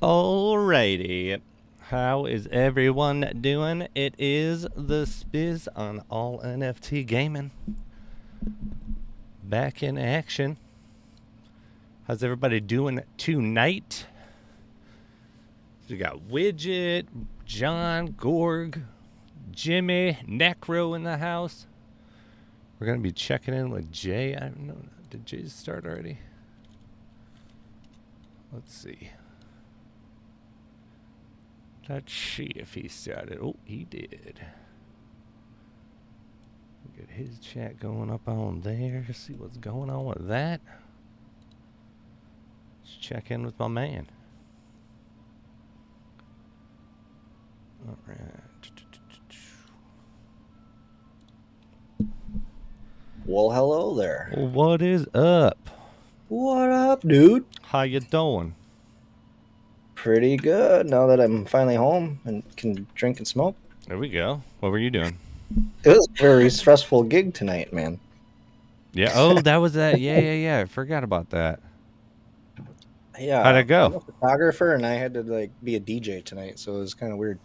Alrighty. How is everyone doing? It is the Spiz on All NFT Gaming. Back in action. How's everybody doing tonight? We got Widget, John, Gorg, Jimmy, Necro in the house. We're going to be checking in with Jay. I don't know. Did Jay start already? Let's see. Let's see if he started. Oh, he did. Get his chat going up on there. See what's going on with that. Let's check in with my man. All right. Well, hello there. What is up? What up, dude? How you doing? Pretty good now that I'm finally home and can drink and smoke. There we go. What were you doing? It was a very stressful gig tonight, man. Yeah. Oh, that was that. Yeah. I forgot about that. Yeah. How'd it go? I'm a photographer, and I had to be a DJ tonight, so it was kind of weird.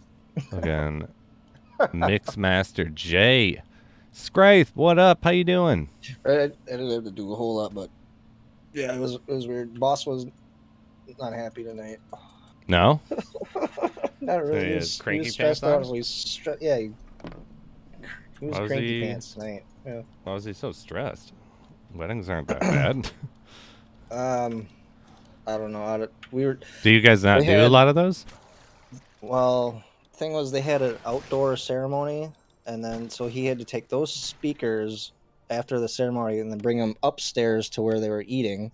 Again, Mixmaster Jay. Scraith, what up? How you doing? I didn't have to do a whole lot, but yeah, it was weird. Boss was not happy tonight. No? Not really. He has cranky stressed pants out. on? He was cranky pants tonight. Yeah. Why was he so stressed? Weddings aren't that bad. I don't know. Do you guys not do a lot of those? Well, the thing was, they had an outdoor ceremony, and then so he had to take those speakers after the ceremony and then bring them upstairs to where they were eating.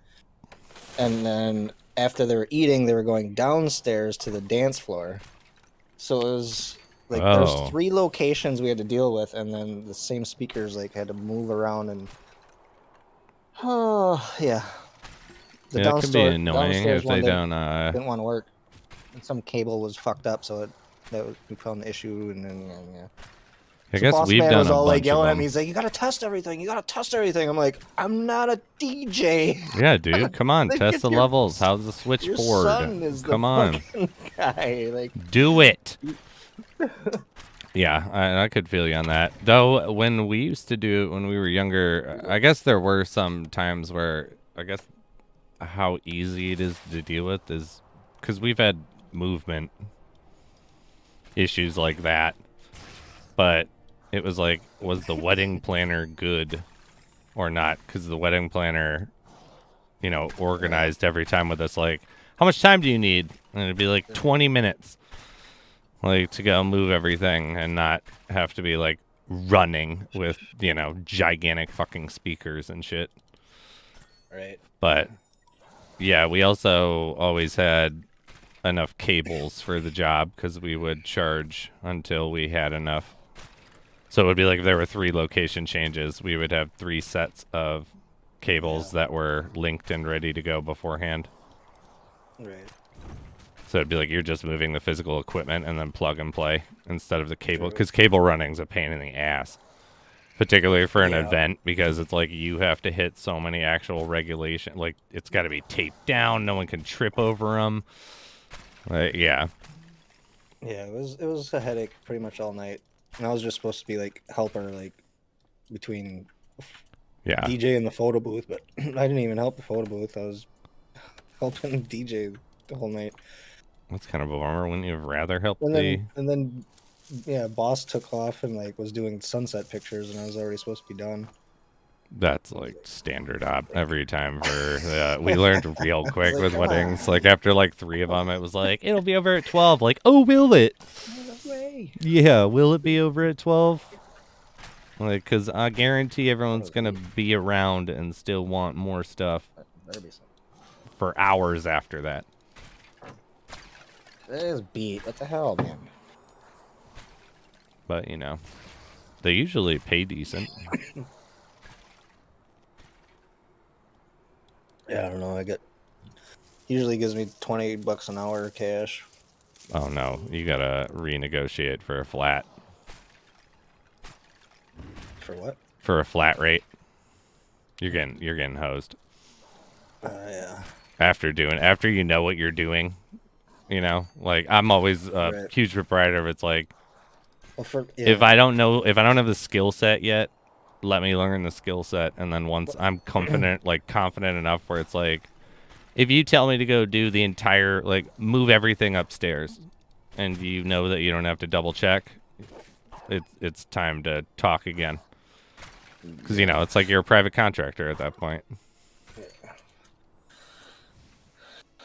And then after they were eating, they were going downstairs to the dance floor. So it was like there's 3 locations we had to deal with, and then the same speakers had to move around and yeah. It can be annoying if they don't didn't want to work. And some cable was fucked up, so we found the issue, and then yeah. I guess we've done a bunch yelling of at me. He's like, "You gotta test everything. You gotta test everything." I'm like, "I'm not a DJ." Yeah, dude, come on, test the levels. How's the switch forward? Son is come the on, guy. Do it. Yeah, I could feel you on that. Though when we used to do it when we were younger, I guess there were some times where I guess how easy it is to deal with is because we've had movement issues like that, but it was like, was the wedding planner good or not? Because the wedding planner, organized every time with us, like, how much time do you need? And it'd be like 20 minutes, to go move everything and not have to be running with, gigantic fucking speakers and shit. Right. But yeah, we also always had enough cables for the job because we would charge until we had enough. So it would be like if there were 3 location changes, we would have 3 sets of cables that were linked and ready to go beforehand. Right. So it'd be like you're just moving the physical equipment and then plug and play instead of the cable, because cable running's a pain in the ass, particularly for an event, because it's like you have to hit so many actual regulations. Like it's got to be taped down, no one can trip over them. Yeah. Yeah, it was a headache pretty much all night. And I was just supposed to be helper between DJ and the photo booth, but I didn't even help the photo booth. I was helping DJ the whole night. That's kind of a bummer. Wouldn't you have rather helped and then boss took off and was doing sunset pictures, and I was already supposed to be done. That's standard op every time for we learned real quick with weddings. After 3 of them, it was it'll be over at 12. Oh, will it? No way. Yeah, will it be over at 12? Because I guarantee everyone's gonna be around and still want more stuff for hours after that. That is beat. What the hell, man? But they usually pay decent. Yeah, I don't know. Usually gives me $20 an hour cash. Oh no, you gotta renegotiate for a flat. For what? For a flat rate. You're getting hosed. Yeah. After you know what you're doing, You know, like I'm always a Right. huge proprietor of it's like Well, if I don't know, if I don't have the skill set yet, let me learn the skill set, and then once I'm confident enough where it's like, if you tell me to go do the entire, like, move everything upstairs, and you know that you don't have to double check, it's time to talk again. Because, you know, it's like you're a private contractor at that point.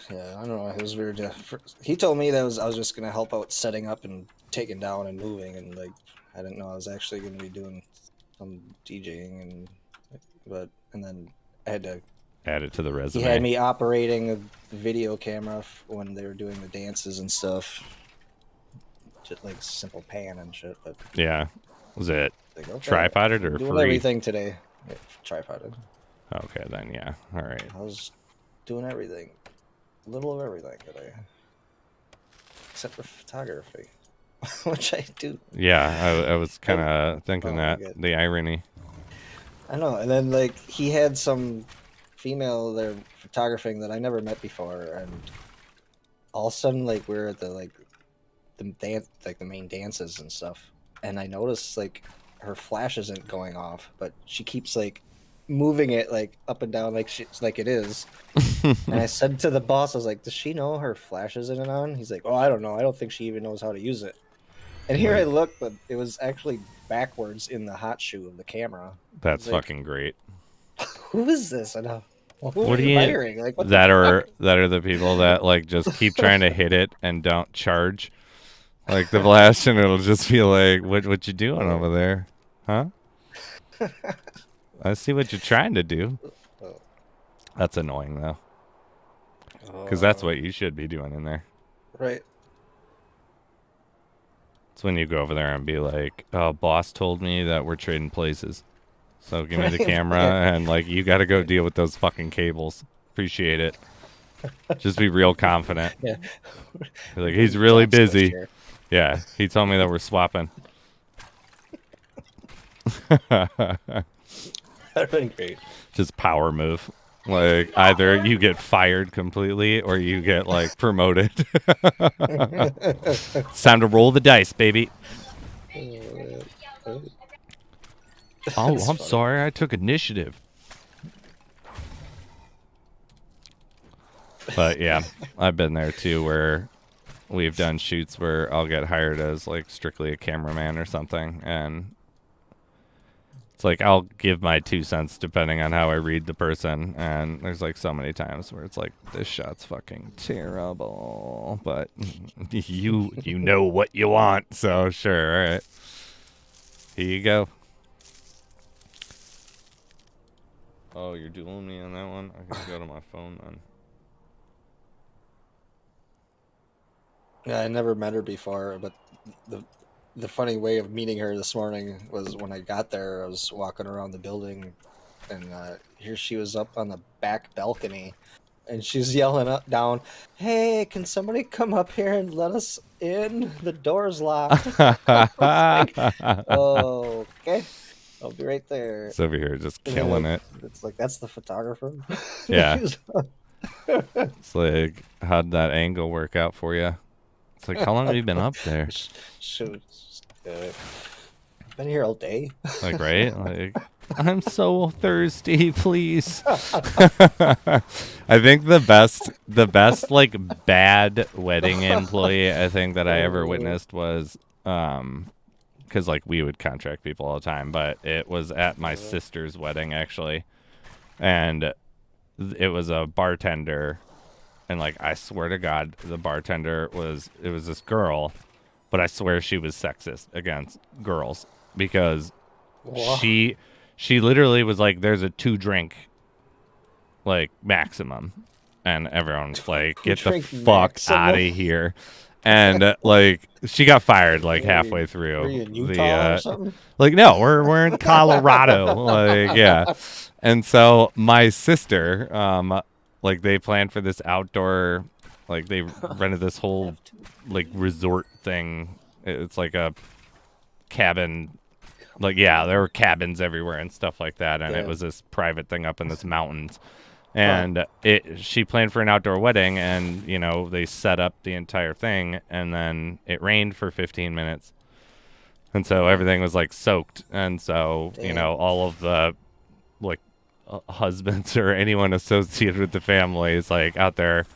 Yeah, I don't know. It was weird. He told me that I was just gonna help out setting up and taking down and moving, and like I didn't know I was actually gonna be doing some DJing, and then I had to. Add it to the He had resume. me operating a video camera when they were doing the dances and stuff, just like simple pan and shit. But Yeah. Was it like, okay, tripoded I'm or doing free? everything today. Yeah, tripoded. Okay, then, yeah. All right. I was doing everything, a little of everything today, except for photography, which I do. Yeah, I was kind of thinking that. Good. The irony. I know, and then like he had some female there photographing that I never met before, and all of a sudden like we're at the dance, like the main dances and stuff, and I noticed like her flash isn't going off, but she keeps like moving it like up and down like she's like it is. And I said to the boss, I was like, does she know her flash isn't on? He's like, oh, I don't know, I don't think she even knows how to use it. And here I looked, but it was actually backwards in the hot shoe of the camera. That's like, fucking great. Who is this? And who What are do you you hiring? Like, what that the are fuck? that are the people that like just keep trying to hit it and don't charge, like the flash, and it'll just be like, what you doing over there, huh? I see what you're trying to do. That's annoying though, because that's what you should be doing in there. Right. It's when you go over there and be like, oh, boss told me that we're trading places, so give me the camera, and like you got to go deal with those fucking cables. Appreciate it. Just be real confident. Yeah. Like, he's really busy. Yeah, he told me that we're swapping. That'd been great. Just power move. Like, either you get fired completely or you get like promoted. It's time to roll the dice, baby. Oh, I'm funny. sorry. I took initiative. But yeah, I've been there too, where we've done shoots where I'll get hired as like strictly a cameraman or something, and it's like I'll give my 2 cents depending on how I read the person, and there's like so many times where it's like, this shot's fucking terrible, but you know what you want, so sure, all right, here you go. Oh, you're dueling me on that one? I can go to my phone then. Yeah, I never met her before, but the funny way of meeting her this morning was when I got there. I was walking around the building, and here she was up on the back balcony, and she's yelling up down, "Hey, can somebody come up here and let us in? The door's locked." Like, oh, okay, I'll be right there. It's over here just killing it. It's like, that's the photographer. Yeah. It's like, how'd that angle work out for you? It's like, how long have you been up there? Shoot, been here all day. Like, right? Like, I'm so thirsty, please. I think the best like bad wedding employee I think that I ever witnessed was because like we would contract people all the time, but it was at my sister's wedding actually, and it was a bartender. And, like, I swear to God, the bartender was this girl, but I swear she was sexist against girls because she literally was like, there's a 2-drink, like, maximum. And everyone's like, get the fuck out of here. And, like, she got fired, like, halfway through. Were you in Utah or something? Like, no, we're in Colorado. Like, yeah. And so my sister, like, they planned for this outdoor, like, they rented this whole, like, resort thing. It's like a cabin. Like, yeah, there were cabins everywhere and stuff like that. And it was this private thing up in this mountains. And she planned for an outdoor wedding, and you know they set up the entire thing, and then it rained for 15 minutes, and so everything was like soaked, and so you know Damn. all of the like husbands or anyone associated with the family is like out there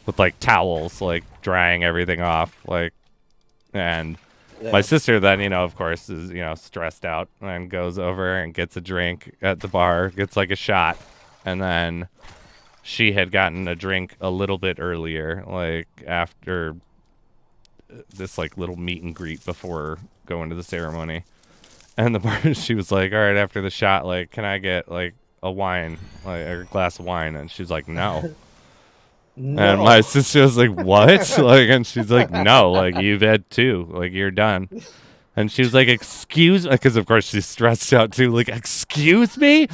with like towels, like drying everything off, like. And my Yeah. sister then, you know, of course, is, you know, stressed out and goes over and gets a drink at the bar, gets like a shot, and then she had gotten a drink a little bit earlier, like after this like little meet and greet before going to the ceremony. And the bar, she was like, "All right, after the shot, like, can I get like a wine, like a glass of wine?" And she's like, "No." And No. my sister was like, "What?" Like, and she's like, "No, like you've had two, like you're done." And she was like, "Excuse," because of course she's stressed out too. Like, "Excuse me,"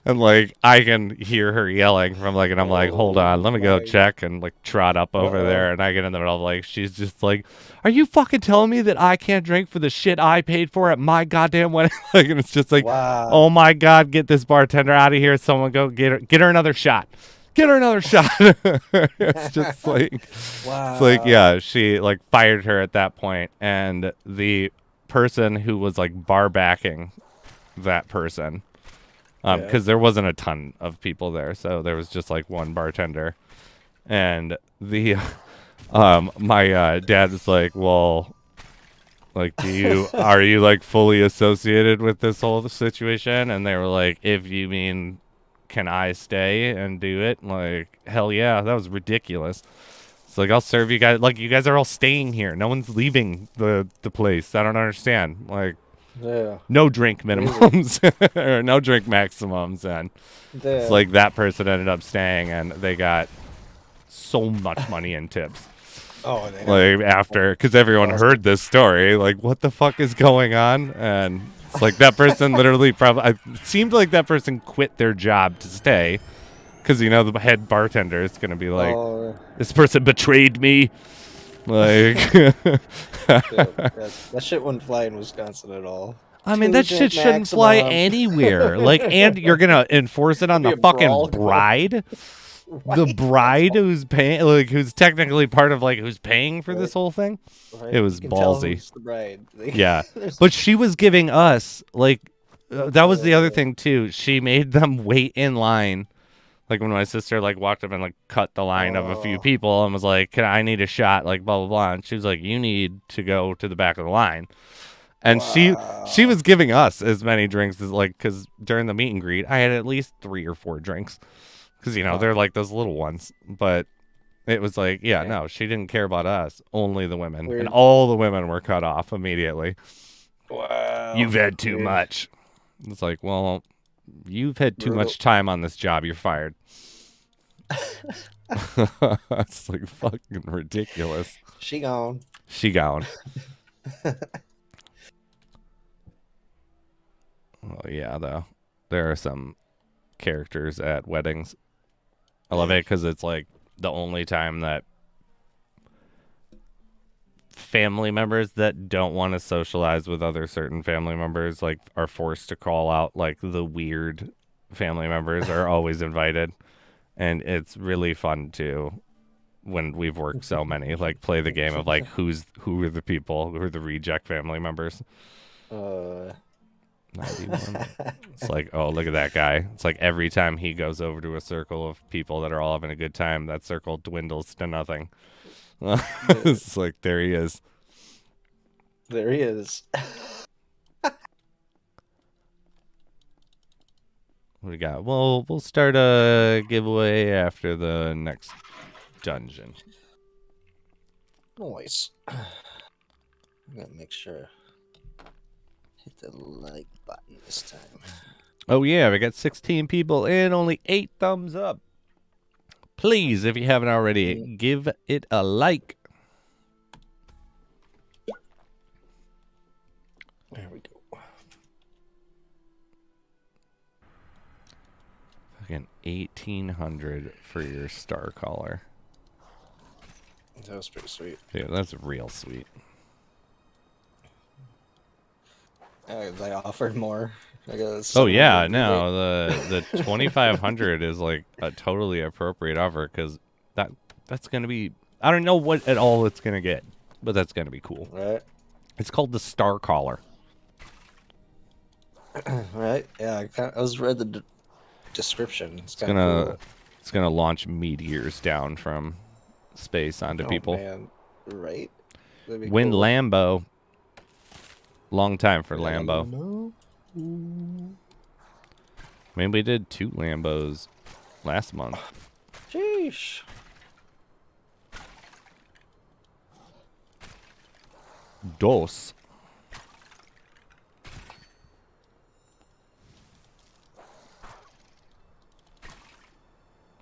and like I can hear her yelling from like, and I'm like, "Hold on, let me go my. check," and like trot up over Uh-oh. there, and I get in the middle of like, she's just like, "Are you fucking telling me that I can't drink for the shit I paid for at my goddamn wedding?" Like, and it's just like, Wow. "Oh my god, get this bartender out of here! Someone go get her another shot." Get her another shot. It's just like, it's like, Wow. yeah, she like fired her at that point, and the person who was like bar backing that person, Yeah. because there wasn't a ton of people there, so there was just like one bartender, and the my dad was like, well, like, are you like fully associated with this whole situation? And they were like, if you mean can I stay and do it? Like, hell yeah, that was ridiculous. It's like, I'll serve you guys. Like, you guys are all staying here. No one's leaving the place. I don't understand. Like, Yeah. no drink Crazy. minimums or no drink maximums. And it's Yeah. like that person ended up staying, and they got so much money in tips. Oh, damn. Like, after, because everyone Awesome. heard this story, like, what the fuck is going on? And it's like that person literally probably, it seemed like that person quit their job to stay, because, you know, the head bartender is going to be like, Oh, this person betrayed me. Like, yeah. That shit wouldn't fly in Wisconsin at all. I mean, 2 that shit drink shouldn't fly maximum. anywhere. Like, and you're going to enforce it on Be the a brawl fucking going. bride? The Right. bride who's paying, like, who's technically part of, like, who's paying for Right. this whole thing? Right? It was You can tell ballsy. who's the bride. Like, Yeah. there's- But she was giving us, like, that was the other Uh, thing, too. She made them wait in line. Like, when my sister, like, walked up and, like, cut the line of a few Oh. people and was like, I need a shot, like, blah, blah, blah. And she was like, you need to go to the back of the line. And she Wow. was giving us as many drinks as, like, because during the meet and greet, I had at least 3 or 4 drinks. Because, you know, they're like those little ones. But it was like, yeah, Okay. no, she didn't care about us. Only the women. Weird. And all the women were cut off immediately. Wow. You've had too Weird. much. It's like, well, you've had too Brutal. much time on this job. You're fired. It's like fucking ridiculous. She gone. She gone. Oh, yeah, though. There are some characters at weddings. I love it because it's like the only time that family members that don't want to socialize with other certain family members like are forced to call out like the weird family members are always invited, and it's really fun too when we've worked so many like play the game of like who are the people who are the reject family members. 91. It's like, oh, look at that guy. It's like every time he goes over to a circle of people that are all having a good time, that circle dwindles to nothing. It's like, there he is. There he is. What do we got? Well, we'll start a giveaway after the next dungeon. Nice. I'm gonna make sure. Hit the like button this time. Oh, yeah, we got 16 people and only 8 thumbs up. Please, if you haven't already, give it a like. There we go. Fucking 1,800 for your star collar. That was pretty sweet. Yeah, that's real sweet. They offered more. I got Oh 700 yeah, rebate. no, the 2500 is like a totally appropriate offer because that's gonna be, I don't know what at all it's gonna get, but that's gonna be cool. Right. It's called the Star Caller. Right. Yeah. I was read the description. It's It's kind of gonna cool. it's gonna launch meteors down from space onto people. Man. Right. That'd be Win cool. Lambo. Long time for Yeah, Lambo. no. Maybe we did 2 Lambos last month. Sheesh. Dos.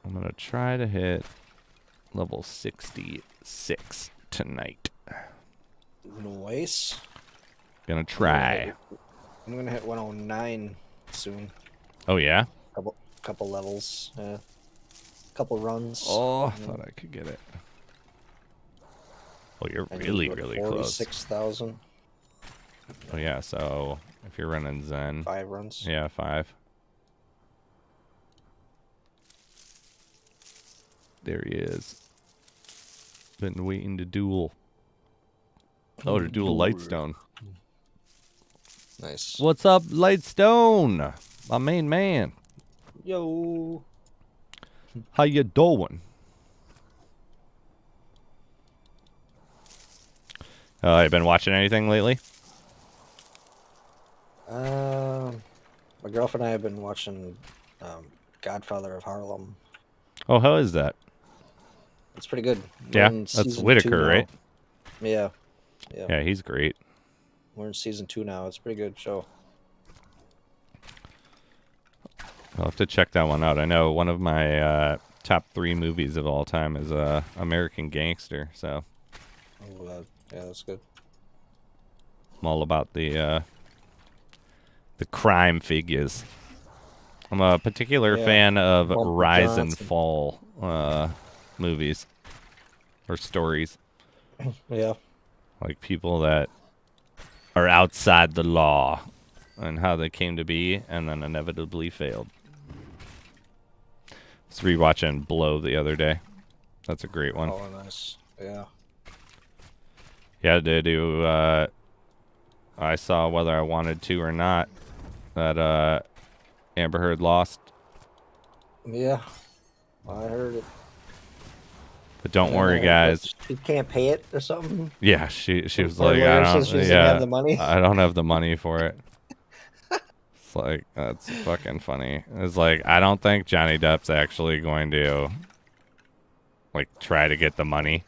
I'm gonna try to hit level 66 tonight. Nice. Gonna try. I'm gonna hit 109 soon. Oh yeah? Couple levels. Yeah. Couple runs. Oh, I thought I could get it. Oh, you're really, really close. 46,000. Oh yeah, so if you're running Zen. 5 runs. Yeah, 5. There he is. Been waiting to duel. Oh, to duel Lightstone. Nice. What's up, Lightstone? My main man. Yo. How you doing? You been watching anything lately? My girlfriend and I have been watching Godfather of Harlem. Oh, how is that? It's pretty good. Yeah, We're in that's season 2 Whitaker, now. right? Yeah. Yeah, he's great. We're in season 2 now. It's a pretty good show. I'll have to check that one out. I know one of my top 3 movies of all time is American Gangster, so Oh, yeah, that's good. I'm all about the crime figures. I'm a particular fan of Bumper Rise and Johnson. Fall movies or stories. Yeah. Like people that are outside the law and how they came to be and then inevitably failed. I was rewatching Blow the other day. That's a great one. Oh, nice. Yeah. Yeah, to do I saw whether I wanted to or not that Amber Heard lost. Yeah. I heard it. But don't worry, guys. She can't pay it or something. Yeah, she was Her like, I lawyer don't, says she doesn't have the money. I don't have the money for it. It's like, that's fucking funny. It's like, I don't think Johnny Depp's actually going to, like, try to get the money.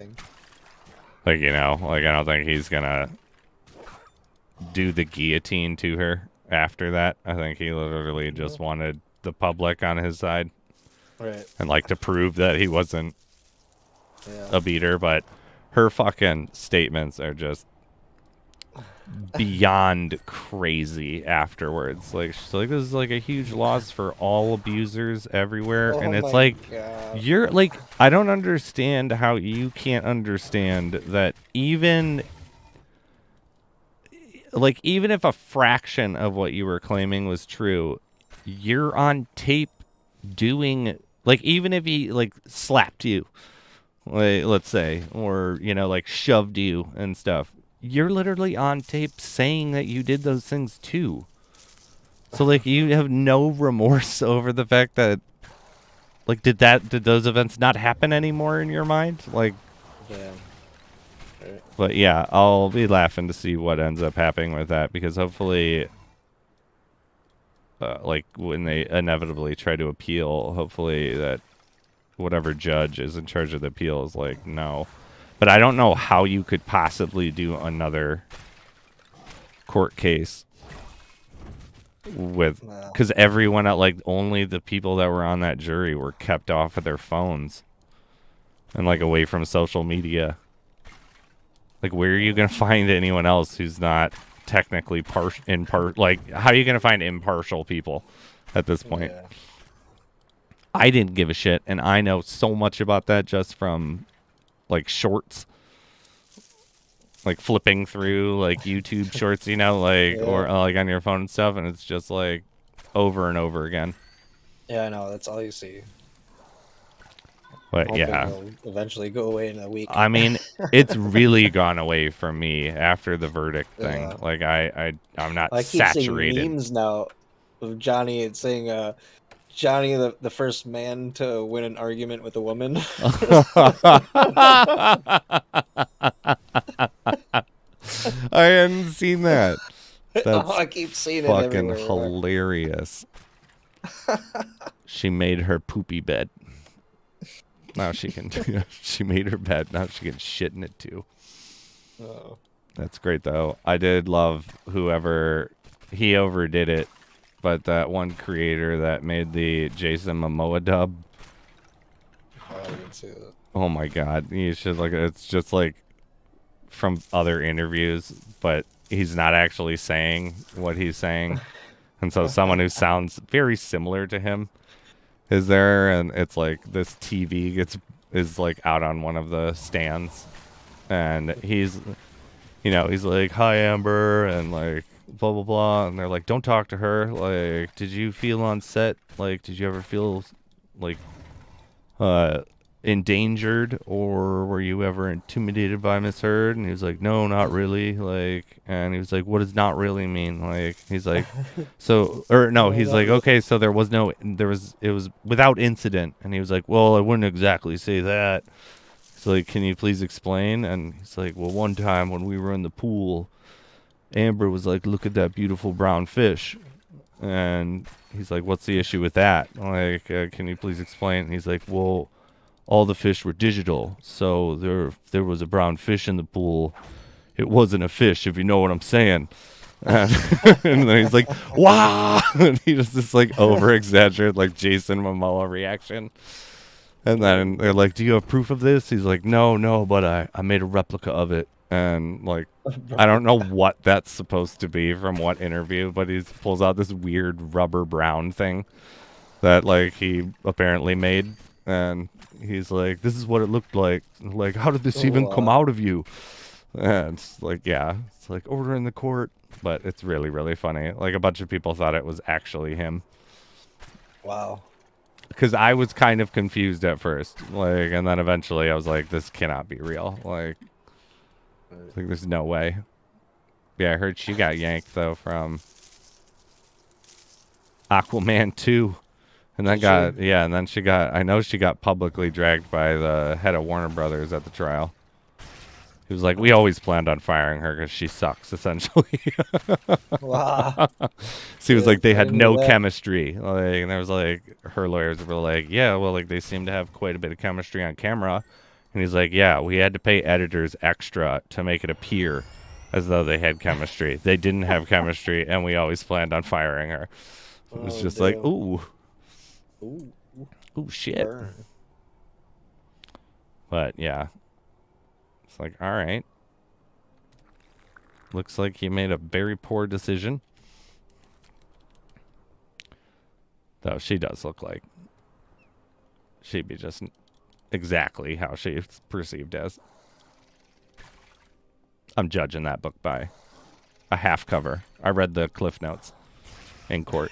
Like, you know, like, I don't think he's gonna do the guillotine to her after that. I think he literally just wanted the public on his side. Right. And, like, to prove that he wasn't Yeah. a beater, but her fucking statements are just beyond crazy afterwards. Like, she's like, this is like a huge loss for all abusers everywhere. And it's like, you're like, I don't understand how you can't understand that even if a fraction of what you were claiming was true, you're on tape doing, like, even if he like slapped you, like, let's say, or, you know, like shoved you and stuff, you're literally on tape saying that you did those things too. So, like, you have no remorse over the fact that, like, did those events not happen anymore in your mind? Like, Yeah. Right. but yeah, I'll be laughing to see what ends up happening with that, because hopefully, like, when they inevitably try to appeal, hopefully that whatever judge is in charge of the appeal is like, no. But I don't know how you could possibly do another court case with, because everyone at, like, only the people that were on that jury were kept off of their phones and, like, away from social media. Like, where are you gonna find anyone else who's not technically like, how are you gonna find impartial people at this point? Yeah. I didn't give a shit, and I know so much about that just from, like, shorts. like flipping through like YouTube shorts, you know, like Yeah. or like on your phone and stuff, and it's just like over and over again. Yeah, I know. That's all you see. But Hoping yeah, it'll eventually go away in a week. I mean, it's really gone away from me after the verdict thing. Yeah. Like I'm not I keep seeing saturated. memes now of Johnny and saying, Johnny, the first man to win an argument with a woman. I hadn't seen that. That's I keep seeing it fucking everywhere. hilarious. She made her poopy bed. Now she can. She made her bed. Now she can shit in it too. Oh. That's great though. I did love whoever he overdid it, but that one creator that made the Jason Momoa dub. I didn't see that. Oh my god, you should look at it. It's just like from other interviews, but he's not actually saying what he's saying. And so someone who sounds very similar to him is there, and it's like this TV is like out on one of the stands, and he's like, "Hi Amber," and like blah blah blah, and they're like, "Don't talk to her." Like, did you feel on set? Like, did you ever feel like endangered, or were you ever intimidated by Miss Heard? And he was like, no, not really. Like, and he was like, what does not really mean? Like, he's like, so, or no, he's like, okay, so it was without incident. And he was like, well, I wouldn't exactly say that. He's like, can you please explain? And he's like, well, one time when we were in the pool, Amber was like, look at that beautiful brown fish. And he's like, what's the issue with that? Like, can you please explain? And he's like, well, all the fish were digital, so there was a brown fish in the pool. It wasn't a fish, if you know what I'm saying. And then he's like, wow! And he just this like over-exaggerated, like Jason Momoa reaction. And then they're like, do you have proof of this? He's like, no, but I made a replica of it. And like, I don't know what that's supposed to be from what interview, but he pulls out this weird rubber brown thing that like he apparently made. And he's like, this is what it looked like. Like, how did this even come out of you? And it's like, yeah, it's like order in the court. But it's really, really funny. Like, a bunch of people thought it was actually him. Wow. Because I was kind of confused at first. Like, and then eventually I was like, this cannot be real. Like there's no way. Yeah, I heard she got yanked, though, from Aquaman 2. And then and then I know she got publicly dragged by the head of Warner Brothers at the trial. He was like, we always planned on firing her because she sucks, essentially. Wow. So he was like, they had no chemistry. Like, and there was like, her lawyers were like, yeah, well, like they seem to have quite a bit of chemistry on camera. And he's like, yeah, we had to pay editors extra to make it appear as though they had chemistry. They didn't have chemistry, and we always planned on firing her. It was just like, ooh. Ooh, shit. Burn. But yeah, it's like, all right. Looks like he made a very poor decision. Though she does look like she'd be just exactly how she's perceived as. I'm judging that book by a half cover. I read the Cliff Notes in court.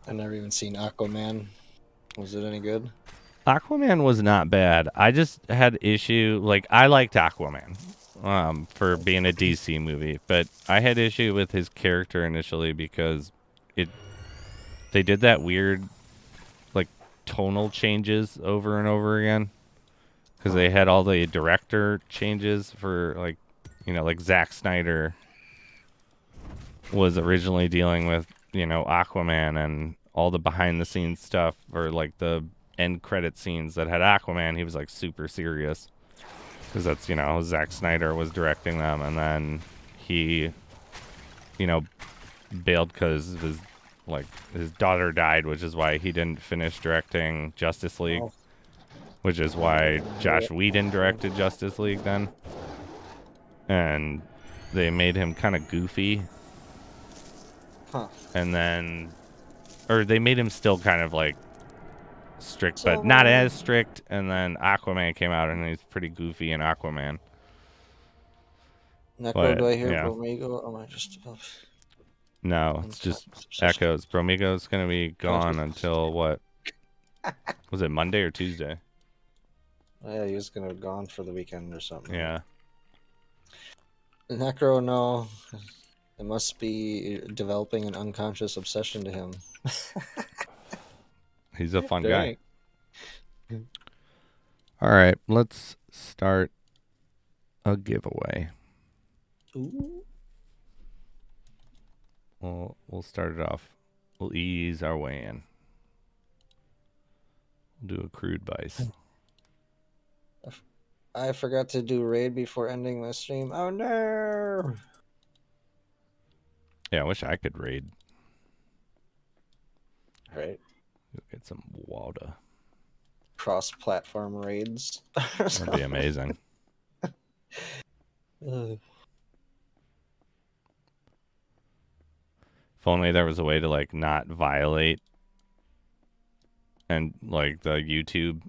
I've never even seen Aquaman. Was it any good? Aquaman was not bad. I just had issue, like, I liked Aquaman for being a DC movie, but I had issue with his character initially because they did that weird, like, tonal changes over and over again. Because they had all the director changes for, like, you know, like Zack Snyder was originally dealing with, you know, Aquaman and all the behind the scenes stuff, or like the end credit scenes that had Aquaman. He was like super serious because that's, you know, Zack Snyder was directing them, and then he, you know, bailed because his daughter died, which is why he didn't finish directing Justice League, which is why Josh Whedon directed Justice League then, and they made him kind of goofy. And then, or they made him still kind of like strict, but not So, as strict. And then Aquaman came out, and he's pretty goofy in Aquaman. Necro, But do I hear yeah, Bromigo? Or am I just no, it's just unconscious obsession? echoes. Bromigo's gonna be gone Conscious. until what? Was it Monday or Tuesday? Yeah, he was gonna gone for the weekend or something. Yeah. Necro, no. It must be developing an unconscious obsession to him. He's a fun guy. Dang. All right, let's start a giveaway. Ooh. We'll start it off. We'll ease our way in. We'll do a crude vice. I forgot to do raid before ending my stream. Oh no! Yeah, I wish I could raid. Right. Get some water. Cross-platform raids. That'd be amazing. Ugh. If only there was a way to like not violate and like the YouTube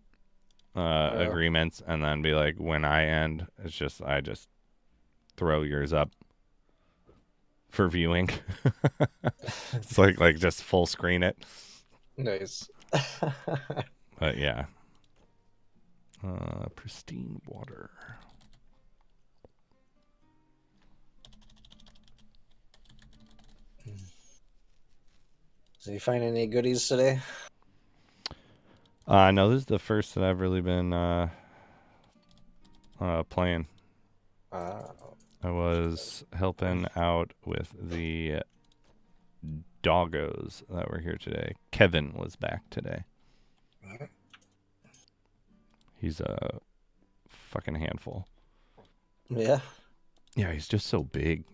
agreements, and then be like, when I end, it's just I just throw yours up for viewing. It's like just full screen it. Nice. But yeah, pristine water. Did you find any goodies today? No, this is the first that I've really been playing. I was helping out with the doggos that were here today. Kevin was back today. He's a fucking handful. Yeah. Yeah, he's just so big.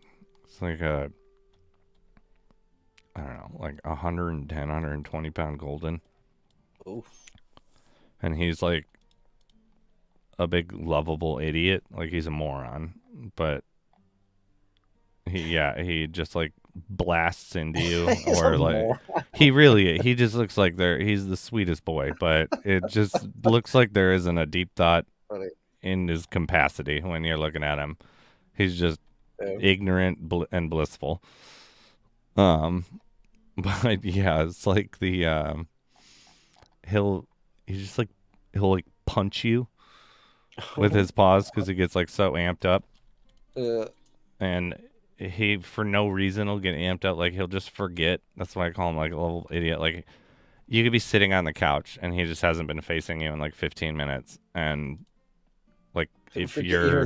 It's like a, I don't know, like 110, 120 pound golden. Ooh. And he's like a big lovable idiot. Like he's a moron, but he just like blasts into you, or like he just looks like he's the sweetest boy, but it just looks like there isn't a deep thought in his capacity when you're looking at him. He's just ignorant and blissful. But yeah, it's like the he'll punch you with his paws because he gets like so amped up, and he for no reason will get amped up. Like he'll just forget. That's why I call him like a little idiot. Like you could be sitting on the couch and he just hasn't been facing you in like 15 minutes, and like if you're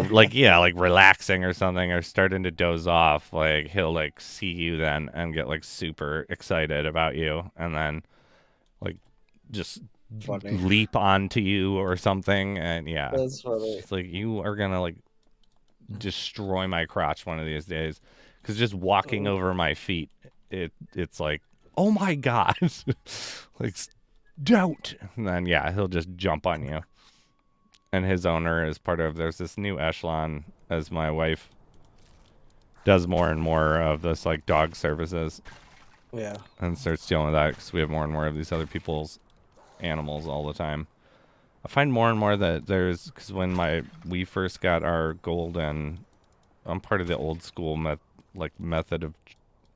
like like relaxing or something or starting to doze off, like he'll like see you then and get like super excited about you, and then like just leap onto you or something. And yeah, that's funny. It's like you are gonna like destroy my crotch one of these days, because just walking over my feet, it's like, oh my god. Like don't. And then yeah, he'll just jump on you. And his owner is part of, there's this new echelon as my wife does more and more of this like dog services. Yeah. And starts dealing with that because we have more and more of these other people's animals all the time. I find more and more that there's, because when we first got our golden, I'm part of the old school method of,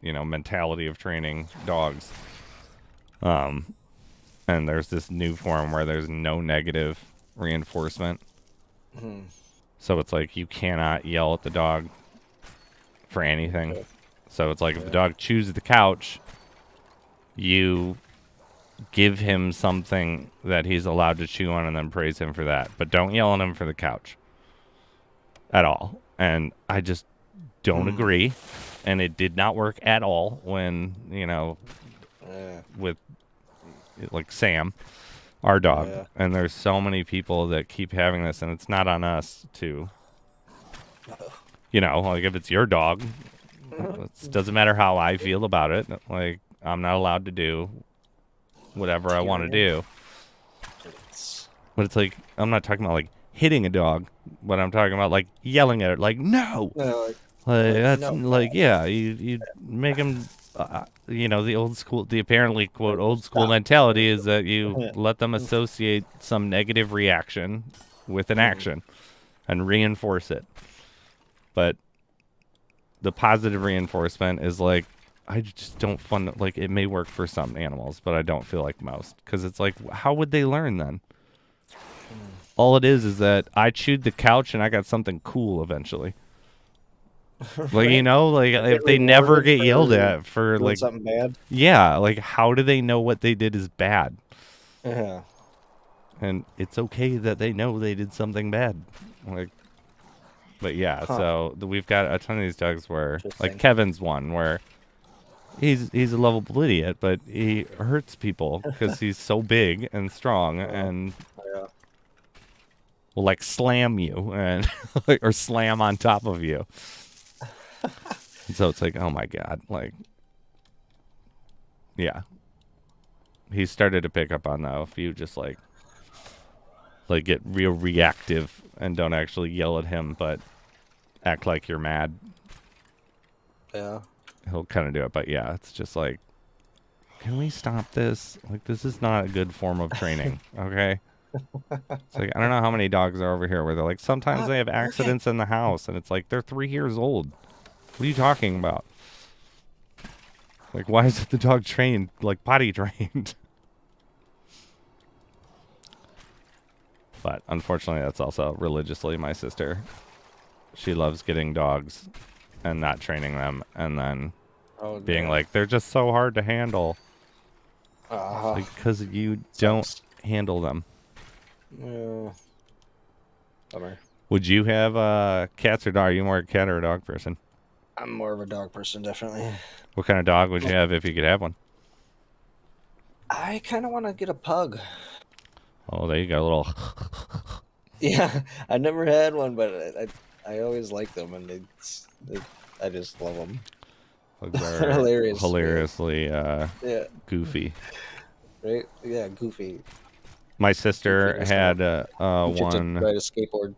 mentality of training dogs. And there's this new form where there's no negative reinforcement. So it's like you cannot yell at the dog for anything. So it's like if the dog chews the couch, you give him something that he's allowed to chew on and then praise him for that. But don't yell at him for the couch at all. And I just don't agree. And it did not work at all when, with like Sam, our dog. And there's so many people that keep having this, and it's not on us to, like if it's your dog, it doesn't matter how I feel about it. Like I'm not allowed to do whatever I want to do. But it's like, I'm not talking about like hitting a dog, but I'm talking about like yelling at it, like no, that's no. Like yeah, you make him you know, the apparently quote old school Stop. mentality is that you let them associate some negative reaction with an action and reinforce it. But the positive reinforcement is like, I just don't like, it may work for some animals, but I don't feel like most, because it's like, how would they learn then? All it is that I chewed the couch and I got something cool eventually. Like, you know, like if they never get yelled at for doing like something bad. yeah, like how do they know what they did is bad? Yeah. And it's okay that they know they did something bad. Like, but yeah, so we've got a ton of these dogs where, like Kevin's one, where he's a lovable idiot, but he hurts people because he's so big and strong and will like slam you and or slam on top of you. And so it's like, oh my god, like, yeah. He started to pick up on that. If you just like get real reactive and don't actually yell at him, but act like you're mad. Yeah. He'll kind of do it, but yeah, it's just like, can we stop this? Like, this is not a good form of training, okay? It's like, I don't know how many dogs are over here where they're like, sometimes they have accidents in the house, and it's like, they're 3 years old. What are you talking about? Like, why is the dog trained, like potty trained? But unfortunately, that's also religiously my sister. She loves getting dogs and not training them, and then being like, they're just so hard to handle. Like, because you don't handle them. Yeah. Bummer. Would you have cats or dog? Are you more a cat or a dog person? I'm more of a dog person, definitely. What kind of dog would you have if you could have one? I kind of want to get a pug. Oh, there you go, a little. Yeah, I never had one, but I always like them, and I just love them. Pugs are They're hilarious. Hilariously Yeah. goofy. Right? Yeah, goofy. My sister had one. Ride a skateboard.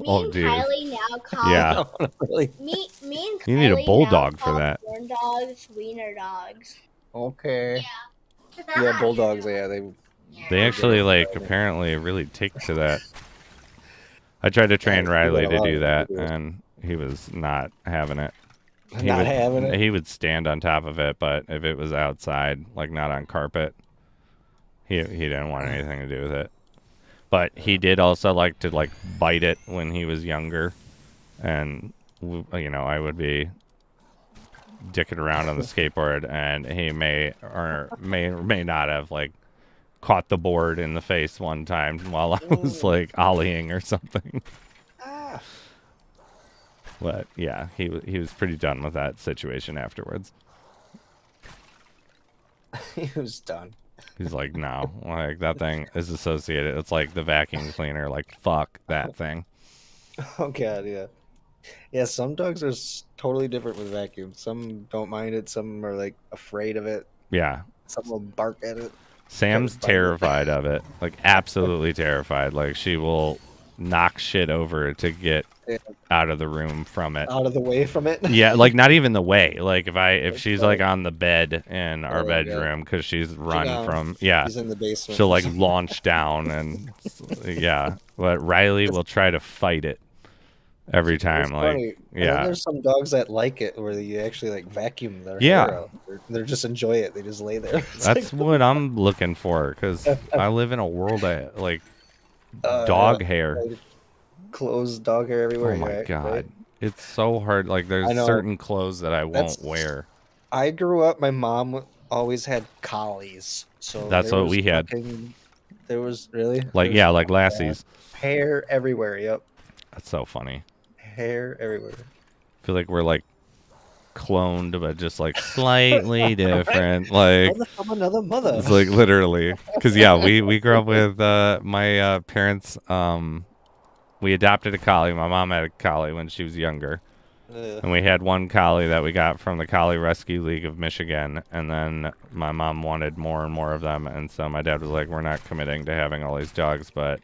Oh, dude. Kylie now call Yeah. Really? me and Kylie You need a bulldog now for call that. corn dogs, wiener dogs. Okay. Yeah, bulldogs. Yeah, They actually like apparently really take to that. I tried to train Riley to do that, and he was not having it. He would stand on top of it, but if it was outside, like not on carpet, he didn't want anything to do with it. But he did also like to like bite it when he was younger, and you know, I would be dicking around on the skateboard, and he may or may not have like caught the board in the face one time while I was like ollieing or something. But yeah, he was pretty done with that situation afterwards. He was done. He's like, no, like that thing is associated. It's like the vacuum cleaner. Like, fuck that thing. Oh god, yeah. Yeah, some dogs are totally different with vacuum. Some don't mind it. Some are like afraid of it. Yeah. Some will bark at it. Sam's terrified of it. Like, absolutely terrified. Like, she will knock shit over to get out of the room from it. Out of the way from it? Yeah, like not even the way. Like if she's like on the bed in our bedroom because she's run from she's in the basement. She'll like launch down and yeah. But Riley will try to fight it every time. Like funny. yeah. There's some dogs that like it where you actually like vacuum their hair out. They just enjoy it. They just lay there. That's like, what I'm looking for because I live in a world that like dog hair. Clothes, dog hair everywhere. Oh my god, right? It's so hard. Like there's certain clothes that I won't wear. I grew up. My mom always had collies, so that's what we had. There was really like like lassies. Hair everywhere. Yep. That's so funny. Hair everywhere. I feel like we're like cloned, but just like slightly different. Like from another mother. It's like literally because we grew up with my parents. We adopted a collie. My mom had a collie when she was younger. And we had one collie that we got from the Collie Rescue League of Michigan. And then my mom wanted more and more of them. And so my dad was like, we're not committing to having all these dogs. But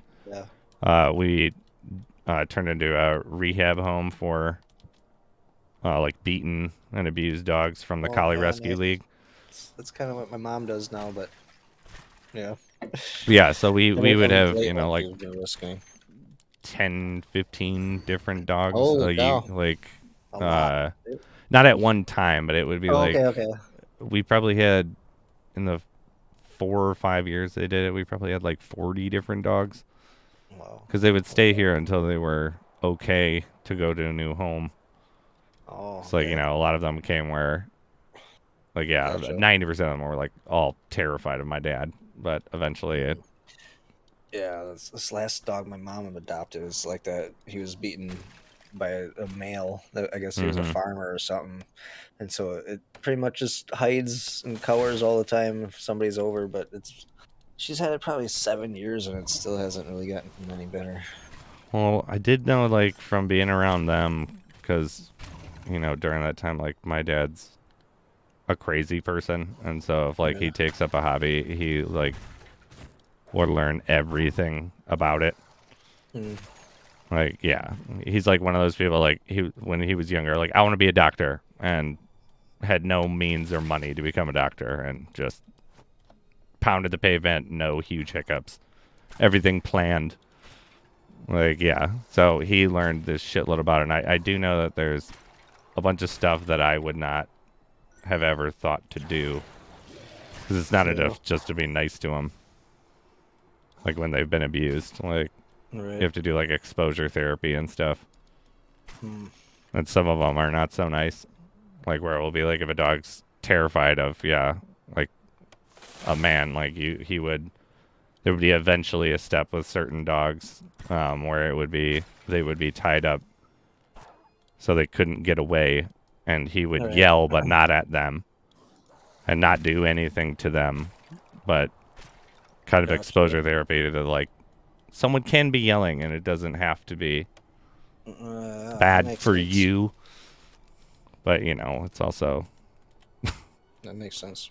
we turned into a rehab home for like beaten and abused dogs from the Oh, Collie yeah, Rescue nice. League. That's kind of what my mom does now, but yeah. Yeah, so we would Anything have, late, like like you've been risking. 10, 15 different dogs Holy a year, cow, like a lot. not at one time, but it would be Oh, like okay, okay. we probably had in the 4 or 5 years they did it, we probably had like 40 different dogs Wow. because they would stay here until they were okay to go to a new home. Oh, So like, okay. a lot of them came where like, yeah, Gotcha. 90% of them were like all terrified of my dad, but eventually it. Yeah, this last dog my mom adopted is like that. He was beaten by a male. I guess he was a Mhm. farmer or something, and so it pretty much just hides and cowers all the time if somebody's over. But she's had it probably 7 years and it still hasn't really gotten any better. Well, I did know, like, from being around them, because, during that time, like, my dad's a crazy person, and so if, like, Yeah. he takes up a hobby, he, like, would learn everything about it. Mm. Like, yeah, he's, like, one of those people, like, when he was younger, like, I want to be a doctor, and had no means or money to become a doctor, and just pounded the pavement, no huge hiccups. Everything planned. Like, yeah. So he learned this shitload about it. And I do know that there's a bunch of stuff that I would not have ever thought to do. Because it's not Yeah. enough just to be nice to them. Like, when they've been abused. Like, Right. you have to do, like, exposure therapy and stuff. Mm. And some of them are not so nice. Like, where it will be, like, if a dog's terrified of, like, a man, like, he would... There would be eventually a step with certain dogs where they would be tied up so they couldn't get away, and he would Right. yell but not at them and not do anything to them, but kind of Gotcha. exposure therapy to, like, someone can be yelling and it doesn't have to be bad Makes for sense. you, but it's also That makes sense.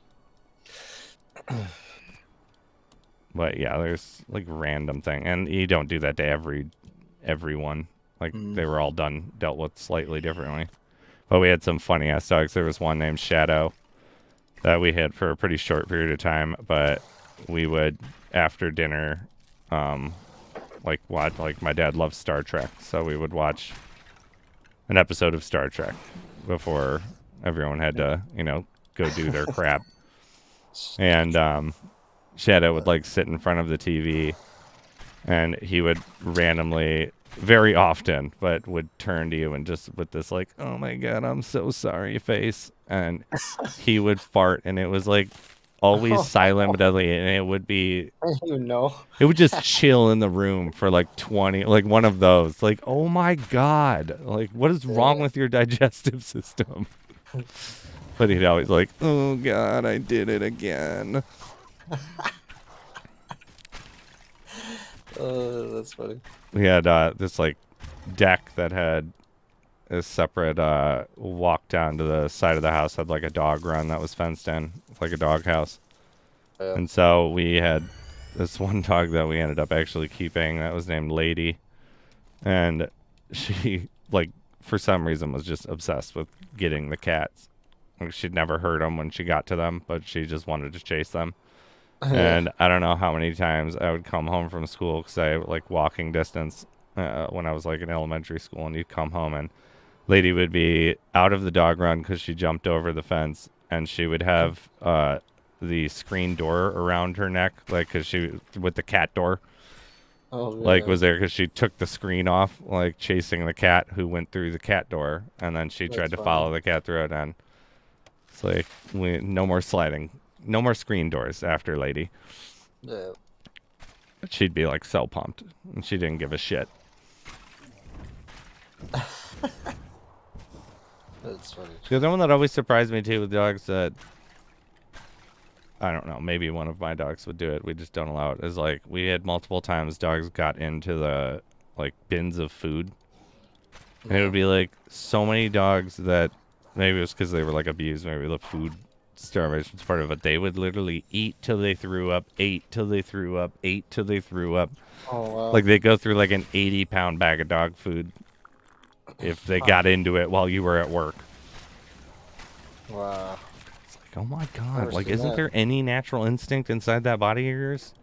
but yeah, there's like random thing, and you don't do that to everyone. Like, they were all dealt with slightly differently. But we had some funny ass dogs. There was one named Shadow that we had for a pretty short period of time, but we would, after dinner, like watch, like, my dad loves Star Trek, so we would watch an episode of Star Trek before everyone had to, go do their crap. And Shadow would, like, sit in front of the TV, and he would randomly, very often, but would turn to you and just with this, like, oh my god, I'm so sorry face, and he would fart, and it was like always silent but deadly, and it would just chill in the room for like 20, like one of those, like, oh my god, like, what is wrong with your digestive system? But he'd always like, oh god, I did it again. That's funny. We had this like deck that had a separate walk down to the side of the house, had like a dog run that was fenced in. It's like a dog house. Yeah. And so we had this one dog that we ended up actually keeping that was named Lady. And she, like, for some reason was just obsessed with getting the cats. Like, she'd never heard them when she got to them, but she just wanted to chase them. And I don't know how many times I would come home from school because I like walking distance when I was like in elementary school, and you'd come home and Lady would be out of the dog run because she jumped over the fence, and she would have the screen door around her neck, like, because she, with the cat door, like, was there because she took the screen off, like, chasing the cat who went through the cat door, and then she tried to follow the cat through it, and it's like, no more sliding. No more screen doors after Lady. Yeah. She'd be like so pumped, and she didn't give a shit. That's funny. The other one that always surprised me too with dogs that, I don't know, maybe one of my dogs would do it, we just don't allow it, is like, we had multiple times dogs got into the like bins of food, and it would be like so many dogs that, maybe it was because they were like abused, maybe the food starvation's part of it, they would literally eat till they threw up, ate till they threw up, ate till they threw up. Oh wow. Like, they go through like an 80-pound bag of dog food if they got into it while you were at work. Wow. It's like, oh my god, Never like seen isn't that. there any natural instinct inside that body of yours?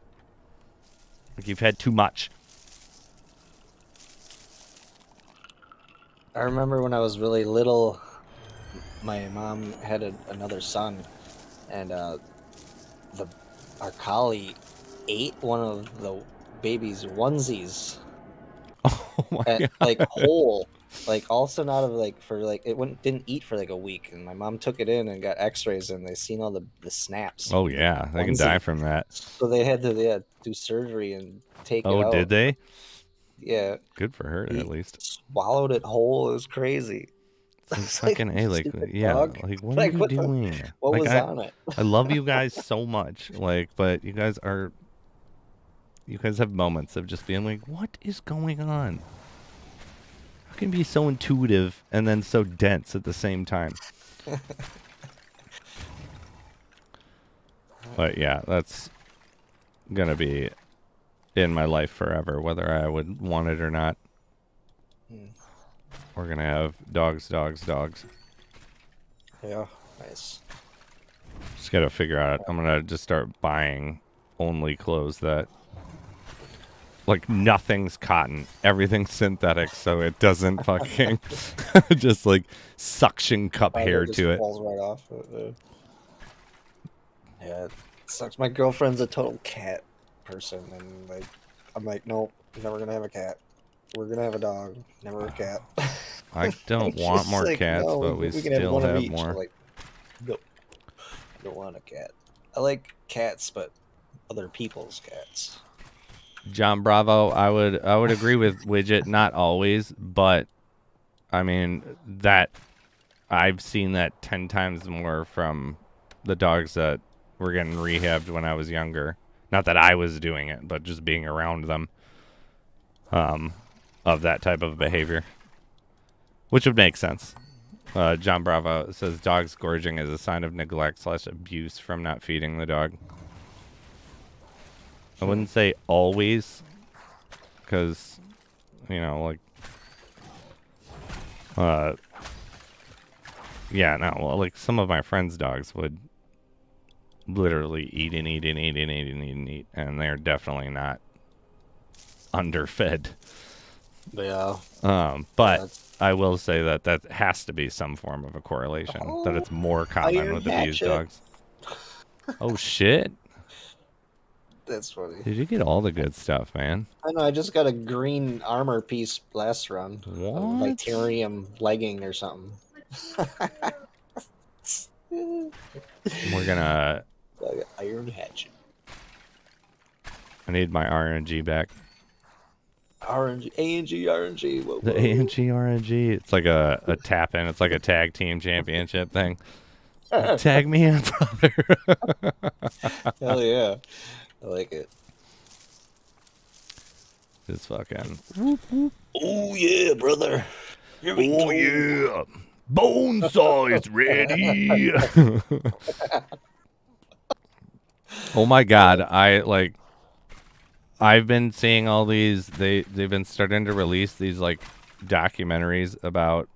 Like you've had too much. I remember when I was really little, my mom had another son, and our collie ate one of the baby's onesies Oh my at god. like whole, like also not of like for like it didn't eat for like a week, and my mom took it in and got X-rays, and they seen all the snaps. Oh from the yeah, they can die onesie. from that. So they had to do surgery and take it Oh, did out. they? Yeah, Good for her, at he least. swallowed it whole. It was crazy. It's like It's like, fucking A, like, stupid yeah, dog. like, what are Like you doing? what Like, was on it? I love you guys so much, like, but you guys have moments of just being like, what is going on? How can you be so intuitive and then so dense at the same time? But yeah, that's gonna be in my life forever, whether I would want it or not. We're gonna have dogs. Yeah, nice. Just gotta figure out. I'm gonna just start buying only clothes that, like, nothing's cotton, everything's synthetic, so it doesn't fucking just like suction cup hair just to it. falls right off. Yeah, it sucks. My girlfriend's a total cat person, and like, I'm like, nope, never gonna have a cat. We're gonna have a dog, never a cat. I don't She's want more like, cats, no, but we can still one of have each. more. I'm like, nope, I don't want a cat. I like cats, but other people's cats. John Bravo, I would agree with Widget, not always, but I mean that I've seen that 10 times more from the dogs that were getting rehabbed when I was younger. Not that I was doing it, but just being around them, of that type of behavior, which would make sense. John Bravo says dogs gorging is a sign of neglect / abuse from not feeding the dog. I wouldn't say always, because, you know, like, yeah, no, well, like, some of my friends' dogs would literally eat and eat and eat and eat and eat and eat, and they're definitely not underfed. Yeah. But I will say that that has to be some form of a correlation, that it's more common Iron with abused hatchet. dogs. Oh, shit. That's funny. Did you get all the good stuff, man? I know. I just got a green armor piece last run. What? A Vitarium legging or something. We're gonna... Like an iron hatchet. I need my RNG back. RNG, ANG, RNG. Whoa, The whoa. ANG RNG. It's like a tap in. It's like a tag team championship thing. Tag me in, brother. Hell yeah. I like it. Just fucking. Oh yeah, brother. Here we go. Yeah. Bone saw is ready. Oh my god. I've been seeing all these. They've been starting to release these like documentaries about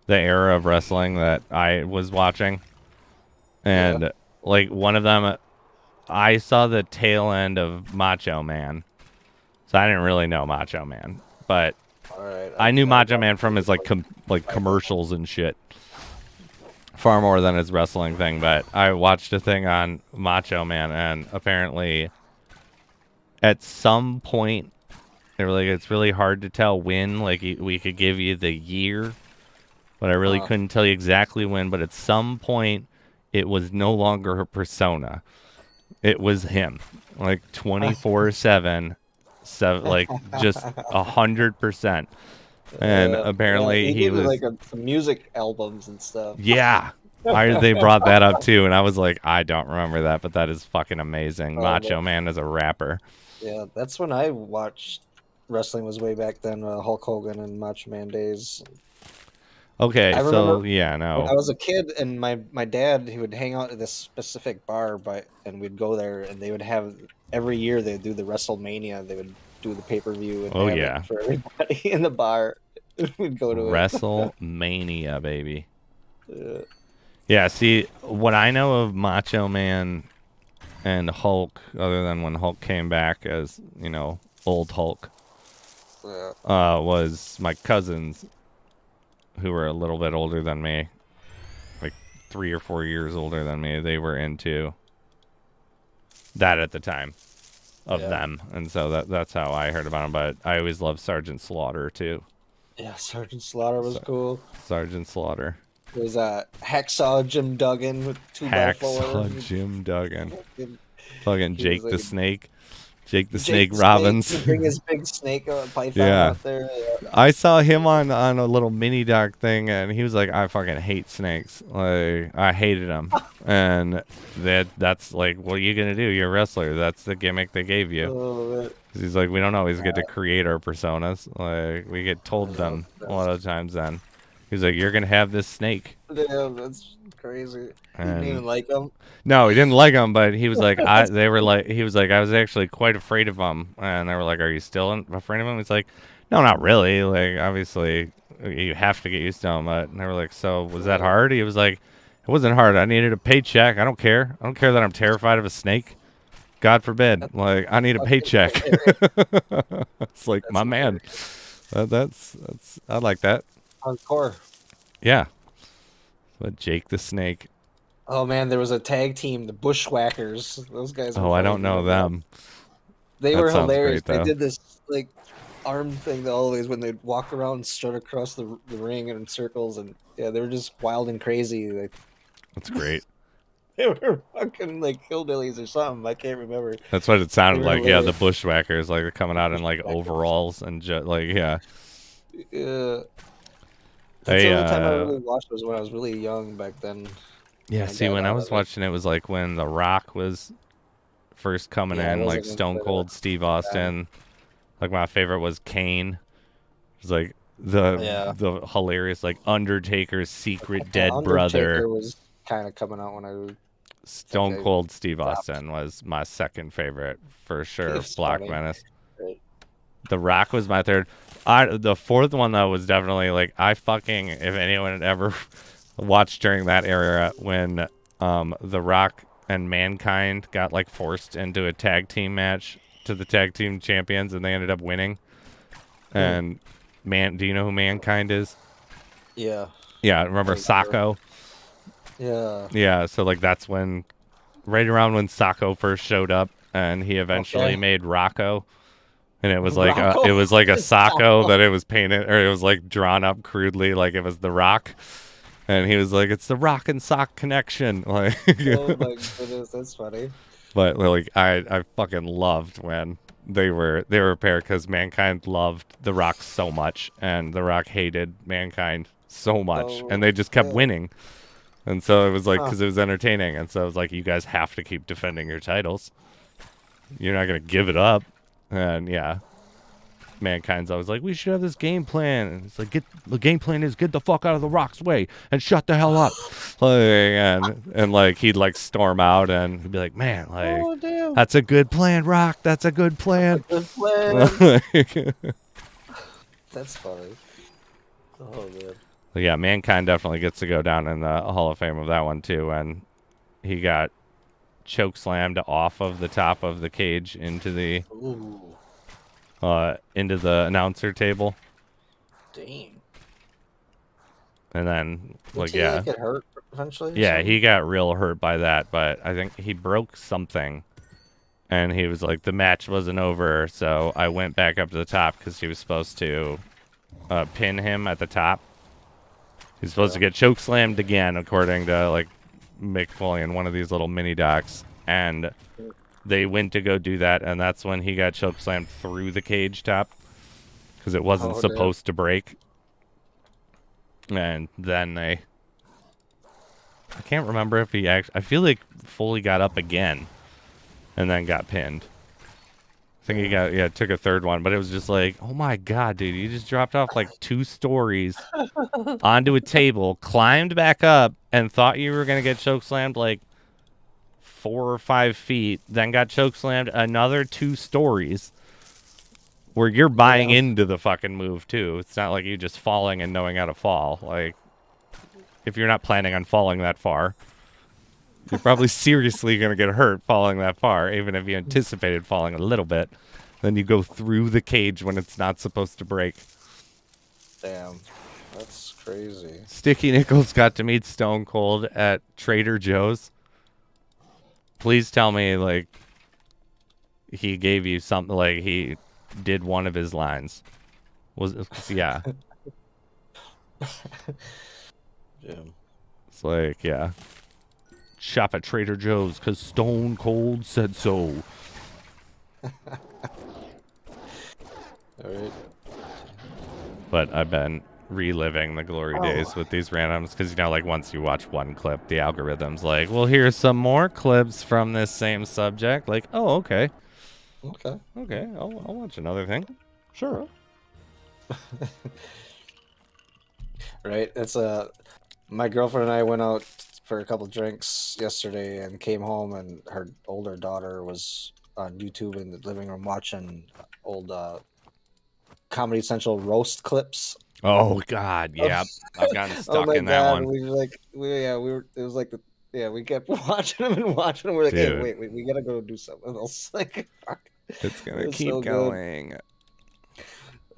the era of wrestling that I was watching, and like one of them, I saw the tail end of Macho Man, so I didn't really know Macho Man, but All right. I knew Macho Man from his like commercials and shit, far more than his wrestling thing. But I watched a thing on Macho Man, and apparently, at some point, they were like, it's really hard to tell when. Like, we could give you the year, but I really couldn't tell you exactly when. But at some point, it was no longer a persona. It was him, like 24/7, like just 100%. And apparently he was like some music albums and stuff. Yeah. They brought that up too, and I was like, I don't remember that, but that is fucking amazing. Macho Man is a rapper. Yeah, that's when I watched wrestling. Was way back then, Hulk Hogan and Macho Man days. Okay, I so remember yeah, When no. I was a kid, and my dad, he would hang out at this specific bar, and we'd go there, and they would have every year they'd do the WrestleMania. They would do the pay-per-view and Oh, have it yeah. for everybody in the bar. We'd go to it. WrestleMania, baby. Yeah. Yeah, see, what I know of Macho Man and Hulk, other than when Hulk came back as, you know, old Hulk, Yeah. was my cousins who were a little bit older than me, like 3 or 4 years older than me. They were into that at the time of them, and so that's how I heard about them. But I always loved Sergeant Slaughter too. Yeah, Sergeant Slaughter was cool. Sergeant Slaughter. There was Hacksaw Jim Duggan with 2x4. Hacksaw Jim Duggan. Fucking He was Jake the like Snake. Jake the Jake Snake Robbins. Snake, bring his big snake python Yeah. out there. Yeah. I saw him on a little mini doc thing, and he was like, "I fucking hate snakes. Like, I hated them." And that's like, what are you gonna do? You're a wrestler. That's the gimmick they gave you. Oh, 'Cause he's like, we don't always get to create our personas. Like, we get told them a lot of times. Then he's like, "You're gonna have this snake." damn, that's crazy. He And- didn't even like him. No, he didn't like him, but he was like, they were like, he was like, I was actually quite afraid of him, and they were like, "Are you still afraid of him?" He's like, "No, not really. Like, obviously, you have to get used to him." And they were like, "So was that hard?" He was like, "It wasn't hard. I needed a paycheck. I don't care. I don't care that I'm terrified of a snake. God forbid. Like, I need a paycheck." It's like, my man. That's I like that. Hardcore. Yeah. But Jake the Snake. Oh man, there was a tag team, the Bushwhackers. Those guys. Oh, I don't know them. They That were sounds hilarious. great, though. They did this like arm thing always when they'd walk around and strut across the ring in circles, and yeah, they were just wild and crazy. Like That's great. they were fucking like hillbillies or something. I can't remember. That's what it sounded They were like. Yeah, the hilarious. Bushwhackers, like they're coming out in like overalls and like, yeah. Yeah. That's Hey, the only time I really watched was when I was really young back then. yeah. I See, got when I out was of it. watching it was like when The Rock was first coming Yeah, I in, like wasn't Stone into Cold Steve Austin. Like my favorite was Kane. It was like the hilarious like Undertaker's secret dead Undertaker brother. was kind of coming out when I was. Stone okay. Cold Steve Dropped. Austin was my second favorite for sure. It's Black funny. Menace. Right. The Rock was my third. The fourth one though was definitely like, I fucking, if anyone had ever watched during that era when The Rock and Mankind got like forced into a tag team match to the tag team champions, and they ended up winning. And do you know who Mankind is? Yeah. Yeah, remember Sacco? Yeah. Yeah, so like that's when, right around when Sacco first showed up, and he eventually Okay. made Rocco. And it was like Rocco? it was like a Sacco that it was painted, or it was like drawn up crudely, like it was The Rock, and he was like, "It's the Rock and Sock connection." Like, Oh my goodness, that's funny. but like I fucking loved when they were paired, because Mankind loved The Rock so much, and The Rock hated Mankind so much, and they just kept yeah. winning, and so it was like, Huh. because it was entertaining, and so it was like, you guys have to keep defending your titles. You're not gonna give it up. And yeah, Mankind's always like, we should have this game plan. And it's like, the game plan is get the fuck out of The Rock's way and shut the hell up. Like, and like he'd like storm out, and he'd be like, man, like, Oh damn. that's a good plan, Rock. That's a good plan. Good plan. That's funny. Oh man. But yeah, Mankind definitely gets to go down in the Hall of Fame of that one too. And he got choke slammed off of the top of the cage into the Ooh. announcer table, Dang. and then Did like, he yeah, like, get hurt eventually? or yeah, something? he got real hurt by that, but I think he broke something, and he was like, the match wasn't over, so I went back up to the top because he was supposed to pin him at the top. He's supposed to get choke slammed again, according to like Mick Foley in one of these little mini docs, and they went to go do that, and that's when he got choke slammed through the cage top, because it wasn't Oh, supposed to break. And then I can't remember if he actually, I feel like Foley got up again and then got pinned. I think he took a third one, but it was just like, oh my god, dude, you just dropped off like 2 stories onto a table, climbed back up, and thought you were gonna get choke slammed like 4 or 5 feet, then got choke slammed another 2 stories, where you're buying Yeah. into the fucking move too. It's not like you just falling and knowing how to fall. Like, if you're not planning on falling that far, you're probably seriously gonna get hurt falling that far. Even if you anticipated falling a little bit, then you go through the cage when it's not supposed to break. Damn. That's crazy. Sticky Nichols got to meet Stone Cold at Trader Joe's. Please tell me, like, he gave you something, like he did one of his lines. Yeah. Yeah. It's like, yeah. Shop at Trader Joe's because Stone Cold said so. Alright. But I've been reliving the glory days with these randoms because, you know, like once you watch one clip, the algorithm's like, well, here's some more clips from this same subject. Like, oh, okay. Okay. Okay, I'll watch another thing. Sure. Right? It's my girlfriend and I went out for a couple drinks yesterday and came home, and her older daughter was on YouTube in the living room watching old Comedy Central roast clips. Oh, God, yeah. I've gotten Oh stuck my in that god, one. it was like we kept watching them and watching them. We're like, hey, Dude. wait, we gotta go do something else. Like, fuck. It's going It to was keep so good. going.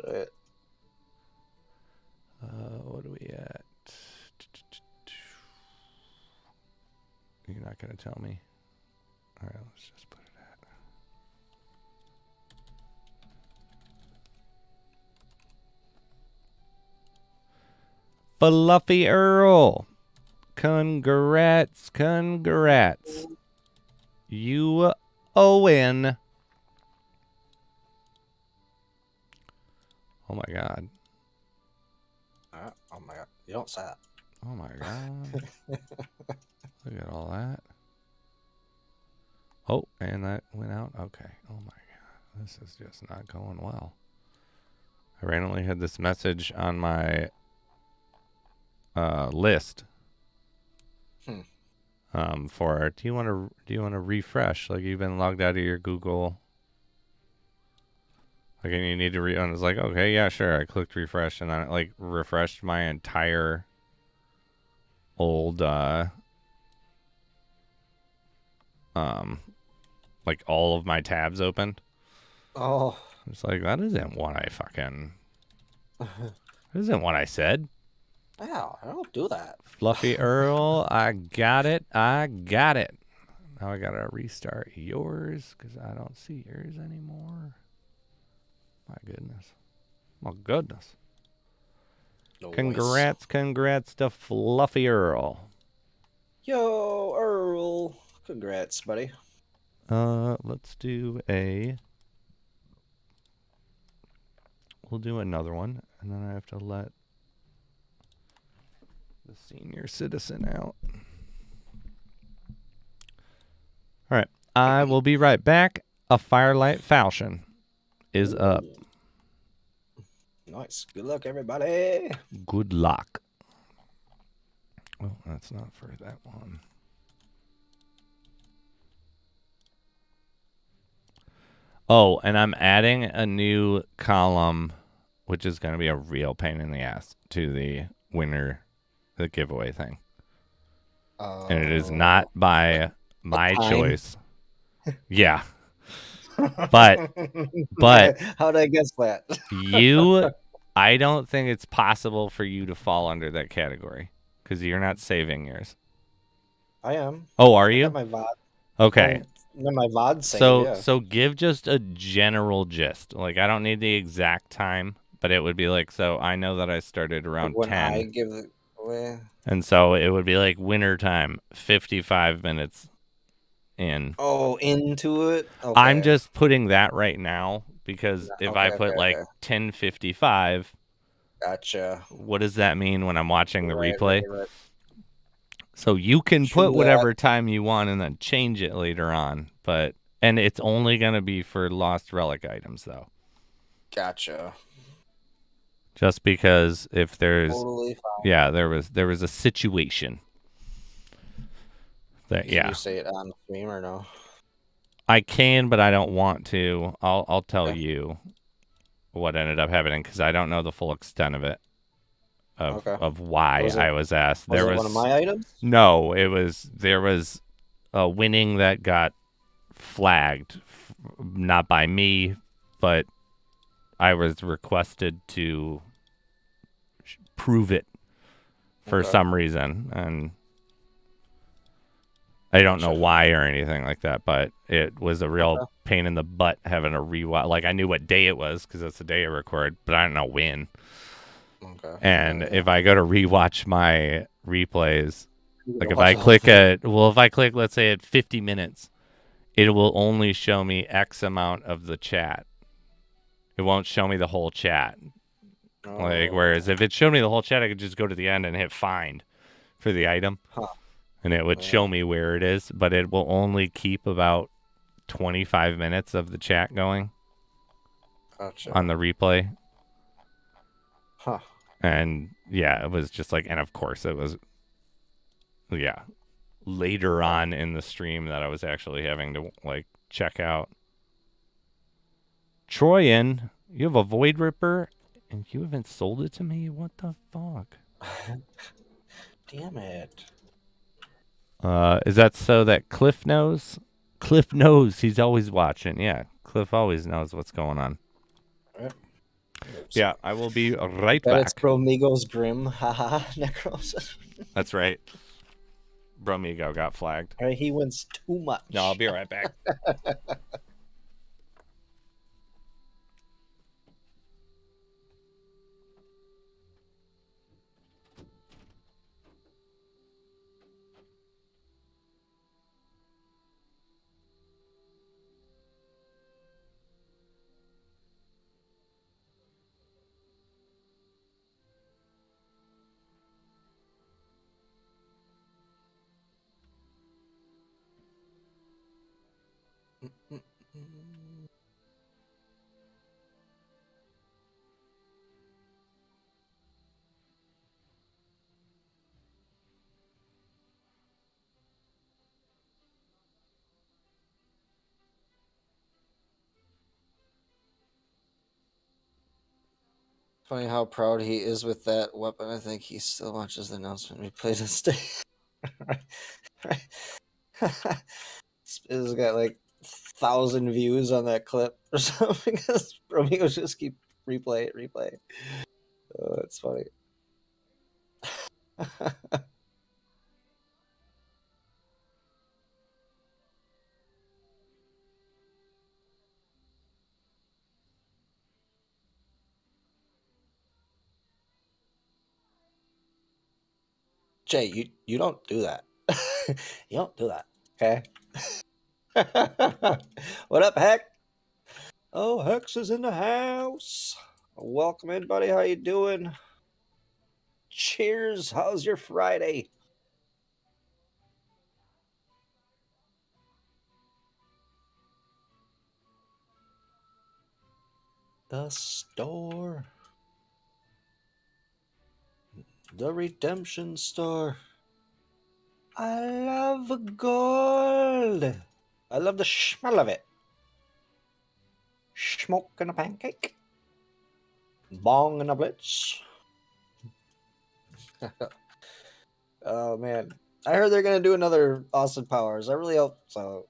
Right. What are we at? You're not going to tell me? All right, let's just put it at. Fluffy Earl. Congrats. You win. Oh my god. Oh my god, you don't say that. Oh my god. Look at all that. Oh, and that went out. Okay. Oh my god. This is just not going well. I randomly had this message on my list. For do you want to refresh? Like, you've been logged out of your Google. Like, and you need to and it's like, okay, yeah, sure. I clicked refresh, and then it like refreshed my entire old like all of my tabs opened. Oh. It's like, that isn't what I fucking that isn't what I said. Yeah, I don't do that. Fluffy Earl, I got it. Now I gotta restart yours because I don't see yours anymore. My goodness. No ways. Congrats to Fluffy Earl. Yo, Earl. Congrats, buddy. Let's do we'll do another one, and then I have to let the senior citizen out. All right, I will be right back. A Firelight Falchion is up. Nice. Good luck, everybody. Good luck. Well, that's not for that one. Oh, and I'm adding a new column, which is going to be a real pain in the ass, to the winner, the giveaway thing. And it is not by my choice. Yeah. But how'd I guess that? I don't think it's possible for you to fall under that category because you're not saving yours. I am. Oh, are I you? got my VOD. Okay. My VOD saved, So give just a general gist. Like, I don't need the exact time, but it would be like, so I know that I started around when 10. I give it away. And so it would be like winter time, 55 minutes in. Oh, into it? Okay. I'm just putting that right now because if I put like 10:55, gotcha. What does that mean when I'm watching the replay? Right. So you can put whatever time you want and then change it later on, and it's only going to be for Lost Relic items though. Gotcha. Just because if there's totally fine. Yeah, there was a situation that Can you say it on stream or no? I can, but I don't want to. I'll tell you. what ended up happening because I don't know the full extent of it. Okay. Of why Was it I was asked. was it one of my items? No, there was a winning that got flagged, not by me, but I was requested to prove it for Okay. some reason, and I don't know Gotcha. why or anything like that, but it was a real Okay. pain in the butt having a rewatch. Like, I knew what day it was because that's the day I record, but I don't know when. Okay. And Yeah. if I go to rewatch my replays, You like gotta if watch I the whole click thing. if I click, let's say at 50 minutes, it will only show me X amount of the chat. It won't show me the whole chat. Like, whereas Oh. if it showed me the whole chat, I could just go to the end and hit find for the item, Huh. and it would Yeah. show me where it is. But it will only keep about 25 minutes of the chat going Gotcha. on the replay. Huh. And yeah, it was just like, and of course it was, yeah, later on in the stream that I was actually having to like check out. Troyan, you have a Void Ripper and you haven't sold it to me? What the fuck? Damn it. Is that so that Cliff knows? Cliff knows. He's always watching. Yeah, Cliff always knows what's going on. Right. Yeah, I will be right Bet it's back. Bromigos Grim. Haha. Necros. That's right. Bromigo got flagged. Right, he wins too much. No, I'll be right back. Funny how proud he is with that weapon. I think he still watches the announcement we played this day. Right. It's got like 1,000 views on that clip or something because Romeo just keep replay it. Oh, that's funny. Jay, you don't do that. You don't do that. Okay. What up, Heck? Oh, Hex is in the house. Welcome in, buddy. How you doing? Cheers. How's your Friday? The store. The redemption store. I love gold. I love the smell of it. Smoke and a pancake. Bong and a blitz. Oh man. I heard they're gonna do another Austin Powers. I really hope so.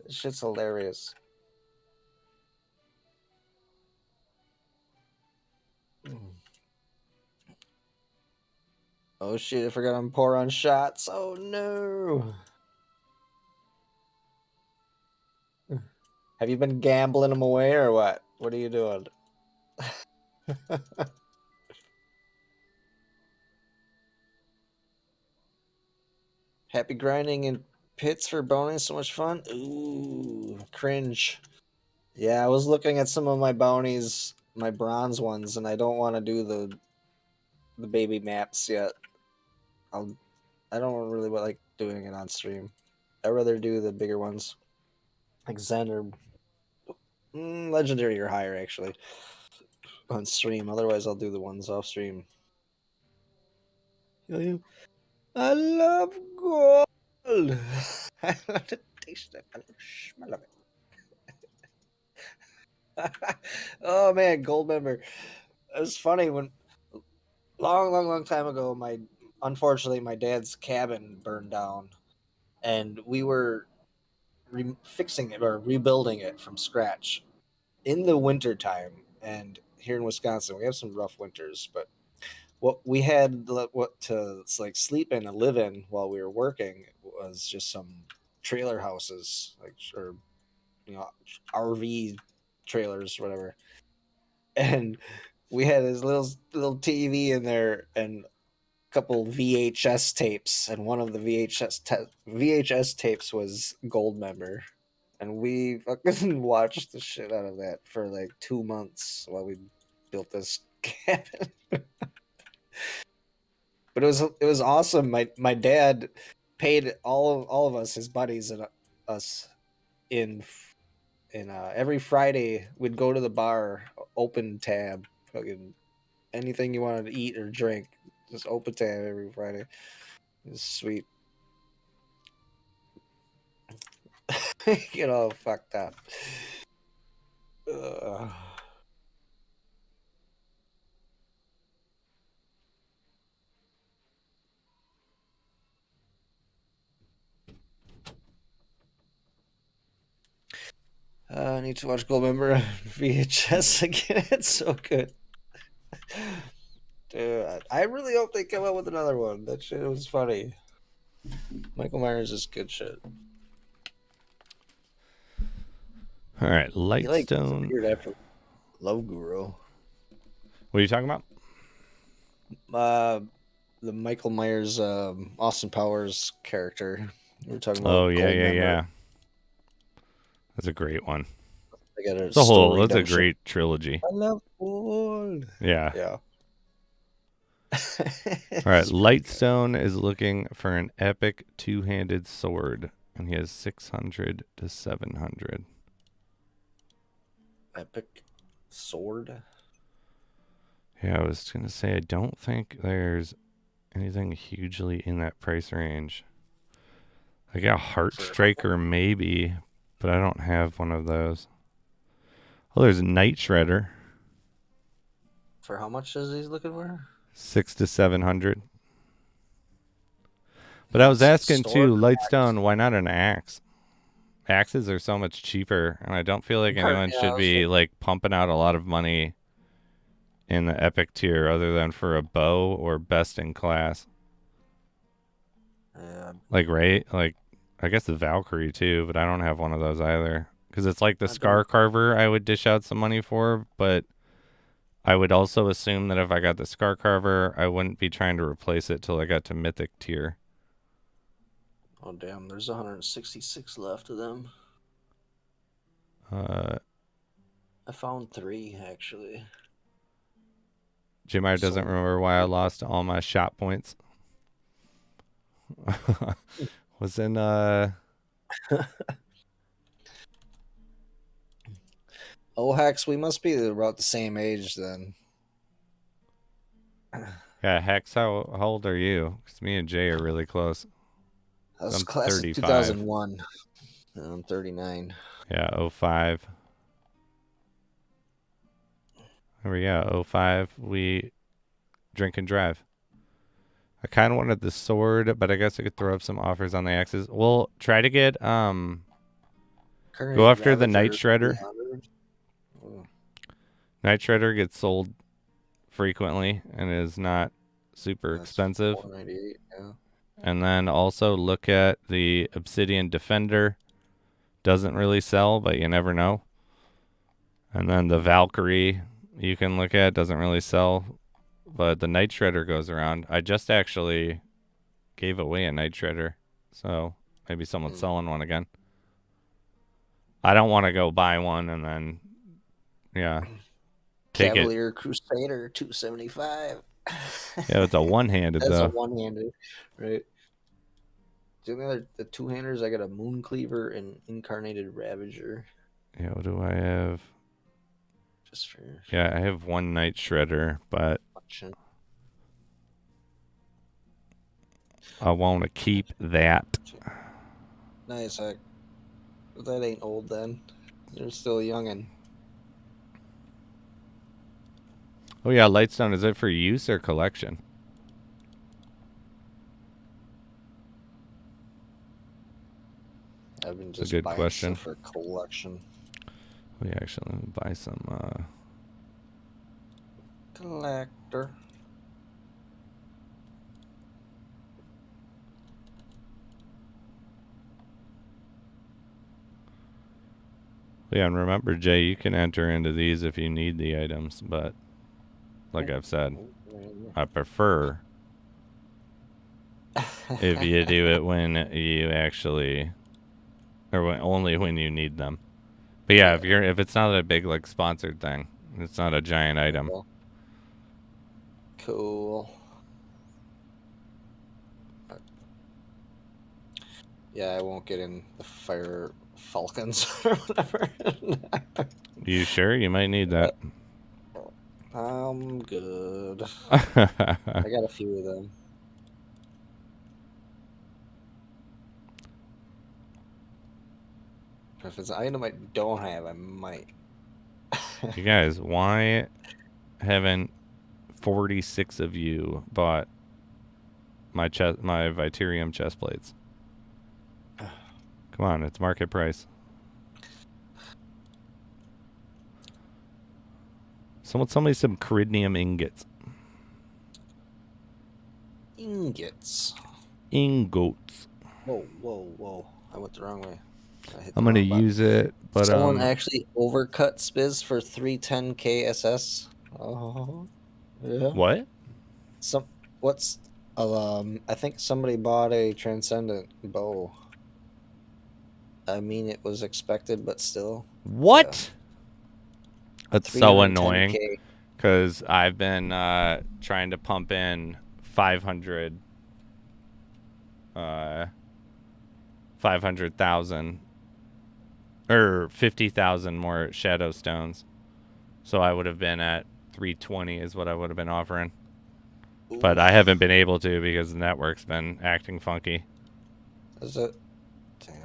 This shit's hilarious. Oh shit, I forgot I'm poor on shots. Oh no. Have you been gambling them away or what? What are you doing? Happy grinding in pits for bounties, so much fun. Ooh, cringe. Yeah, I was looking at some of my bounties, my bronze ones, and I don't want to do the baby maps yet. I don't really like doing it on stream. I'd rather do the bigger ones, like Zen or Legendary or higher, actually, on stream. Otherwise, I'll do the ones off stream. I love gold. I love the taste of it. I love the smell of it. Oh man, gold member. It was funny when long time ago. Unfortunately my dad's cabin burned down, and we were fixing it or rebuilding it from scratch in the winter time. And here in Wisconsin, we have some rough winters, but what we had what to like sleep in and live in while we were working was just some trailer houses, like, or RV trailers, whatever. And we had this little TV in there and a couple VHS tapes, and one of the VHS tapes was Gold Member, and we fucking watched the shit out of that for like 2 months while we built this cabin. But it was awesome. My dad paid all of us, his buddies, and us in every Friday we'd go to the bar, open tab, fucking anything you wanted to eat or drink, just open tab every Friday. It was sweet. Get all fucked up. I need to watch Goldmember VHS again. It's so good. Dude, I really hope they come out with another one. That shit was funny. Michael Myers is good shit. All right, He like Lightstone. disappeared after Love Guru. What are you talking about? The Michael Myers, Austin Powers character. We were talking about. Oh yeah, Goldmember. yeah. That's a great one. They got It's a great trilogy. I love gold. Yeah. Yeah. All right, Lightstone is looking for an epic two-handed sword, and he has 600 to 700. Epic sword. Yeah, I was gonna say I don't think there's anything hugely in that price range. I got a Heart Striker maybe, but I don't have one of those. Oh, there's a Night Shredder. For how much is he looking for? 600 to 700. But I was asking too, Lightstone, why not an axe? Axes are so much cheaper, and I don't feel like anyone should be like pumping out a lot of money in the epic tier other than for a bow or best in class. Yeah. Like, right? Like, I guess the Valkyrie too, but I don't have one of those either. Because it's like the Scar Carver I would dish out some money for, but I would also assume that if I got the Scar Carver, I wouldn't be trying to replace it till I got to Mythic tier. Oh, damn. There's 166 left of them. I found 3, actually. Jmeyerphotos doesn't remember why I lost all my shot points. Was in Oh, Hex, we must be about the same age then. Yeah, Hex, how old are you? Because me and Jay are really close. I was I'm class 35. of 2001. I'm 39. Yeah, 05. Remember, 05, we drink and drive. I kind of wanted the sword, but I guess I could throw up some offers on the axes. We'll try to get, go after the Night Shredder. Night Shredder gets sold frequently and is not super expensive. Yeah. And then also look at the Obsidian Defender. Doesn't really sell, but you never know. And then the Valkyrie you can look at, doesn't really sell, but the Night Shredder goes around. I just actually gave away a Night Shredder, so maybe someone's selling one again. I don't want to go buy one and then, yeah, take Cavalier Crusader 275. Yeah, it's a one-handed That's though. a one-handed, right? The two-handers, I got a Moon Cleaver and Incarnated Ravager. Yeah, what do I have? Just for... Yeah, I have one Night Shredder, but I want to keep that. Nice, but that ain't old then. You're still a youngin'. Oh yeah, Lightstone, is it for use or collection? I've been It's a just good buying question. stuff for collection. Oh yeah, actually, let me buy some. Collector. Yeah, and remember, Jay, you can enter into these if you need the items, but like I've said, I prefer if you do it when you actually, or only when you need them. But yeah, if it's not a big like sponsored thing, it's not a giant item. Cool. Yeah, I won't get in the Fire Falcons or whatever. You sure? You might need that. I'm good. I got a few of them. If it's an item I don't have, I might. You guys, why haven't 46 of you bought my Viterium chest plates? Come on, it's market price. Someone sell me some Caridnium ingots. Ingots. Ingots. Whoa, whoa, whoa. I went the wrong way. I'm going to use it, but someone actually overcut Spiz for 310 KSS. Oh, yeah. What? I think somebody bought a Transcendent bow. I mean, it was expected, but still. What? Yeah. That's so annoying. 310K. Because I've been trying to pump in 500,000 or 50,000 more shadow stones. So I would have been at 320 is what I would have been offering. Oof. But I haven't been able to because the network's been acting funky. Is it? Damn.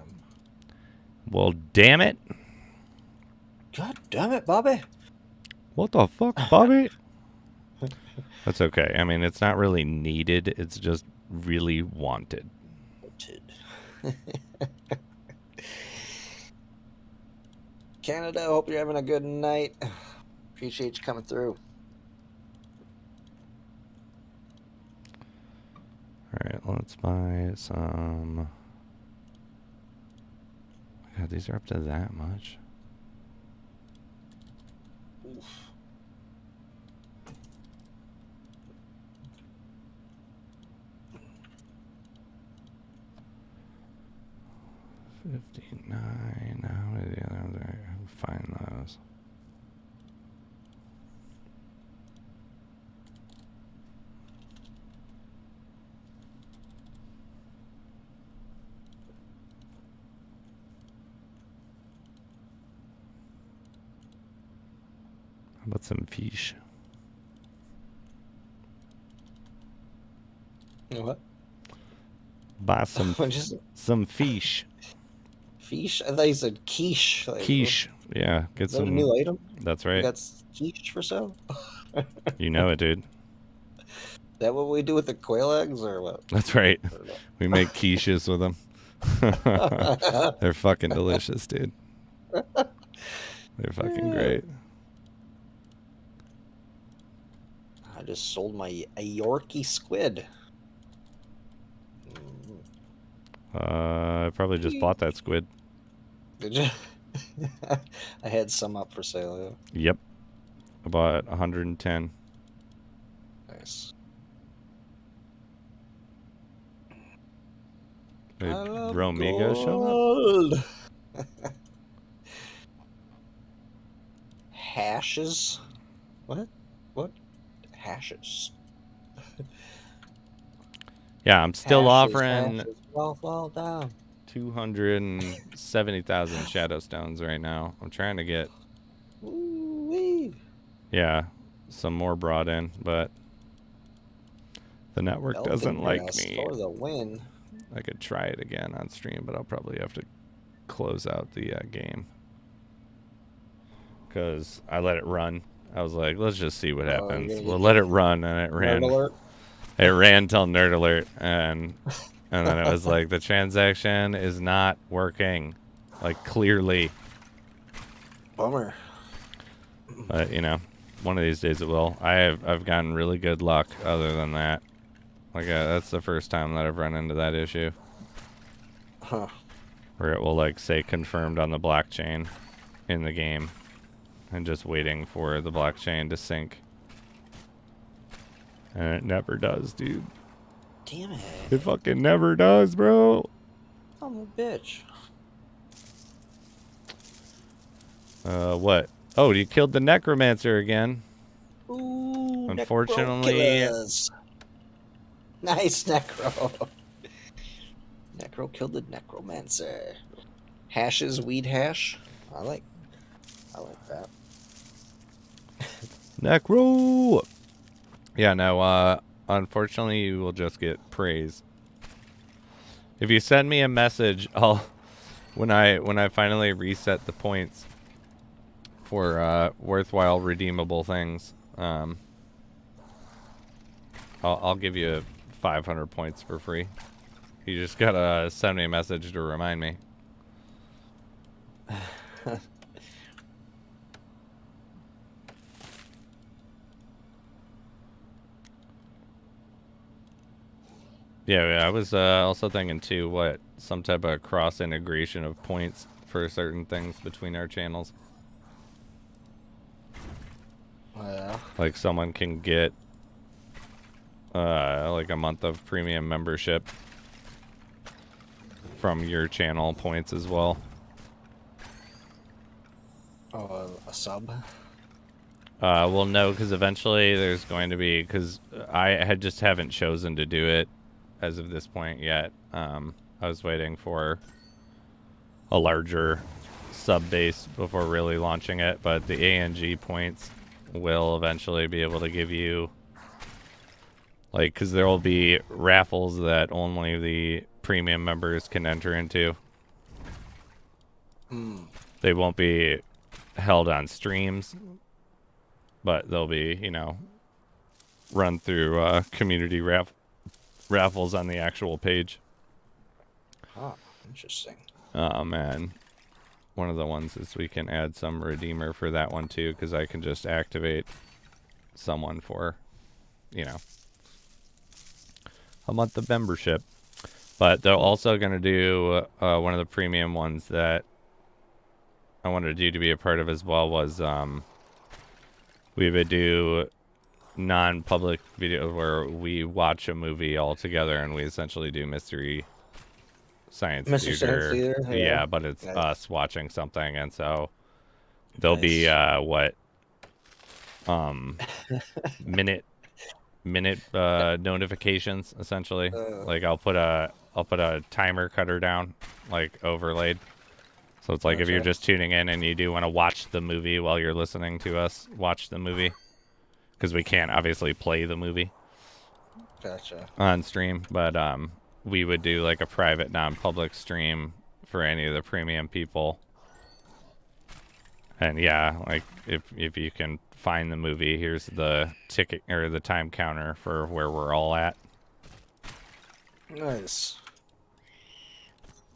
Well, damn it. God damn it, Bobby. What the fuck, Bobby? That's okay. I mean, it's not really needed. It's just really wanted. Canada, hope you're having a good night. Appreciate you coming through. Alright, let's buy some. God, these are up to that much. Oof. $59. How many the other ones are? Find those. How about some fish? What? Buy some some fish. Fish? I thought you said quiche. Like, quiche. Yeah, get some. Is that a new item? That's right. That's quiche for sale? You know it, dude. Is that what we do with the quail eggs or what? That's right. We make quiches with them. They're fucking delicious, dude. They're fucking great. I just sold a Yorkie squid. I probably just bought that squid. Did you? I had some up for sale. Yeah. Yep. I bought 110. Nice. Did Romiga show up? Hashes? What? What? Hashes. Yeah, I'm still offering hashes. Well down. 270,000 shadow stones right now. I'm trying to get Ooh-wee. yeah, some more brought in, but the network doesn't like me. For the win. I could try it again on stream, but I'll probably have to close out the game because I let it run. I was like, let's just see what happens. you're gonna We'll get let it run, and it Nerd ran. alert. It ran till nerd alert, and then it was like the transaction is not working, like clearly. Bummer. But you know, one of these days it will. I've gotten really good luck. Other than that, like that's the first time that I've run into that issue, Huh. where it will like say confirmed on the blockchain in the game, and just waiting for the blockchain to sync. And it never does, dude. Damn it. It fucking never does, bro. I'm a bitch. What? Oh, you killed the necromancer again. Ooh, Unfortunately. Necro-killers. Nice, Necro. Necro killed the necromancer. Hashes, weed hash. I like that. Necro! Yeah, no, unfortunately you will just get praise. If you send me a message, when I finally reset the points for worthwhile redeemable things, I'll give you 500 points for free. You just gotta send me a message to remind me. Yeah, I was also thinking too, some type of cross integration of points for certain things between our channels. Yeah. Like someone can get like a month of premium membership from your channel points as well. Oh, a sub. Well, no, because eventually there's going to be, because I just haven't chosen to do it as of this point yet. I was waiting for a larger sub base before really launching it, but the ANG points will eventually be able to give you, like, because there will be raffles that only the premium members can enter into. They won't be held on streams, but they'll be, you know, run through community raffles on the actual page. Oh, interesting. Oh man, one of the ones is we can add some redeemer for that one too, because I can just activate someone for, you know, a month of membership. But they're also going to do one of the premium ones that I wanted you to be a part of as well was we would do non-public video where we watch a movie all together and we essentially do mystery science Mystery theater. Science Theater, Yeah, yeah. but it's Nice. us watching something, and so there'll be minute notifications essentially. Like I'll put a timer cutter down, like overlaid. So it's like if you're Gotcha. just tuning in and you do want to watch the movie while you're listening to us watch the movie, because we can't obviously play the movie Gotcha. on stream, but we would do like a private non-public stream for any of the premium people. And yeah, like if you can find the movie, here's the ticket or the time counter for where we're all at. Nice.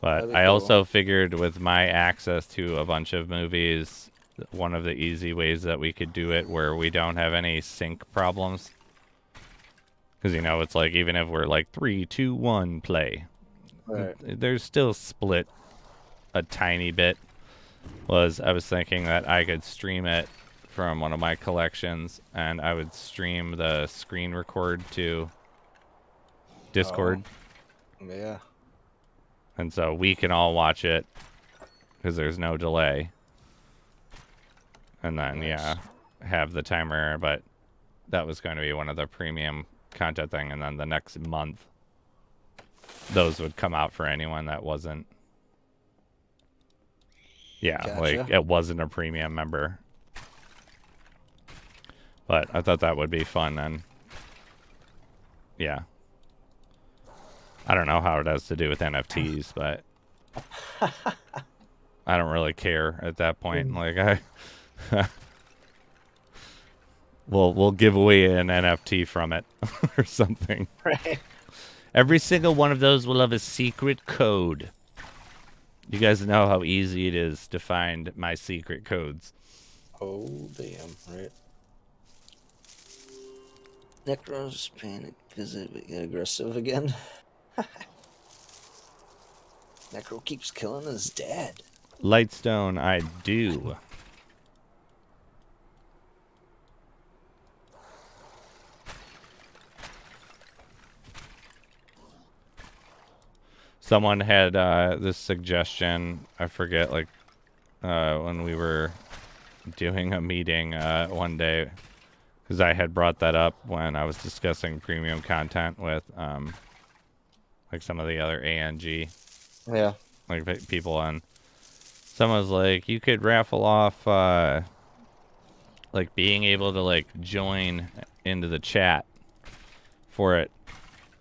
But That'd be I cool. also figured with my access to a bunch of movies, one of the easy ways that we could do it where we don't have any sync problems. Because, you know, it's like even if we're like 3, 2, 1, play, Right. there's still split a tiny bit. I was thinking that I could stream it from one of my collections and I would stream the screen record to Discord. Yeah. And so we can all watch it because there's no delay. And then, Nice. yeah, have the timer. But that was going to be one of the premium content thing. And then the next month, those would come out for anyone that wasn't. Yeah, Gotcha. like it wasn't a premium member. But I thought that would be fun. And yeah. I don't know how it has to do with NFTs, but I don't really care at that point. Like We'll give away an NFT from it or something. Right. Every single one of those will have a secret code. You guys know how easy it is to find my secret codes. Oh, damn. Right. Necros panic visit aggressive again. Necro keeps killing his dad. Lightstone, I do. Someone had this suggestion. I forget, like, when we were doing a meeting one day, because I had brought that up when I was discussing premium content with, like, some of the other ANG, Yeah. like, people on. Someone was like, you could raffle off, like, being able to, like, join into the chat for it.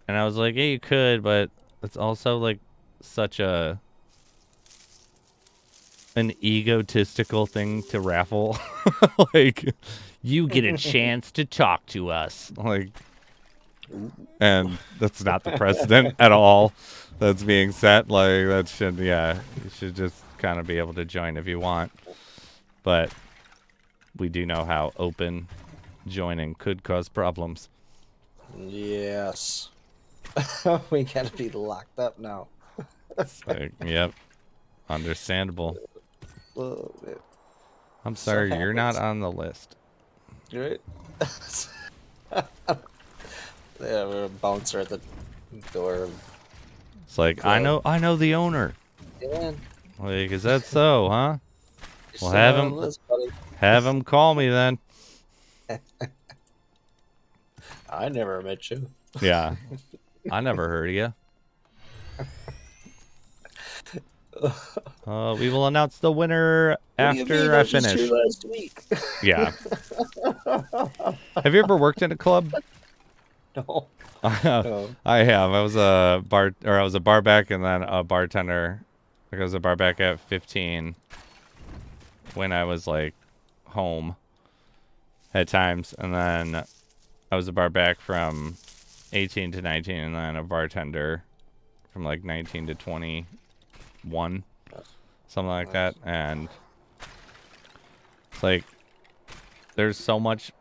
And I was like, yeah, you could, but it's also, like, such an egotistical thing to raffle. Like, you get a chance to talk to us. Like, and that's not the precedent at all that's being set. Like, that should, yeah, you should just kind of be able to join if you want. But we do know how open joining could cause problems. Yes. We gotta be locked up now. Like, yep. Understandable. Oh, man. I'm sorry, you're not happens. on the list. Right? They have a bouncer at the door. It's like, I know the owner. Yeah. Like, is that so, huh? You're Well, still have on him the list, buddy. have him call me then. I never met you. Yeah. I never heard of you. We will announce the winner What do you mean? after I was just finish. here last week. Yeah. Have you ever worked in a club? No. I have. I was a bar back and then a bartender. Like, I was a bar back at 15 when I was like home at times, and then I was a bar back from 18 to 19, and then a bartender from like 19 to 21, something like that. And it's like, there's so much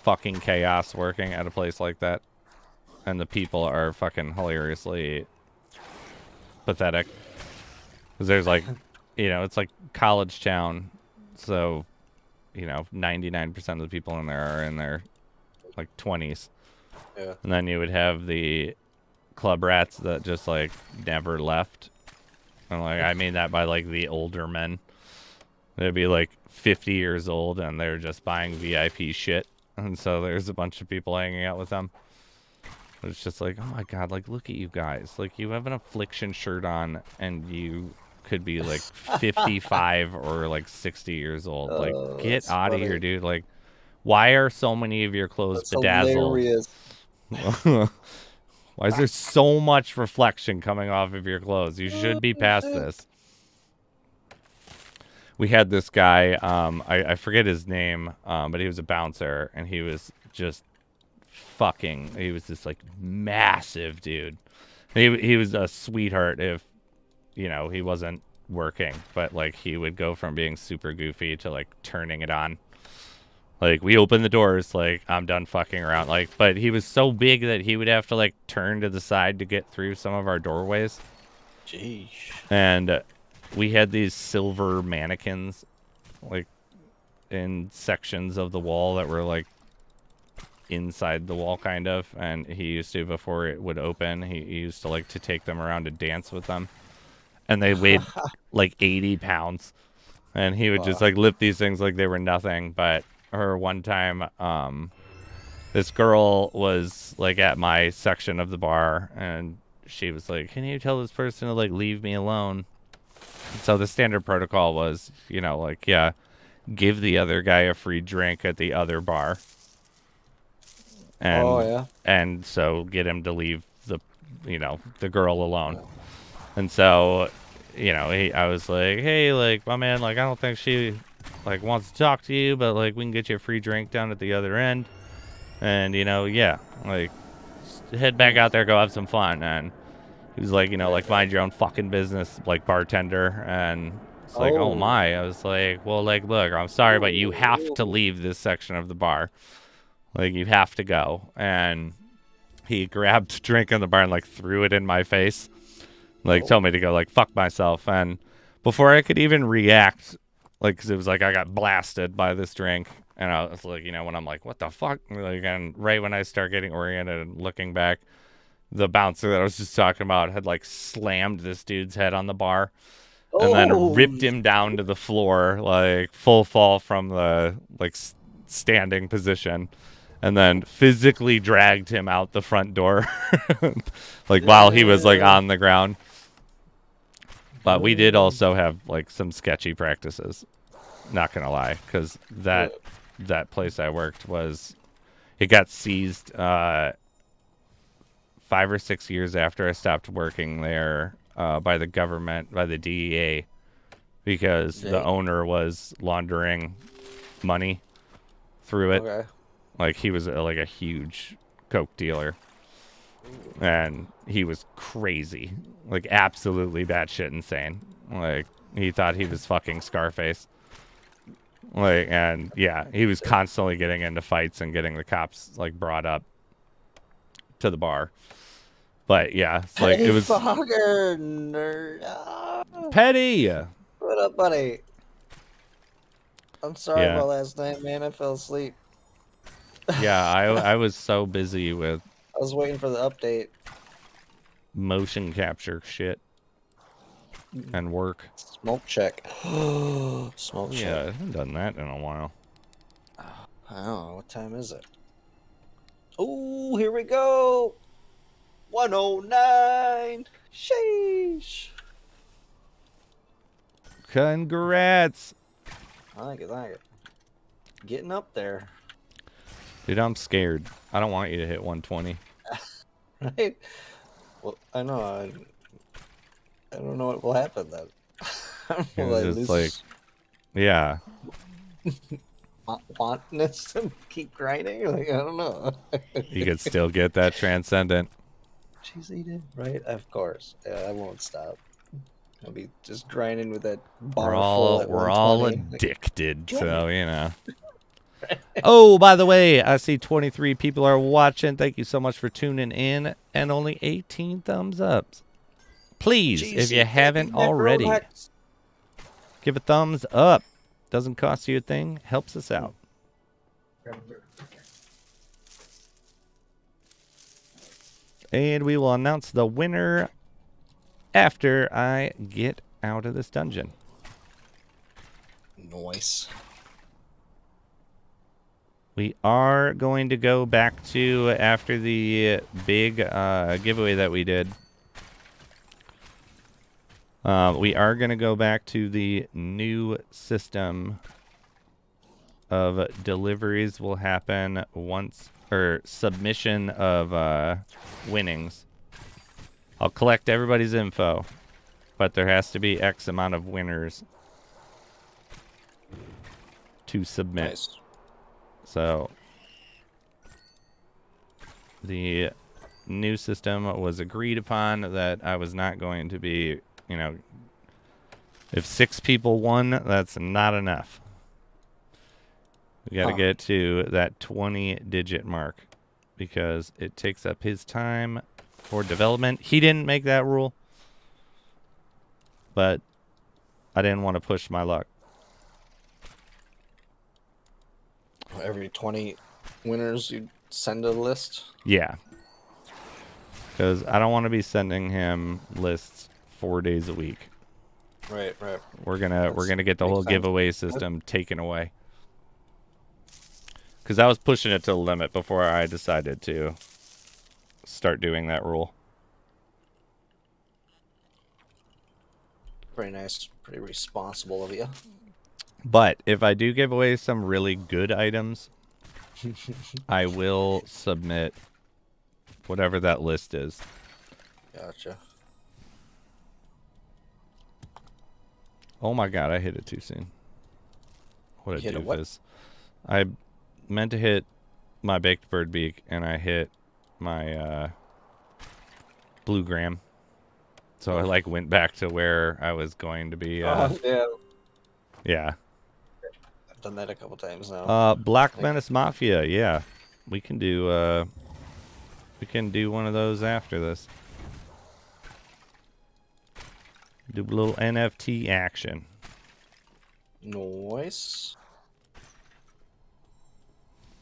fucking chaos working at a place like that, and the people are fucking hilariously pathetic. Because there's like, you know, it's like college town, so, you know, 99% of the people in there are in their like 20s. Yeah. And then you would have the club rats that just like never left. And like, I mean that by like the older men. They'd be like 50 years old and they're just buying VIP shit. And so there's a bunch of people hanging out with them. It's just like, oh my god, like, look at you guys. Like, you have an Affliction shirt on and you could be like 55 or like 60 years old. Like, get out of here, dude. Like, why are so many of your clothes That's bedazzled? hilarious. Why is there so much reflection coming off of your clothes? You should be past this. We had this guy, I forget his name, but he was a bouncer, and he was just fucking, he was this like massive dude. He was a sweetheart if, you know, he wasn't working, but like he would go from being super goofy to like turning it on. Like, we open the doors, like, I'm done fucking around. Like, but he was so big that he would have to like turn to the side to get through some of our doorways. Jeez. And we had these silver mannequins, like, in sections of the wall that were like inside the wall, kind of. And he used to, before it would open, he used to like to take them around to dance with them. And they weighed like 80 pounds. And he would just like lift these things like they were nothing. But one time, this girl was like at my section of the bar, and she was like, can you tell this person to like leave me alone? So the standard protocol was, you know, like, yeah, give the other guy a free drink at the other bar. And, and so get him to leave the, you know, the girl alone. And so, you know, I was like, hey, like, my man, like, I don't think she like wants to talk to you, but like we can get you a free drink down at the other end, and you know, yeah, like head back out there, go have some fun. And he was like, you know, like mind your own fucking business, like bartender. And it's like, oh my. I was like, well, like, look, I'm sorry, but you have to leave this section of the bar. Like, you have to go. And he grabbed a drink in the bar and like threw it in my face. Like, told me to go like fuck myself. And before I could even react, like, because it was like I got blasted by this drink. And I was like, you know, when I'm like, what the fuck? Like, and right when I start getting oriented and looking back, the bouncer that I was just talking about had like slammed this dude's head on the bar and then ripped him down to the floor, like full fall from the like standing position, and then physically dragged him out the front door, like while he was like on the ground. But we did also have like some sketchy practices, not gonna lie, because that place I worked was, it got seized 5 or 6 years after I stopped working there by the government, by the DEA, because the owner was laundering money through it. Okay. Like he was like a huge coke dealer, and he was crazy, like absolutely batshit insane. Like he thought he was fucking Scarface. Like, and yeah, he was constantly getting into fights and getting the cops like brought up to the bar. But yeah, it's like it was Fogger, nerd. Ah, petty. what up, buddy? I'm sorry Yeah. about last night, man. I fell asleep. Yeah, I was so busy with I was waiting for the update. motion capture shit and work. Smoke check. Smoke Yeah, I check. haven't done that in a while. I don't know. What time is it? Oh, here we go. 109. Sheesh. Congrats. I like it. I like it. Getting up there. Dude, I'm scared. I don't want you to hit 120. Right? Well, I know. I don't know what will happen then. Will I It's lose like, yeah. wantness to keep grinding? Like, I don't know. You could still get that transcendent. She's eating, right? Of course. Yeah, I won't stop. I'll be just grinding with that bar full at We're all 120. addicted, so you know. Oh, by the way, I see 23 people are watching. Thank you so much for tuning in, and only 18 thumbs ups. Please, Jeez, if you haven't already, give a thumbs up. Doesn't cost you a thing. Helps us out. And we will announce the winner after I get out of this dungeon. Nice. We are going to go back to, after the big giveaway that we did, we are going to go back to the new system of deliveries will happen once, or submission of winnings. I'll collect everybody's info, but there has to be X amount of winners to submit. Nice. So the new system was agreed upon that I was not going to be, you know, if 6 people won, that's not enough. We got to get to that 20-digit mark because it takes up his time for development. He didn't make that rule, but I didn't want to push my luck. Every 20 winners, you send a list? Yeah. Because I don't want to be sending him lists 4 days a week. Right. We're gonna get the makes whole sense. giveaway system taken away. Because I was pushing it to the limit before I decided to start doing that rule. Very nice. Pretty responsible of you. But if I do give away some really good items, I will submit whatever that list is. Gotcha. Oh my god, I hit it too soon. What a You hit a what? doofus. I meant to hit my baked bird beak, and I hit my blue gram. So I like went back to where I was going to be. Yeah. Yeah. I've done that a couple times now. Black Menace Mafia. Yeah, we can do one of those after this. Do a little NFT action. Nice.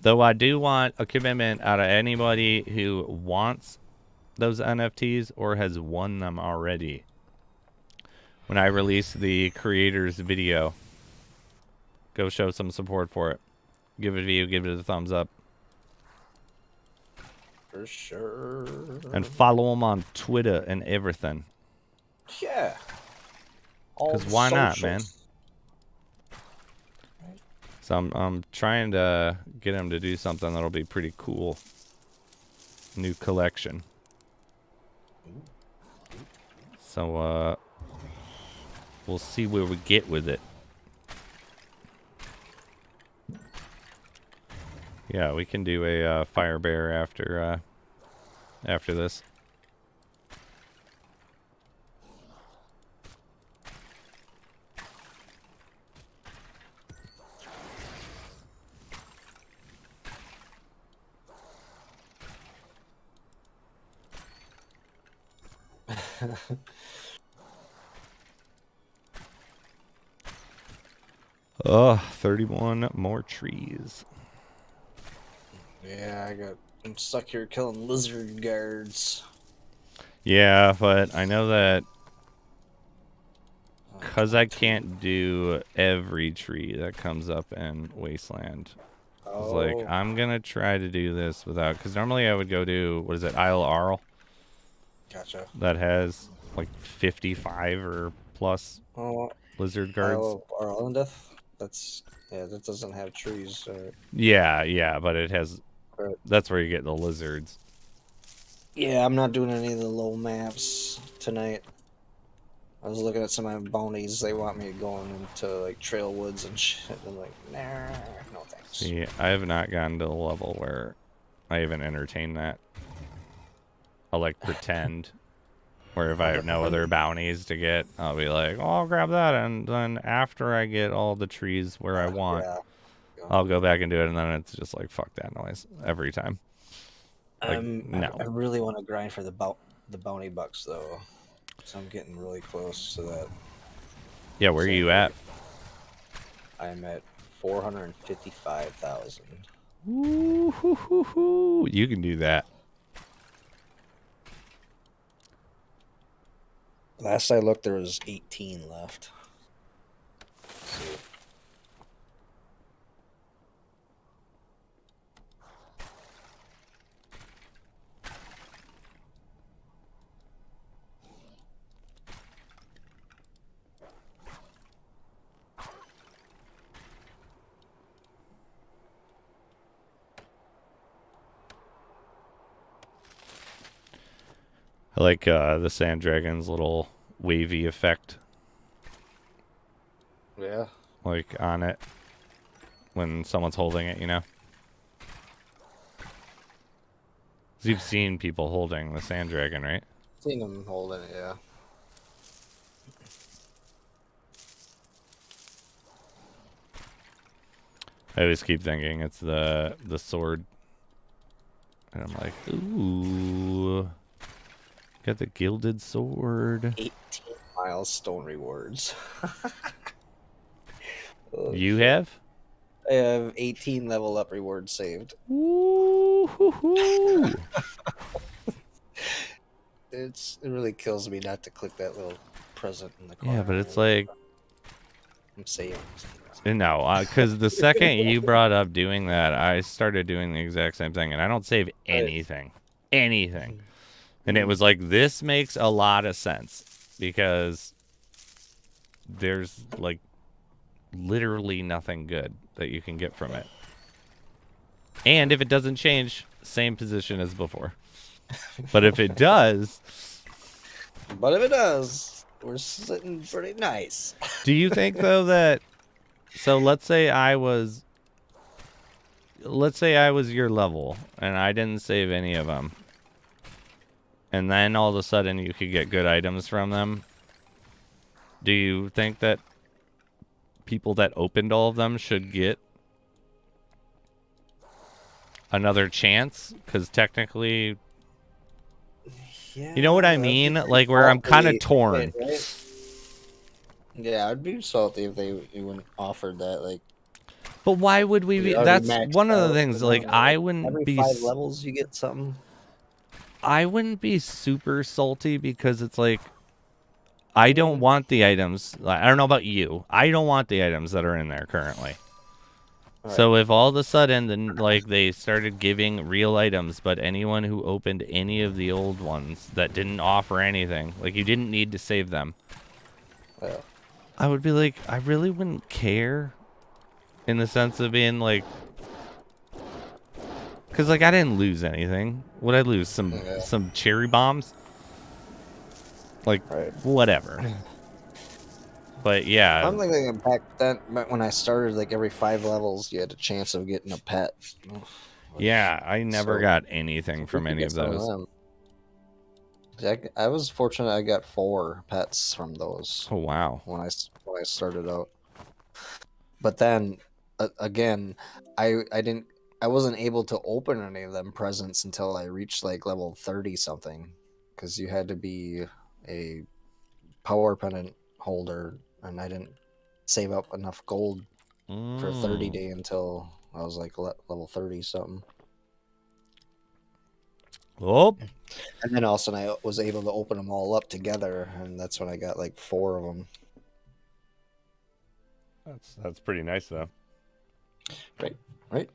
Though I do want a commitment out of anybody who wants those NFTs or has won them already. When I release the creator's video, go show some support for it. Give it a view, give it a thumbs up. For sure. And follow them on Twitter and everything. Yeah. Because why not, man? So I'm trying to get him to do something that'll be pretty cool. New collection. So we'll see where we get with it. Yeah, we can do a fire bear after this. Oh, 31 more trees. Yeah, I'm stuck here killing lizard guards. Yeah, but I know that because I can't do every tree that comes up in Wasteland. It's like, I'm going to try to do this without... Because normally I would go to, what is it, Isle Arl? Gotcha. That has like 55 or plus lizard guards. Isle of Arlendeth? That doesn't have trees. Yeah, but it has... Right. That's where you get the lizards. Yeah, I'm not doing any of the low maps tonight. I was looking at some of my bounties. They want me going into like trail woods and shit. I'm like, nah, no thanks. See, I have not gotten to the level where I even entertain that. I'll like pretend. Where if I have no other bounties to get, I'll be like, oh, I'll grab that. And then after I get all the trees where I want, I'll go back and do it. And then it's just like, fuck that noise every time. Like, no. I really want to grind for the bounty bucks, though. So I'm getting really close to that. Yeah, where are you at? I'm at 455,000. Ooh, you can do that. Last I looked, there was 18 left. Let's see. I like the Sand Dragon's little wavy effect. Yeah. Like on it when someone's holding it, you know? 'Cause you've seen people holding the Sand Dragon, right? Seen them holding it, yeah. I always keep thinking it's the sword. And I'm like, ooh. Got the gilded sword. 18 milestone rewards. You have? I have 18 level up rewards saved. Ooh, hoo, hoo. It really kills me not to click that little present in the corner. Yeah, but it's like... I'm saying. No, because the second you brought up doing that, I started doing the exact same thing, and I don't save anything. Anything. And it was like, this makes a lot of sense, because there's, like, literally nothing good that you can get from it. And if it doesn't change, same position as before. But if it does... But if it does, we're sitting pretty nice. Do you think, though, that So let's say I was your level and I didn't save any of them. And then all of a sudden you could get good items from them. Do you think that people that opened all of them should get another chance? Because technically, Yeah, you know what I that'd be mean? pretty Like where I'm kind of salty, torn. right? Yeah, I'd be salty if they wouldn't offered that. Like, But why would we be? you're already That's maxed one of the out, things. but Like now, I like, wouldn't every be. 5 levels you get something. I wouldn't be super salty because it's like I don't want the items. I don't know about you. I don't want the items that are in there currently. Right. So if all of a sudden then like they started giving real items, but anyone who opened any of the old ones that didn't offer anything, like you didn't need to save them, Yeah. I would be like, I really wouldn't care in the sense of being like, because like I didn't lose anything. Would I lose some cherry bombs? Like whatever. But yeah, I'm thinking back then when I started, like every 5 levels, you had a chance of getting a pet. yeah, I never So, got anything we from could any get of some those. them. I was fortunate. I got 4 pets from those Oh wow. when I started out. But then again, I wasn't able to open any of them presents until I reached like level 30 something, because you had to be a power pendant holder, and I didn't save up enough gold for 30 day until I was like level 30 something. Oh, And then all of a sudden I was able to open them all up together, and that's when I got like 4 of them. that's pretty nice though. Right.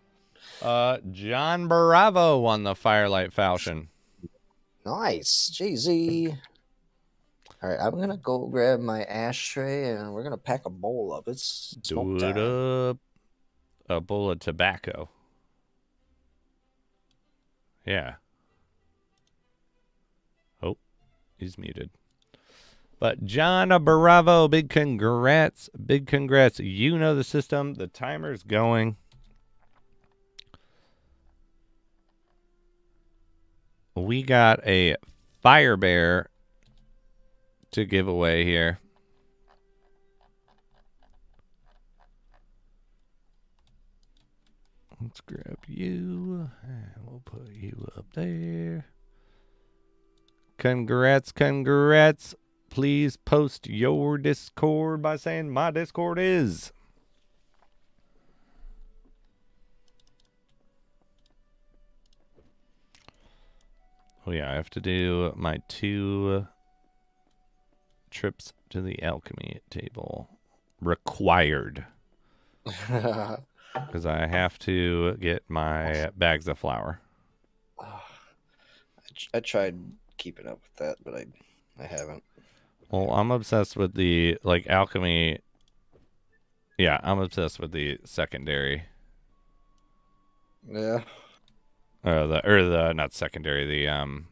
John Bravo won the Firelight Falchion. Nice. JZ. All right, I'm gonna go grab my ashtray and we're gonna pack a bowl up. It's smoke Do it time. up. A bowl of tobacco. Yeah. Oh, he's muted. But John Bravo, big congrats. Big congrats. You know the system. The timer's going. We got a fire bear to give away here. Let's grab you, and we'll put you up there. Congrats, congrats. Please post your Discord by saying my Discord is. Oh yeah, I have to do my 2 trips to the alchemy table. Required. Because I have to get my bags of flour. I tried keeping up with that, but I haven't. Well, I'm obsessed with the like alchemy. Yeah, I'm obsessed with the secondary. Yeah. Or the not secondary, the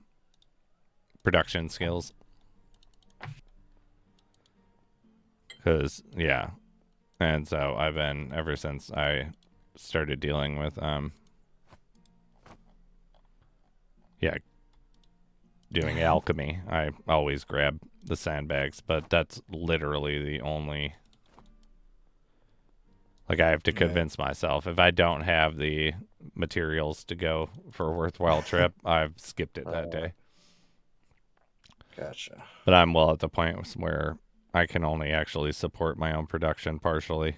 production skills. Cause yeah. And so I've been ever since I started dealing with doing alchemy. I always grab the sandbags, but that's literally the only. Like I have to convince myself if I don't have the materials to go for a worthwhile trip, I've skipped it that day. Gotcha. But I'm well at the point where I can only actually support my own production partially.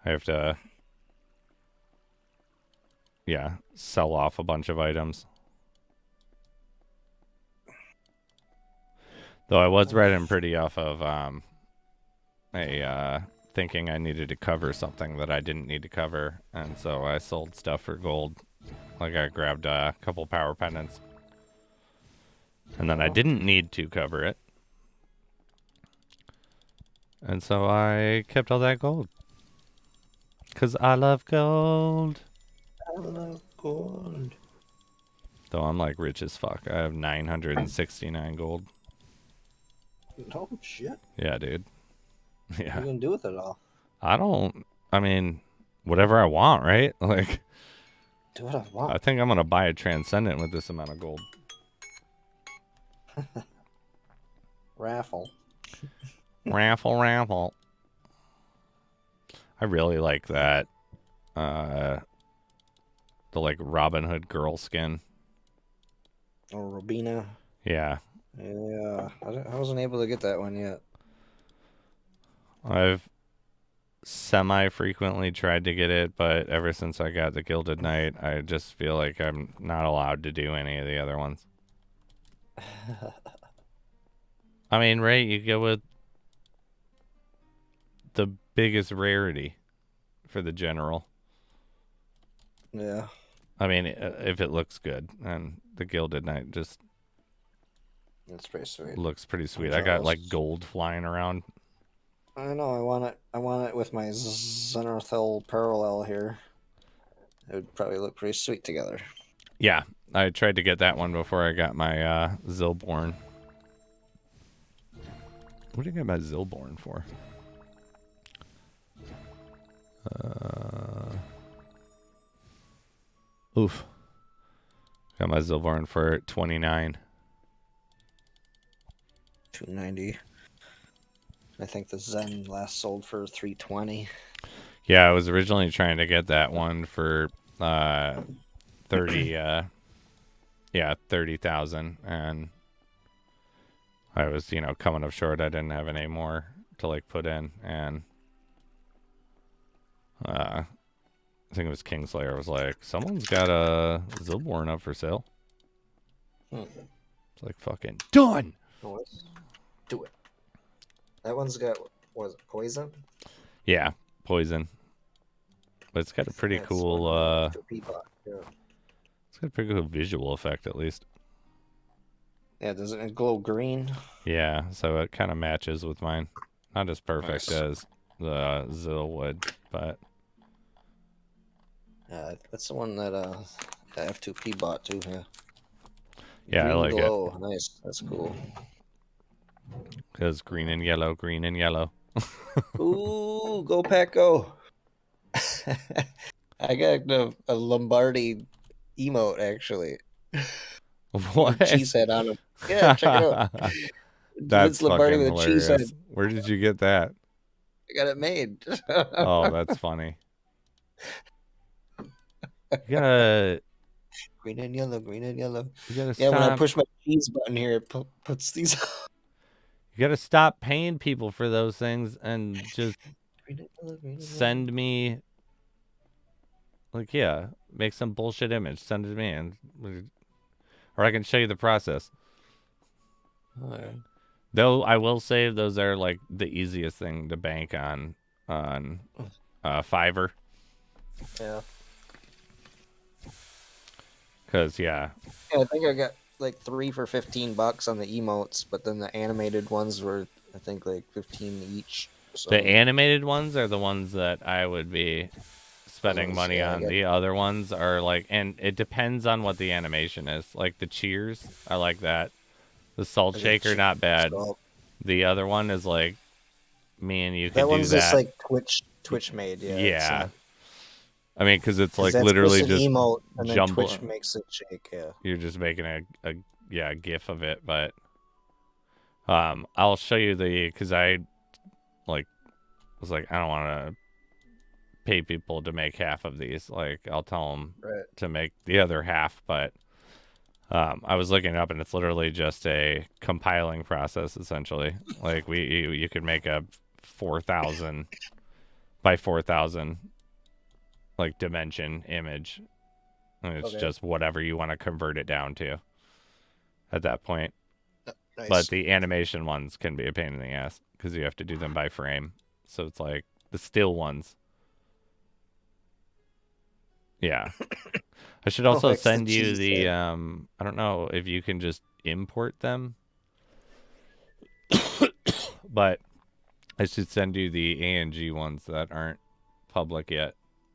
I have to, sell off a bunch of items. Though I was riding pretty off of thinking I needed to cover something that I didn't need to cover, and so I sold stuff for gold. Like I grabbed a couple power pendants, and then I didn't need to cover it, and so I kept all that gold. Cause I love gold. I love gold. Though I'm like rich as fuck. I have 969 gold. Oh shit. Yeah, dude. What are Yeah. you gonna do with it all? I mean, whatever I want, right? Like, Do what I I want. think I'm gonna buy a Transcendent with this amount of gold. Raffle. Raffle, raffle. I really like that. The like Robin Hood girl skin. Or Robina. Yeah. Yeah, I wasn't able to get that one yet. I've semi-frequently tried to get it, but ever since I got the Gilded Knight, I just feel like I'm not allowed to do any of the other ones. I mean, right, you go with the biggest rarity for the general. Yeah. I mean, if it looks good, and the Gilded Knight just That's pretty sweet. looks pretty sweet. I'm I got jealous. like gold flying around. I know. I want it. I want it with my Xenarthal parallel here. It would probably look pretty sweet together. Yeah, I tried to get that one before I got my Zilborn. What did I get my Zilborn for? Oof. Got my Zilborn for 29. 290. I think the Zen last sold for 320. Yeah, I was originally trying to get that one for 30 30,000, and I was, coming up short. I didn't have any more to like put in, and I think it was Kingslayer was like, someone's got a Zilborn up for sale. It's like, fucking done. Oh, let's do it. That one's got, was it poison? Yeah, poison. But it's got a pretty That's cool one, Peapod, yeah. it's got a pretty cool visual effect at least. Yeah, doesn't it glow green? Yeah, so it kind of matches with mine. Not as perfect Nice. as the Zil would, but That's the one that F2P bought too. Yeah. yeah, Green I like glow. Nice. That's cool. because green and yellow, green and yellow. Ooh, go pack, go! I got a Lombardi emote actually. What? With a cheese head on him. Yeah, check it out. That's Vince Lombardi fucking with a cheese head. hilarious. Where did you get that? I got it made. Oh, that's funny. You gotta Green and yellow, green and yellow. Yeah, Yeah, when I stop. push my cheese button here, it puts these. You gotta stop paying people for those things and just Green and yellow, green and yellow. send me, like, yeah, make some bullshit image, send it to me, and or I can show you the process. Alright. Though I will say those are like the easiest thing to bank on Fiverr, Yeah. because yeah, I think I got like 3 for $15 on the emotes, but then the animated ones were, I think, like 15 each. So the animated ones are the ones that I would be spending Those, money yeah, I on. got- The other ones are like, and it depends on what the animation is. Like the cheers, I like that. The salt I got shaker, not bad. so The other one is like, me and you could that do one's that. just like Twitch made. Yeah. It's Yeah. not, I mean, because it's 'cause like that's literally an just emote, and then jumble. Twitch makes it shake. Yeah. You're just making a gif of it, but I'll show you because I like was like, I don't want to pay people to make half of these. Like, I'll tell them Right. to make the other half, but I was looking it up, and it's literally just a compiling process essentially. Like you could make a 4,000 by 4,000 like dimension image, and it's Okay. just whatever you want to convert it down to at that point. Nice. But the animation ones can be a pain in the ass because you have to do them by frame. So it's like the still ones. Yeah. I should also like the send you cheese the head. I don't know if you can just import them. But I should send you the ANG ones that aren't public yet.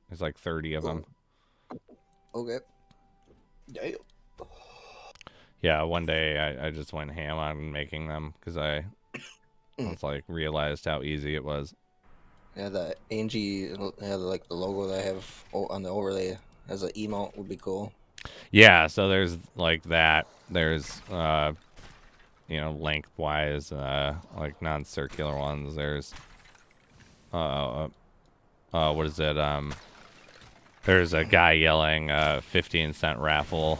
There's like 30 of them. Okay. Yeah. Yeah, one day I just went ham on making them because I Once like realized how easy it was. Yeah, the Angie, yeah, like the logo that I have on the overlay as an emote would be cool. Yeah, so there's like that. There's lengthwise, like non-circular ones. There's what is it? There's a guy yelling 15-cent raffle.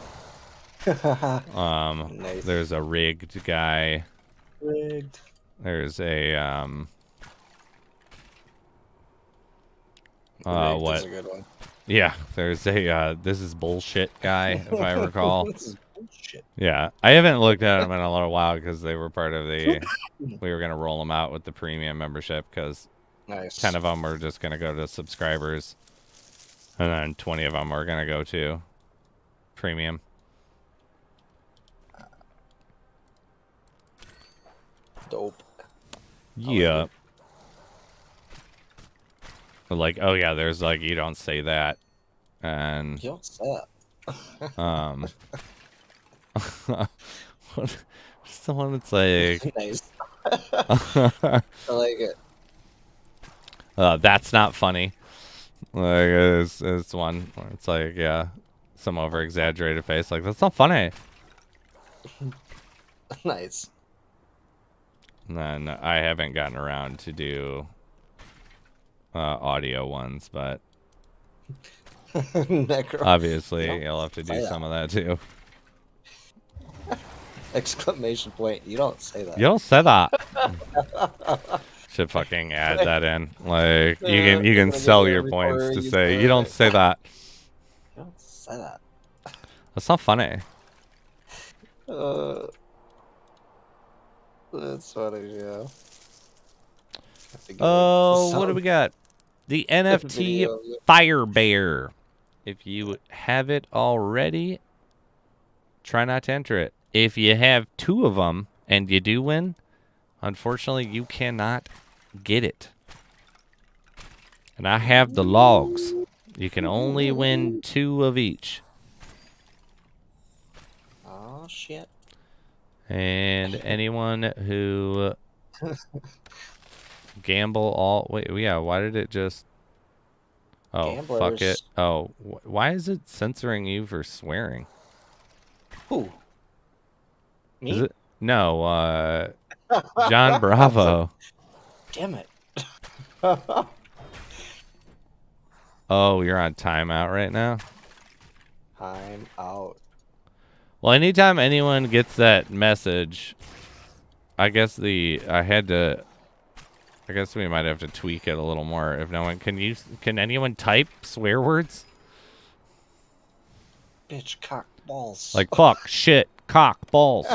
Nice. There's a rigged guy. Rigged. There's a Rigged what? is a good one. Yeah, there's a this is bullshit guy, if I recall. This is bullshit. Yeah, I haven't looked at them in a little while because they were part of the. We were gonna roll them out with the premium membership because Nice. 10 of them were just gonna go to subscribers, and then 20 of them were gonna go to premium. Dope. Yeah. But like, oh yeah, there's like you don't say that, and You don't say that. what's the one that's like Nice. I like it. that's not funny. Like it's one where it's like, yeah, some over exaggerated face, like that's not funny. Nice. And then I haven't gotten around to do audio ones, but Necro. obviously Don't you'll have to do say some of that too. Exclamation point. You don't say that. You don't say that. Should fucking add that in. Like you can gonna sell get your a points recorder, to you say say you don't it. say that. You don't say that. That's not funny. That's funny, yeah. Oh, what do we got? The NFT Video of it. Fire Bear. If you have it already, try not to enter it. If you have 2 of them and you do win, unfortunately, you cannot get it. And I have the logs. You can only win 2 of each. Oh, shit. And anyone who gamble all... Wait, yeah, why did it just... Oh, fuck it. Gamblers. Oh, why is it censoring you for swearing? Who? Me? Is it? No, John Bravo. Damn it. Oh, you're on timeout right now? I'm out. Well, anytime anyone gets that message, I guess we might have to tweak it a little more. If no one can anyone type swear words? Bitch, cock, balls. Like fuck, shit, cock, balls.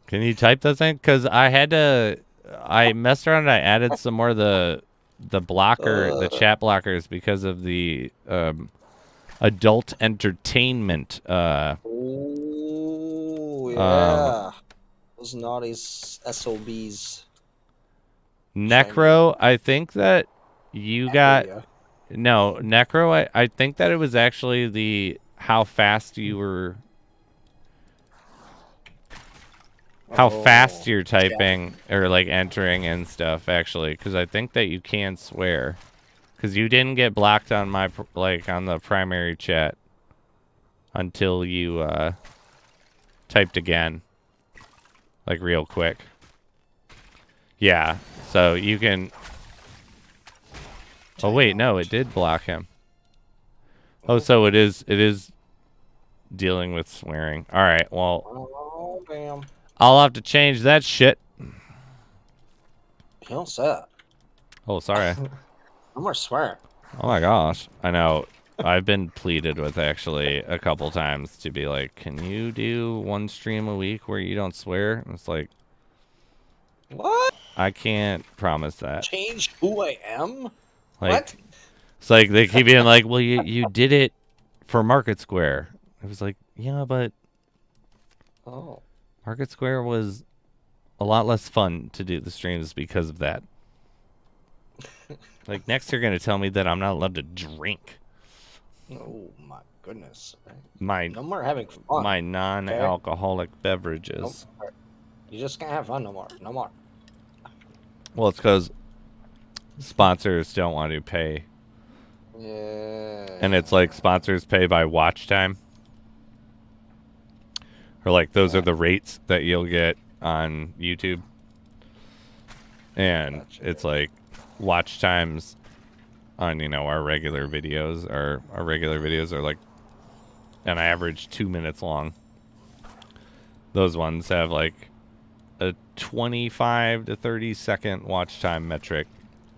Can you type those things? Because I messed around and I added some more of the blocker, the chat blockers because of the adult entertainment. Ooh, yeah. Those naughty SOBs. Necro, I think that you got... Yeah. No, Necro, I think that it was actually the how fast you were... How fast you're typing or like entering and stuff, actually, because I think that you can swear. Because you didn't get blocked on my on the primary chat until you typed again, like real quick. Yeah, so you can. Oh wait, no, it did block him. Oh, so it is dealing with swearing. All right, well, Oh, damn. I'll have to change that shit. You don't say that. Oh, sorry. I'm more swear. Oh my gosh. I know. I've been pleaded with actually a couple times to be like, can you do 1 stream a week where you don't swear? And it's like, What? I can't promise that. Change who I am? Like, What? it's like they keep being like, well, you did it for Market Square. It was like, yeah, but Oh. Market Square was a lot less fun to do the streams because of that. Like, next you're going to tell me that I'm not allowed to drink. Oh my goodness. Right? My No more having fun. my non-alcoholic beverages. Nope. You just can't have fun no more. No more. Well, it's because sponsors don't want to pay. Yeah. And it's like sponsors pay by watch time. Or like those are the rates that you'll get on YouTube. And Gotcha. it's like watch times on, our regular videos. Our regular videos are like an average 2 minutes long. Those ones have like a 25 to 30 second watch time metric,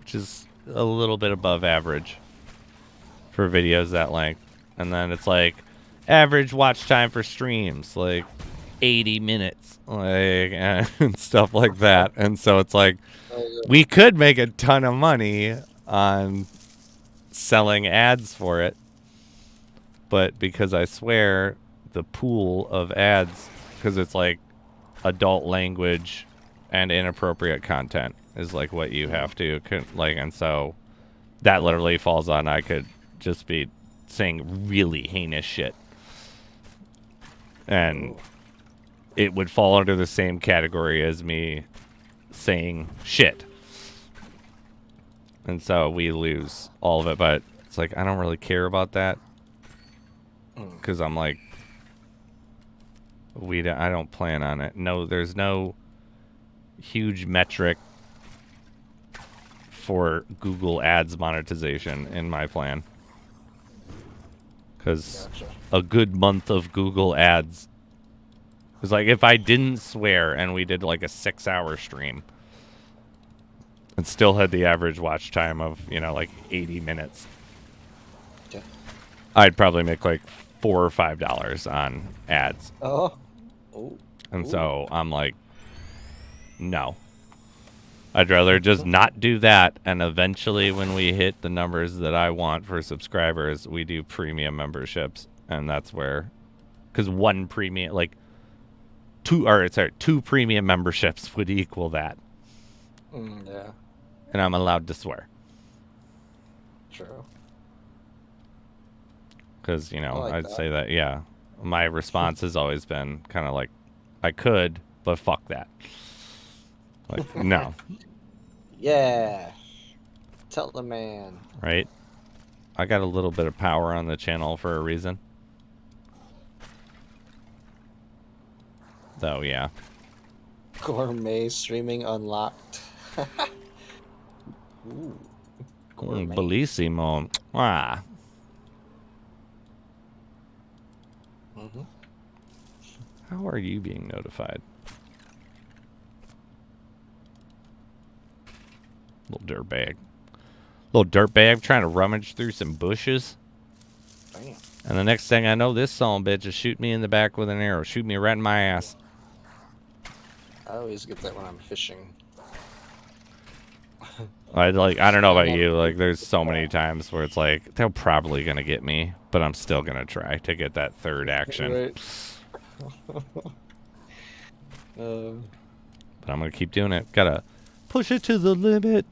which is a little bit above average for videos that length. And then it's like average watch time for streams, like 80 minutes, like and stuff like that. And so it's like we could make a ton of money on selling ads for it, but because I swear, the pool of ads, because it's like adult language and inappropriate content is like what you have to like, and so that literally falls on I could just be saying really heinous shit, and it would fall under the same category as me saying shit, and so we lose all of it. But it's like I don't really care about that because I'm like, I don't plan on it. No, there's no huge metric for Google Ads monetization in my plan. Because a good month of Google Ads is like if I didn't swear and we did like a 6-hour stream and still had the average watch time of, like 80 minutes, I'd probably make like $4 or $5 on ads. Oh. And so I'm like, no. I'd rather just not do that, and eventually when we hit the numbers that I want for subscribers, we do premium memberships, and that's where, because two premium memberships would equal that. Yeah. And I'm allowed to swear. True. Because, like I'd that. say that, yeah. My response has always been kind of like, I could, but fuck that. Like, no. Yeah. Tell the man. Right? I got a little bit of power on the channel for a reason. Though, yeah. Gourmet streaming unlocked. Ooh. Gourmet. Bellissimo. Ah. Mm-hmm. How are you being notified? Little dirtbag. Little dirtbag trying to rummage through some bushes. Damn. And the next thing I know, this son bitch is shooting me in the back with an arrow. Shoot me right in my ass. I always get that when I'm fishing. I don't know about you. Like, there's so many times where it's like, they're probably going to get me, but I'm still going to try to get that third action. Right. But I'm going to keep doing it. Gotta push it to the limit.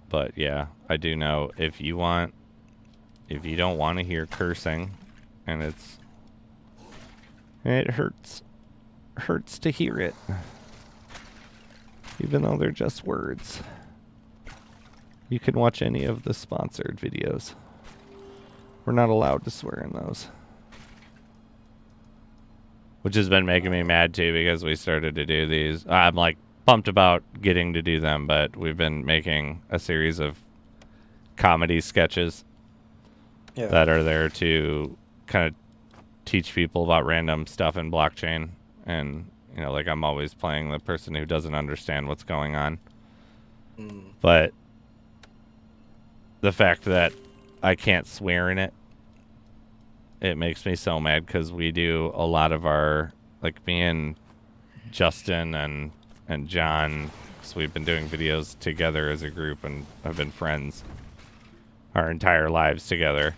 But yeah, I do know if you don't want to hear cursing, and it hurts to hear it, even though they're just words. You can watch any of the sponsored videos. We're not allowed to swear in those. Which has been making me mad too, because we started to do these. I'm like pumped about getting to do them, but we've been making a series of comedy sketches that are there to kind of teach people about random stuff in blockchain. And, like I'm always playing the person who doesn't understand what's going on. But the fact that I can't swear in it, it makes me so mad, because we do a lot of our, like me and Justin and John, because we've been doing videos together as a group and have been friends our entire lives together.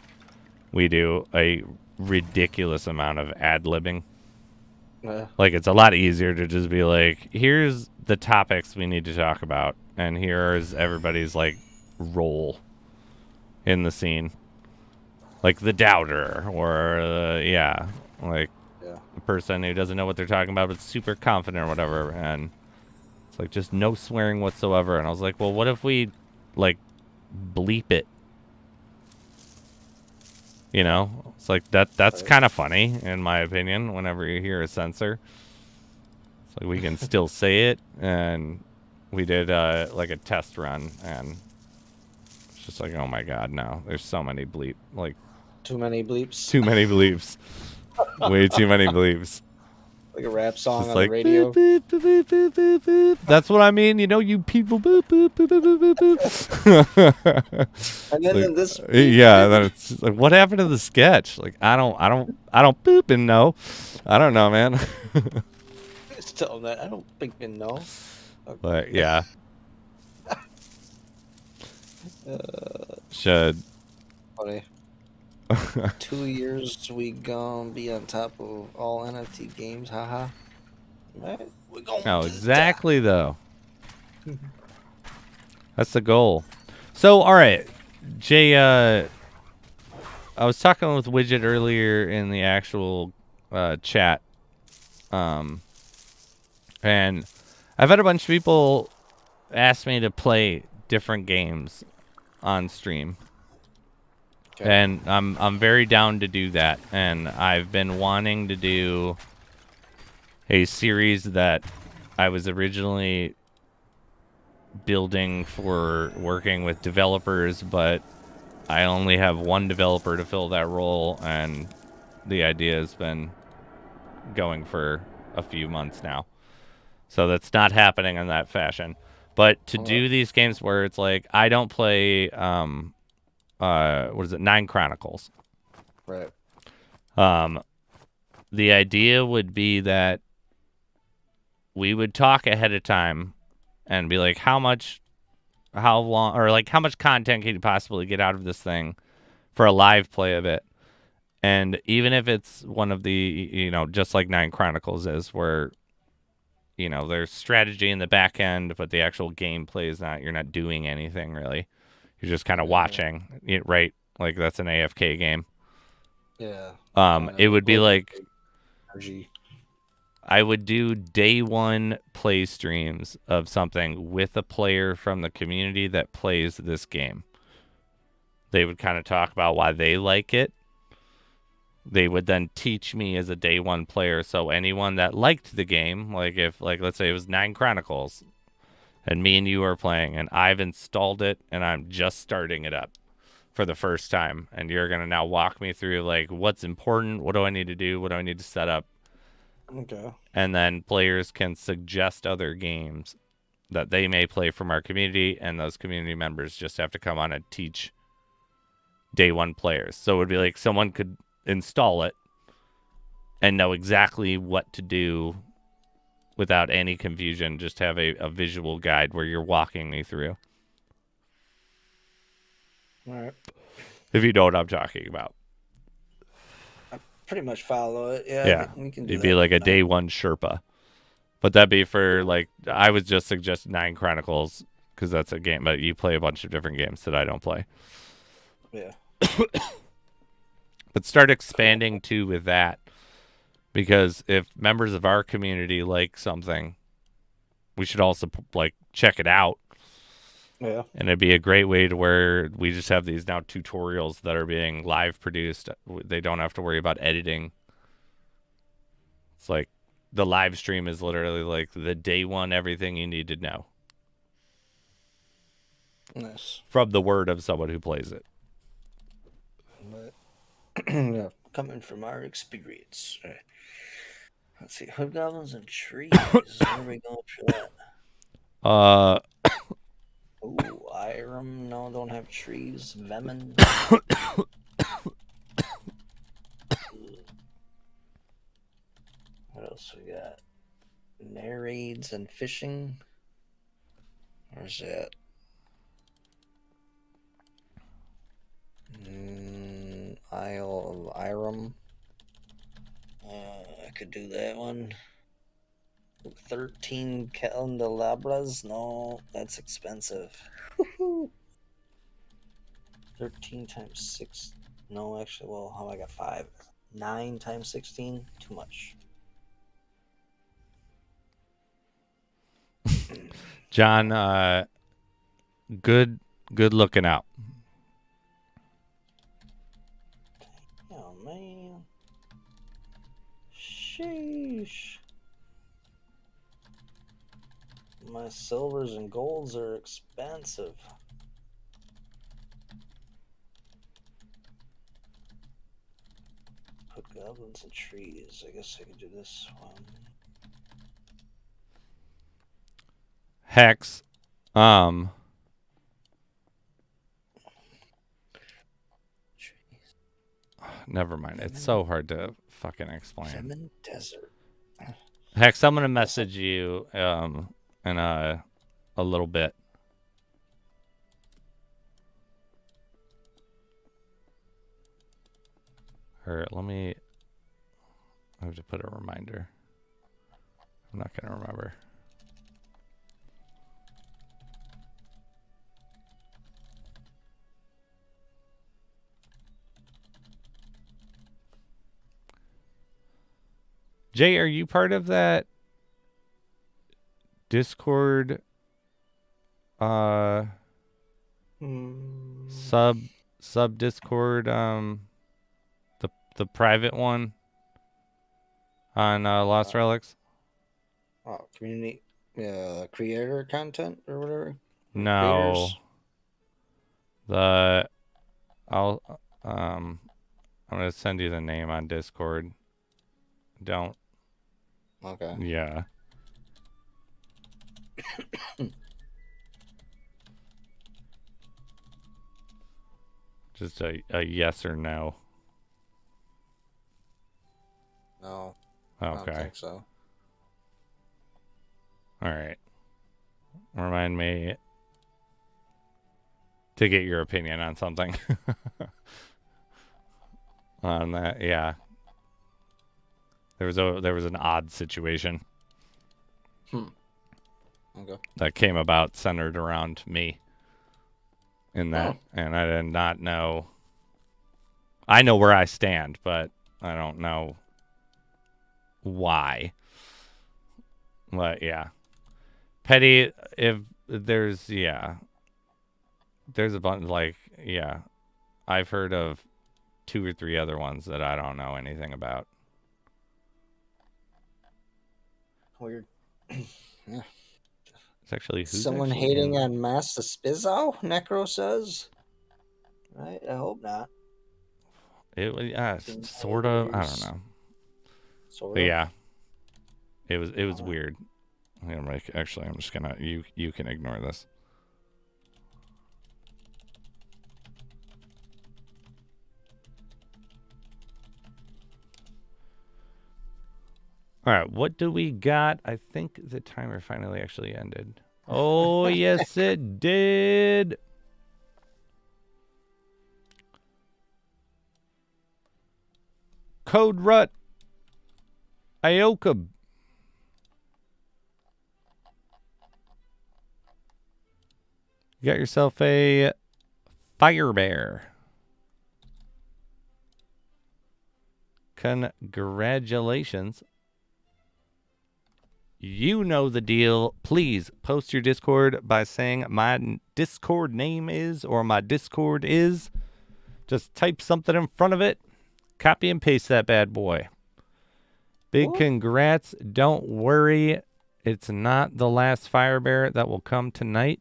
we do a ridiculous amount of ad-libbing. Yeah. Like, it's a lot easier to just be like, here's the topics we need to talk about, and here's everybody's, like, role in the scene. Like the doubter, or, like Yeah. a person who doesn't know what they're talking about but super confident or whatever, and it's like just no swearing whatsoever. And I was like, well, what if we, like, bleep it? You know? It's like, that's kind of funny, in my opinion, whenever you hear a censor. It's like, we can still say it, and we did, like, a test run, and it's just like, oh my god, no. There's so many bleep. Like, Too many bleeps. too many bleeps. Way too many bleeps. Like a rap song Just on like, the radio. boop, boop, boop, boop, boop, boop. That's what I mean, you know, you people. Boop, boop, boop, boop, boop, boop. And then Like, this. yeah, then it's just like, what happened to the sketch? Like, I don't boop and know. I don't know, man. Just tell them that I don't think they know. But yeah, should. Funny. 2 years we gonna be on top of all NFT games, haha. Right? We're going Oh, to the exactly though. That's the goal. So, all right, Jay. I was talking with Widget earlier in the actual chat, and I've had a bunch of people ask me to play different games on stream. Okay. And I'm very down to do that. And I've been wanting to do a series that I was originally building for working with developers, but I only have one developer to fill that role, and the idea has been going for a few months now. So that's not happening in that fashion. But to do these games where it's like, I don't play what is it, 9 Chronicles. Right. The idea would be that we would talk ahead of time and be like, how long, or like, how much content can you possibly get out of this thing for a live play of it? And even if it's one of the, you know, just like 9 Chronicles is, where, you know, there's strategy in the back end, but the actual gameplay is not, you're not doing anything really. You're just kind of watching it, right? Like, that's an AFK game. Yeah. It would be like, energy. I would do day one play streams of something with a player from the community that plays this game. They would kind of talk about why they like it. They would then teach me as a day one player. So anyone that liked the game, like if, like, let's say it was 9 Chronicles, and me and you are playing, and I've installed it, and I'm just starting it up for the first time, and you're going to now walk me through, like, what's important, what do I need to do, what do I need to set up. Okay. And then players can suggest other games that they may play from our community, and those community members just have to come on and teach day one players. So it would be like someone could install it and know exactly what to do without any confusion, just have a visual guide where you're walking me through. All right. If you know what I'm talking about. Pretty much follow it. Yeah. Yeah. We can do It'd that. be like a day one Sherpa. But that'd be for, like, I would just suggest 9 Chronicles, because that's a game, but you play a bunch of different games that I don't play. Yeah. But start expanding too with that, because if members of our community like something, we should also, like, check it out. Yeah. And it'd be a great way to where we just have these now tutorials that are being live produced. They don't have to worry about editing. It's like the live stream is literally like the day one everything you need to know Nice. from the word of someone who plays it. But, yeah. Coming from our experience. Right. Let's see. Hobgoblins and trees. Where are we going for that? Ooh, Irem. No, don't have trees. Venom. What else we got? Narrades and fishing. Where's that? Isle of Iram. I could do that one. 13 candelabras? No, that's expensive. 13 times 6. No, actually, well, how I got 5. 9 times 16? Too much. John, good looking out. Oh, man. Sheesh. My silvers and golds are expensive. Put goblins and trees. I guess I could do this one. Hex. Trees. Never mind. It's so hard to fucking explain. Femin Desert. Hex, I'm gonna message you in a little bit. Or let me. I have to put a reminder. I'm not gonna remember. Jay, are you part of that Discord sub Discord the private one on Lost Relics? Oh, community creator content or whatever? No. Creators? I'm gonna send you the name on Discord. Don't. Okay. Yeah. Just a yes or no. No. I don't Okay. think so. All right. Remind me to get your opinion on something. On that, yeah. There was an odd situation Okay. that came about centered around me in that, and I did not know. I know where I stand, but I don't know why. But yeah, Petty. If there's there's a bunch I've heard of 2 or 3 other ones that I don't know anything about. Weird. Yeah. It's actually Someone hating on Master Spizzo, Necro says. Right? I hope not. It was sort of. I don't know. Sort But of. yeah, it was weird. I'm just gonna you can ignore this. All right, what do we got? I think the timer finally actually ended. Oh, yes, it did. Code Rut. Ioka. You got yourself a Fire Bear. Congratulations. You know the deal. Please post your Discord by saying my Discord name is or my Discord is. Just type something in front of it. Copy and paste that bad boy. Big congrats. Don't worry. It's not the last Fire Bear that will come tonight.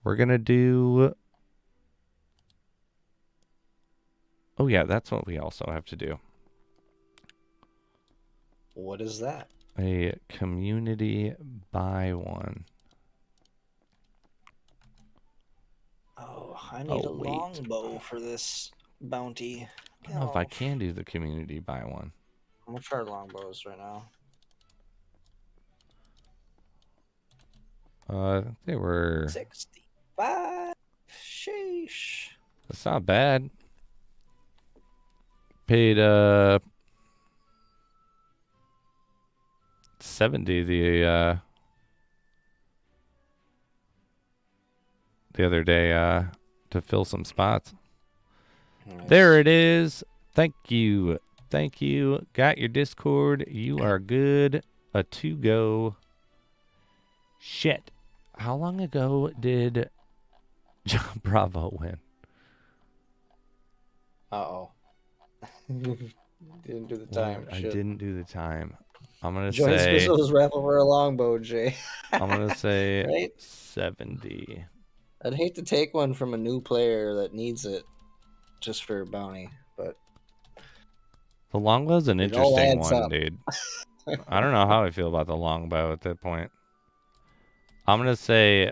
We're going to do... Oh, yeah, that's what we also have to do. What is that? A community buy one. Oh, I need a longbow for this bounty. I don't know if I can do the community buy one. How much are longbows right now? They were 65. Sheesh. That's not bad. paid 70 the other day to fill some spots. Nice. There it is. Thank you. Thank you. Got your Discord. You are good. A to go. Shit. How long ago did John Bravo win? Uh-oh. Didn't do the time. I Shit. didn't do the time. I'm going to Join say Spizzle's raffle for a longbow, Jay. I'm going to say Right? 70. I'd hate to take one from a new player that needs it just for a bounty, but The longbow's an it all interesting adds one, up. dude. I don't know how I feel about the longbow at that point. I'm going to say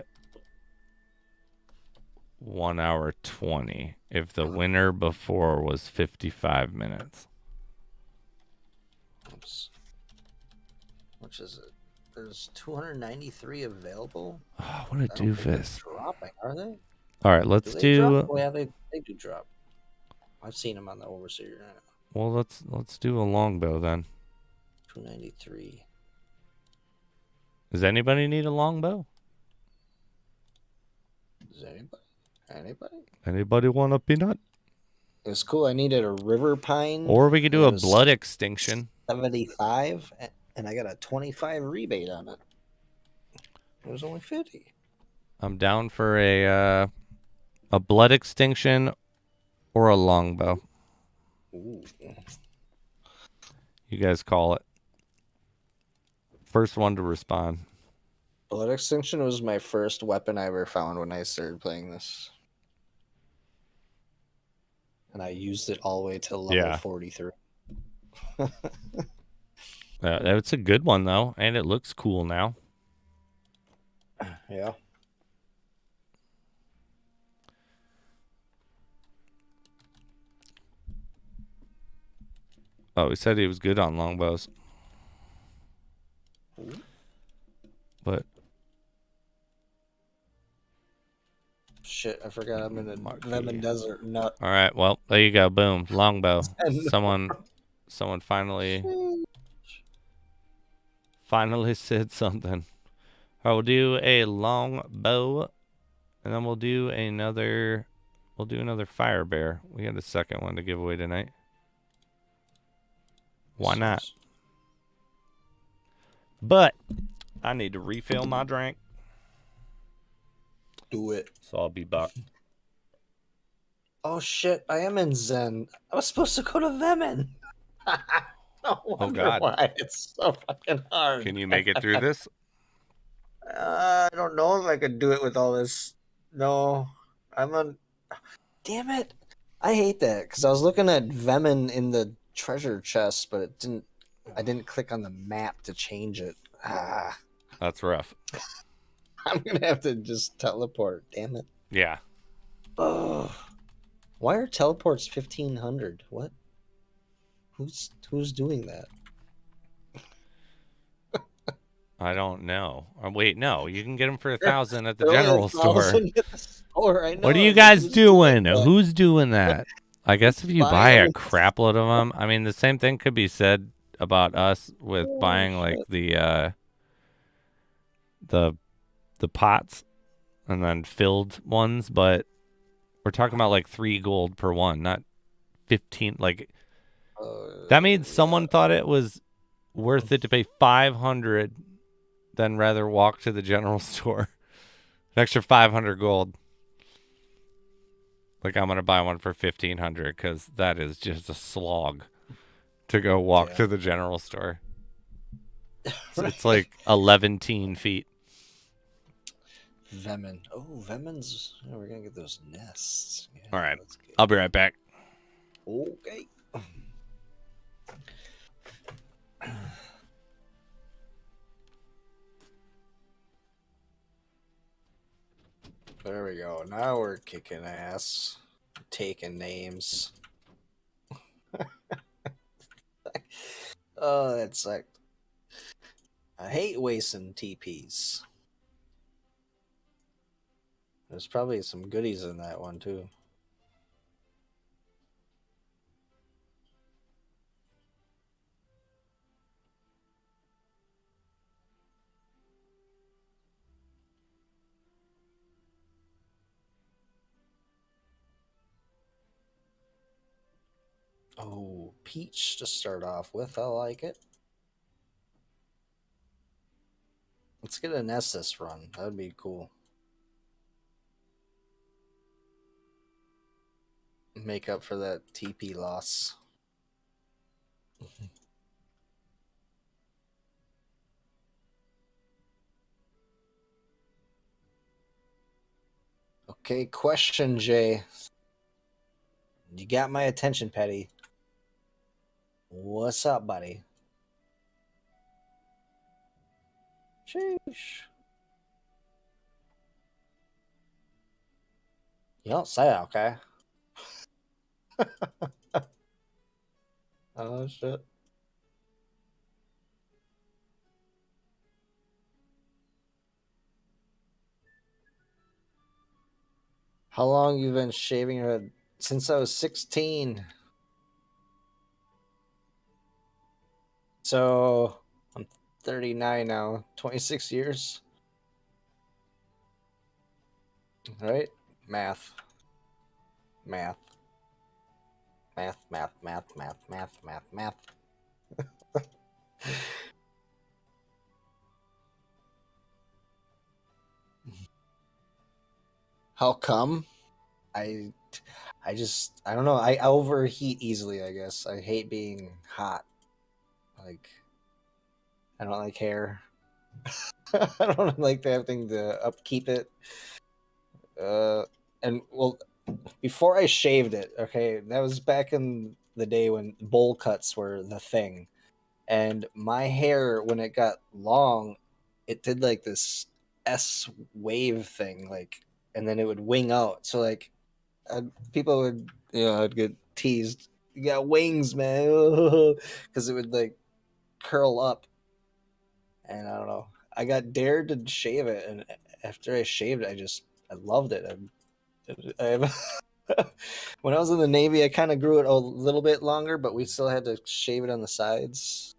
1 hour 20 if the winner before was 55 minutes. Oops. Which is it? There's 293 available. Oh, what a I don't think they're doofus. dropping, are they? All right, let's Do they drop? do Oh, yeah, they do drop. I've seen them on the Overseer. well, let's do a longbow then. 293. Does anybody need a longbow? Does anybody? Anybody? Anybody want a peanut? It was cool. I needed a river pine. Or we could do It a was blood extinction. 75, and I got a 25 rebate on it. It was only 50. I'm down for a blood extinction or a longbow. Ooh. You guys call it. First one to respond. Blood extinction was my first weapon I ever found when I started playing this. And I used it all the way to level 43. It's a good one though, and it looks cool now. Yeah. Oh, he said he was good on longbows. But Shit, I forgot I'm in a Marquee. lemon desert nut. all right, well, there you go. Boom, longbow. Someone finally said something. All right, we'll do a longbow, and then we'll do another fire bear. We got a second one to give away tonight. Why not? But I need to refill my drink, Do it. so I'll be back. Oh shit, I am in Zen. I was supposed to go to Vemin. No wonder God. why it's so fucking hard. Can you make it through this? I don't know if I could do it with all this. No, I'm on. Damn it! I hate that because I was looking at Vemin in the treasure chest, but it didn't. I didn't click on the map to change it. That's rough. I'm gonna have to just teleport. Damn it! Yeah. Oh, why are teleports 1500? What? Who's doing that? I don't know. Wait, no. You can get them for 1,000 at the They're only general store. 1,000 at the store. I know. What are you I'm like, guys who's doing? that? Who's doing that? I guess if you Buy buy a 'em. crap load of them, I mean, the same thing could be said about us with Oh, buying like shit. the pots and then filled ones, but we're talking about like 3 gold per one, not 15. Like that means someone thought it was worth it to pay 500, then rather walk to the general store. An extra 500 gold. Like I'm gonna buy one for 1,500 because that is just a slog to go walk to the general store. It's like 11 feet. Vemin. Oh, Vemin's. Oh, we're gonna get those nests. Yeah, All right, let's get- I'll be right back. Okay. There we go. Now we're kicking ass. Taking names. Oh, that sucked. I hate wasting TPs. There's probably some goodies in that one too. Oh, peach to start off with. I like it. Let's get an Estus run. That'd be cool. Make up for that TP loss. Okay, question, Jay. You got my attention, Petty. What's up, buddy? Sheesh. You don't say, okay? Oh, shit. How long you been shaving your head? Since I was 16. So I'm 39 now. 26 years. Right? Math. Math. Math, math, math, math, math, math, math. How come? I I don't know. I overheat easily, I guess. I hate being hot. Like I don't like hair. I don't like having to upkeep it. And well, before I shaved it, okay, that was back in the day when bowl cuts were the thing. And my hair, when it got long, it did like this S wave thing, like, and then it would wing out. So like, people would, I'd get teased. You got wings, man, because it would like curl up. And I don't know. I got dared to shave it, and after I shaved it, I loved it. When I was in the Navy, I kind of grew it a little bit longer, but we still had to shave it on the sides,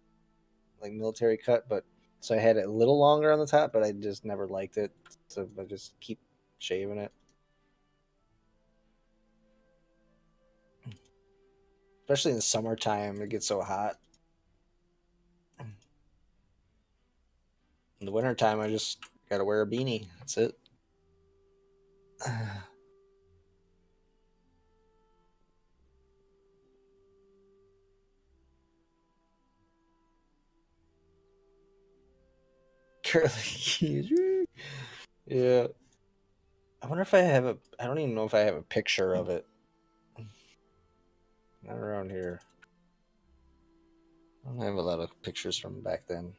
like military cut. But so I had it a little longer on the top, but I just never liked it, so I just keep shaving it. Especially in the summertime, it gets so hot. In the wintertime, I just gotta wear a beanie. That's it. Curly. Yeah. I wonder if I have a. I don't even know if I have a picture of it. Not around here. I don't have a lot of pictures from back then.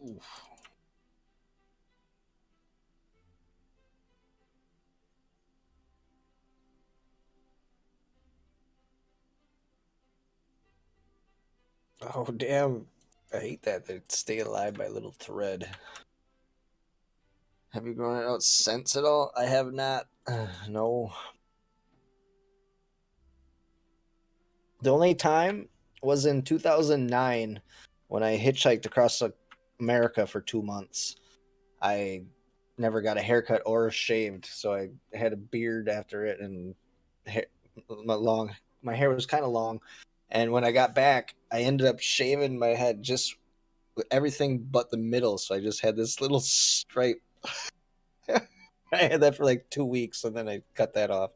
Oof. Oh, damn. I hate that. They stay alive by a little thread. Have you grown it out since at all? I have not. No. The only time was in 2009 when I hitchhiked across America for 2 months. I never got a haircut or shaved, so I had a beard after it, and hair, my hair was kind of long. And when I got back, I ended up shaving my head just everything but the middle, so I just had this little stripe. I had that for like 2 weeks, and then I cut that off.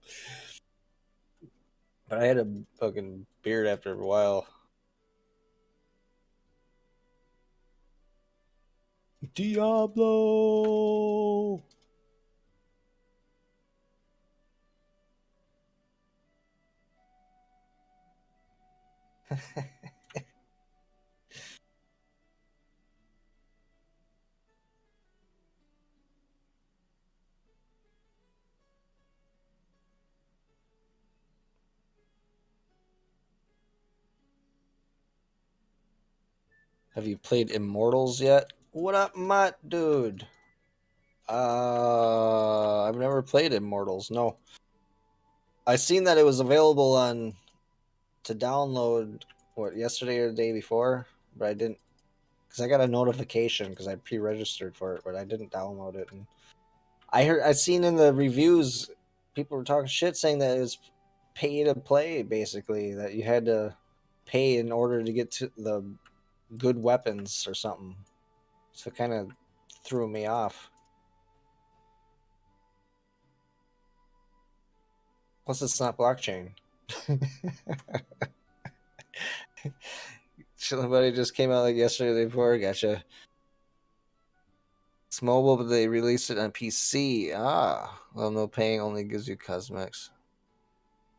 But I had a fucking beard after a while. Diablo. Have you played Immortals yet? What up, Mutt, dude? I've never played Immortals. No, I seen that it was available on to download yesterday or the day before, but I didn't because I got a notification because I pre-registered for it, but I didn't download it. And I seen in the reviews people were talking shit saying that it was pay to play, basically, that you had to pay in order to get to the good weapons or something. So it kind of threw me off. Plus, it's not blockchain. Somebody just came out like yesterday or the day before. Gotcha. It's mobile, but they released it on PC. Ah, well, no paying only gives you cosmetics.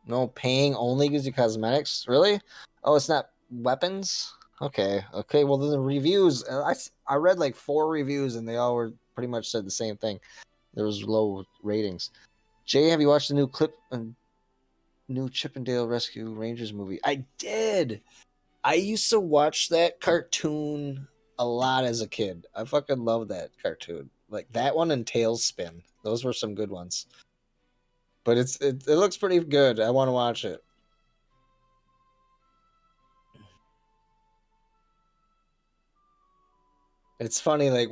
No paying only gives you cosmetics? Really? Oh, it's not weapons? Okay. Okay, well, then the reviews. I read like 4 reviews, and they all were pretty much said the same thing. There was low ratings. Jay, have you watched the new Chippendale Rescue Rangers movie? I did. I used to watch that cartoon a lot as a kid. I fucking love that cartoon. Like that one and Tailspin. Those were some good ones. But it looks pretty good. I want to watch it. It's funny, like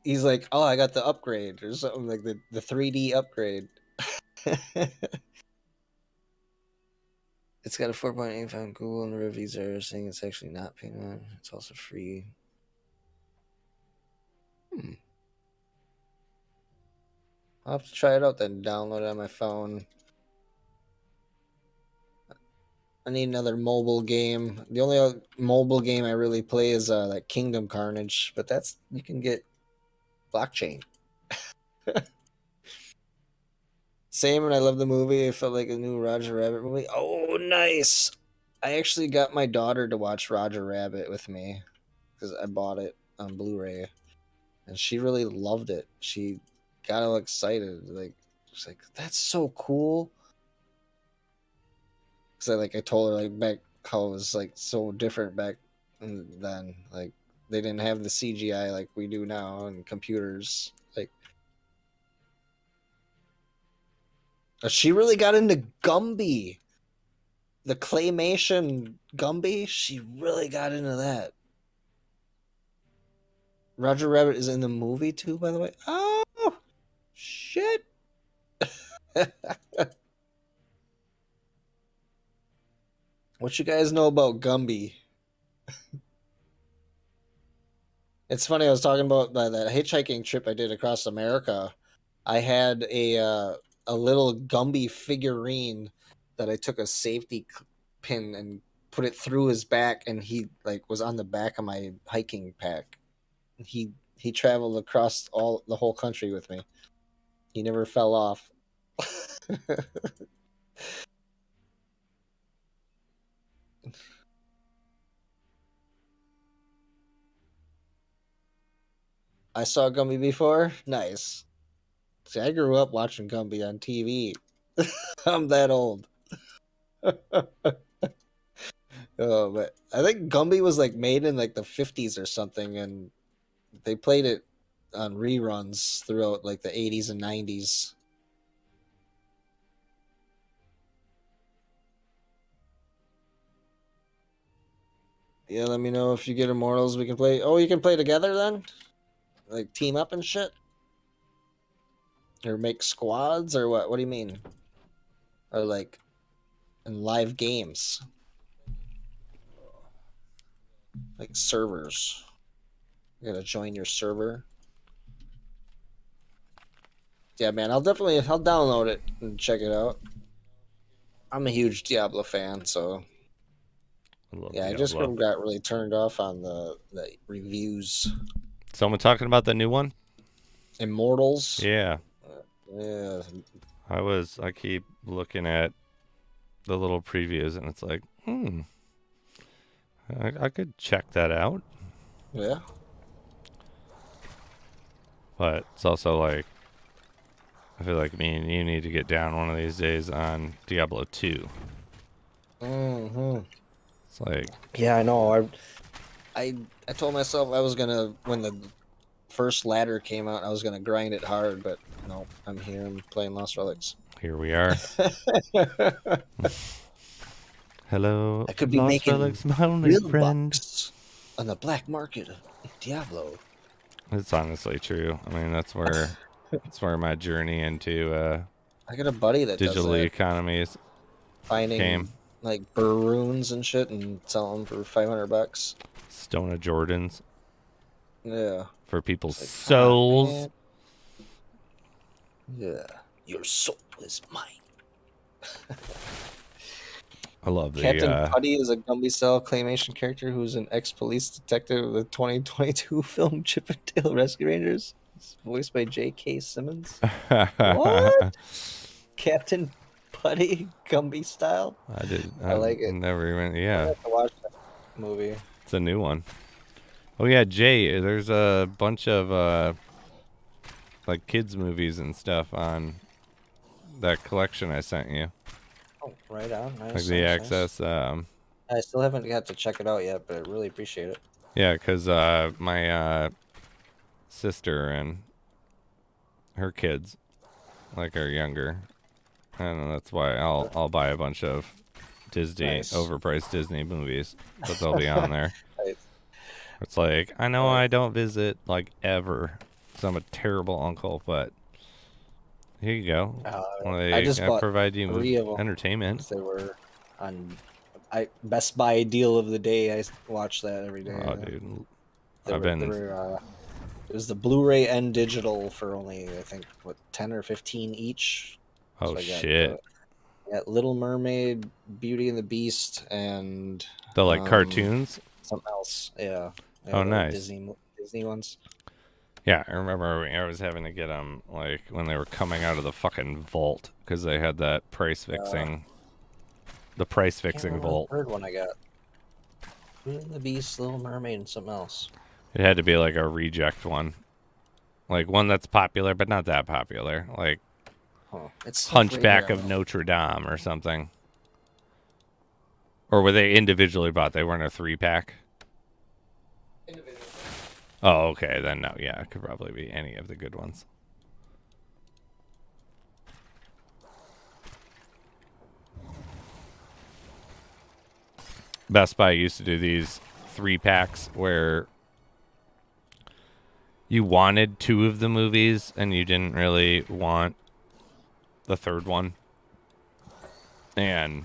he's like, "Oh, I got the upgrade," or something, like the 3D upgrade. It's got a 4.8 on Google, and the reviews are saying it's actually not payment. It's also free. I'll have to try it out then. Download it on my phone. I need another mobile game. The only other mobile game I really play is like Kingdom Carnage, but that's you can get blockchain. Same, and I love the movie. I felt like a new Roger Rabbit movie. Oh, nice! I actually got my daughter to watch Roger Rabbit with me because I bought it on Blu-ray, and she really loved it. She got all excited, like she's like, "That's so cool!" Because I told her like back how it was like so different back then. Like they didn't have the CGI like we do now and computers. Like she really got into Gumby. The claymation Gumby, she really got into that. Roger Rabbit is in the movie too, by the way. Oh shit. What you guys know about Gumby? It's funny, I was talking about that hitchhiking trip I did across America. I had a little Gumby figurine that I took a safety pin and put it through his back, and he like was on the back of my hiking pack. He traveled across the whole country with me. He never fell off. I saw Gumby before. Nice. See, I grew up watching Gumby on TV. I'm that old. Oh, but I think Gumby was like made in like the 50s or something, and they played it on reruns throughout like the 80s and 90s. Yeah, let me know if you get Immortals. We can play. Oh, you can play together then? Like team up and shit? Or make squads or what? What do you mean? Or like in live games? Like servers. You gotta join your server. Yeah, man, I'll download it and check it out. I'm a huge Diablo fan, so yeah, I just Diablo. got really turned off on the reviews. Someone talking about the new one? Immortals. Yeah. Yeah. I keep looking at the little previews, and it's like, I could check that out. Yeah. But it's also like, I feel like me and you need to get down one of these days on Diablo 2. Mm-hmm. It's like, Yeah, I know. I told myself I was gonna, when the first ladder came out, I was gonna grind it hard, but no, I'm here. I'm playing Lost Relics. here we are. Hello, I could be Lost making Relics, my only real friend. bucks on the black market of Diablo. It's honestly true. I mean, that's where my journey into I got a buddy that does digital that, economies finding came. like runes and shit and selling them for $500. Stone of Jordans Yeah. for people's It's like, "Fuck, souls. man." Yeah. Your soul is mine. I love the Captain Putty is a Gumby-style claymation character who's an ex-police detective of the 2022 film Chip and Dale Rescue Rangers. It's voiced by J.K. Simmons. What? Captain Putty Gumby style? I like it. Never even. I Yeah, have to watch that movie. it's a new one. Oh yeah, Jay. There's a bunch of like kids movies and stuff on that collection I sent you. Oh, right on. Nice. Like the nice, access. I still haven't got to check it out yet, but I really appreciate it. Yeah, because my sister and her kids like are younger, and that's why I'll buy a bunch of Disney Nice. overpriced Disney movies, but they'll be on there. Nice. It's like I know Nice. I don't visit like ever, because I'm a terrible uncle, but here you go. I just bought provide you 3 of them. entertainment. They were on Best Buy deal of the day. I watch that every day. Oh, dude, It was the Blu-ray and digital for only, I think, what, 10 or 15 each. Oh So I got, shit! Little Mermaid, Beauty and the Beast, and The like cartoons. something else. Yeah. Oh, the nice. Disney ones. Yeah, I remember I was having to get them like when they were coming out of the fucking vault because they had that price fixing. The price fixing vault. The third one I got. Beauty and the Beast, Little Mermaid, and something else. It had to be like a reject one, like one that's popular but not that popular, like It's Hunchback of Notre Dame or something. Or were they individually bought? They weren't a 3-pack. Oh, okay. Then no, yeah, it could probably be any of the good ones. Best Buy used to do these 3-packs where you wanted 2 of the movies and you didn't really want the third one. And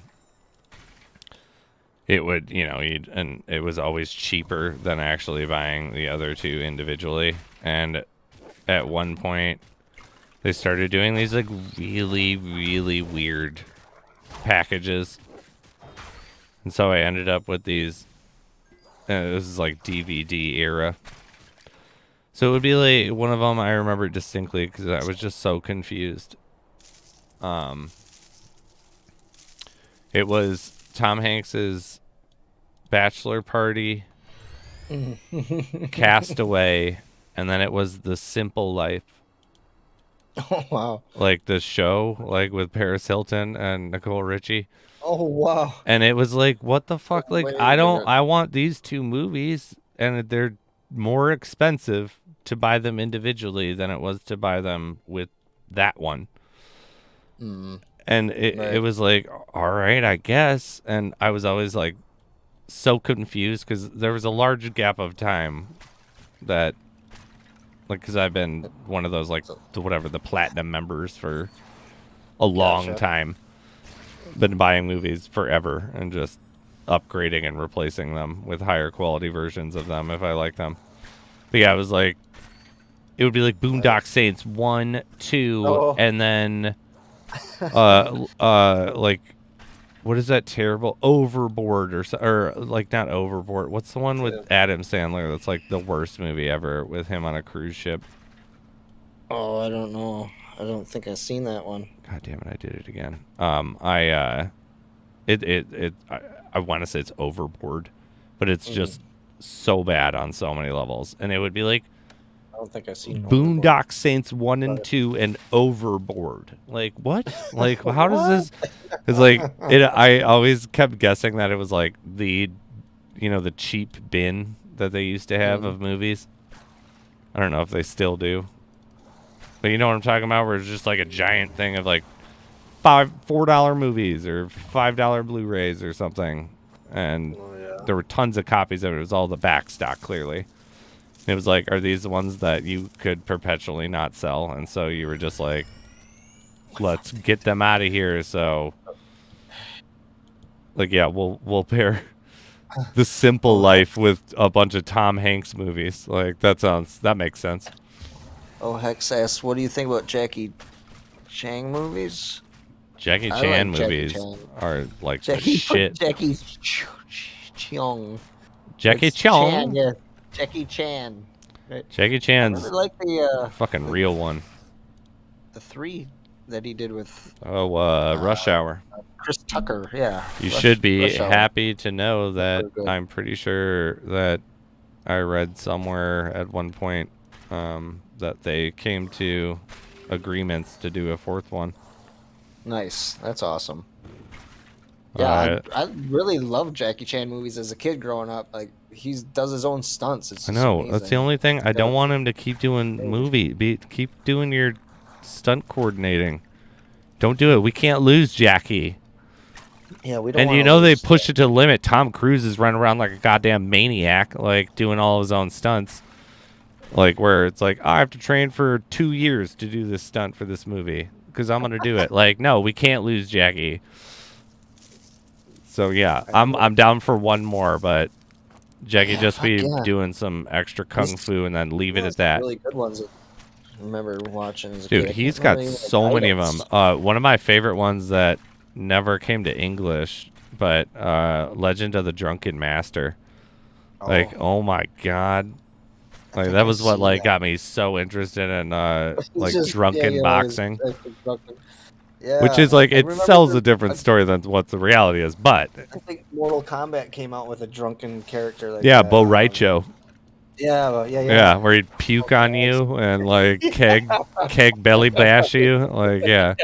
it would, and it was always cheaper than actually buying the other 2 individually. And at one point, they started doing these like really, really weird packages. And so I ended up with these. This is like DVD era. So it would be like one of them I remember distinctly because I was just so confused. It was Tom Hanks's bachelor party, Castaway, and then it was The Simple Life. Oh, wow. Like the show, like with Paris Hilton and Nicole Richie. Oh, wow. And it was like, what the fuck? Like, Way I different. want these 2 movies, and they're more expensive to buy them individually than it was to buy them with that one. And it was like, all right, I guess. And I was always like so confused because there was a large gap of time that, like, because I've been one of those, like, the platinum members for a long time. Been buying movies forever and just upgrading and replacing them with higher quality versions of them if I like them. But yeah, it was like, it would be like Boondock Saints 1, 2, and then like, what is that terrible Overboard or like not Overboard? What's the one with Adam Sandler that's like the worst movie ever with him on a cruise ship? Oh, I don't know. I don't think I've seen that one. God damn it, I did it again. I want to say it's Overboard, but it's just so bad on so many levels. And it would be like, I don't think I've seen Boondock Saints 1 and 2 and Overboard. Like, what? Like, how does this? It's like, I always kept guessing that it was like the cheap bin that they used to have of movies. I don't know if they still do. But you know what I'm talking about, where it's just like a giant thing of like $4 movies or $5 Blu-rays or something, and there were tons of copies of it. It was all the back stock, clearly. It was like, are these the ones that you could perpetually not sell? And so you were just like, let's get them out of here. So, like, yeah, we'll pair The Simple Life with a bunch of Tom Hanks movies. Like, that makes sense. Oh, Hex asks, what do you think about Jackie Chan movies? Jackie I Chan like Jackie movies Chan. are like the Jackie shit. Jackie Cheong. Jackie It's Chan. Yeah. Jackie Chan. Right. Jackie I Chan's really like the fucking real one. the 3 that he did with Rush Hour. Chris Tucker. Yeah. You should be Rush Hour. happy to know that Good. I'm pretty sure that I read somewhere at one point that they came to agreements to do a 4th one. Nice. That's awesome. Yeah, I really loved Jackie Chan movies as a kid growing up. Like, he does his own stunts. It's I just know. amazing. That's the only thing. I don't want him to keep doing keep doing your stunt coordinating. Don't do it. We can't lose Jackie. Yeah, we don't. And you know they push it to the limit. Tom Cruise is running around like a goddamn maniac, like doing all his own stunts. Like, where it's like, I have to train for 2 years to do this stunt for this movie because I'm gonna do it. Like, no, we can't lose Jackie. So yeah, I'm down for one more, but Jackie just be doing some extra kung fu and then leave it at that. Really good ones. I remember watching as a Dude, kid. he's got so many of them. One of my favorite ones that never came to English, but Legend of the Drunken Master. Like, oh my god. Like, that was what like got me so interested in like drunken boxing. Yeah, which is like, it sells a different story than what the reality is, but I think Mortal Kombat came out with a drunken character like yeah, that. Bo Raicho. Yeah, where he'd puke on you and like keg belly bash you. Like, yeah.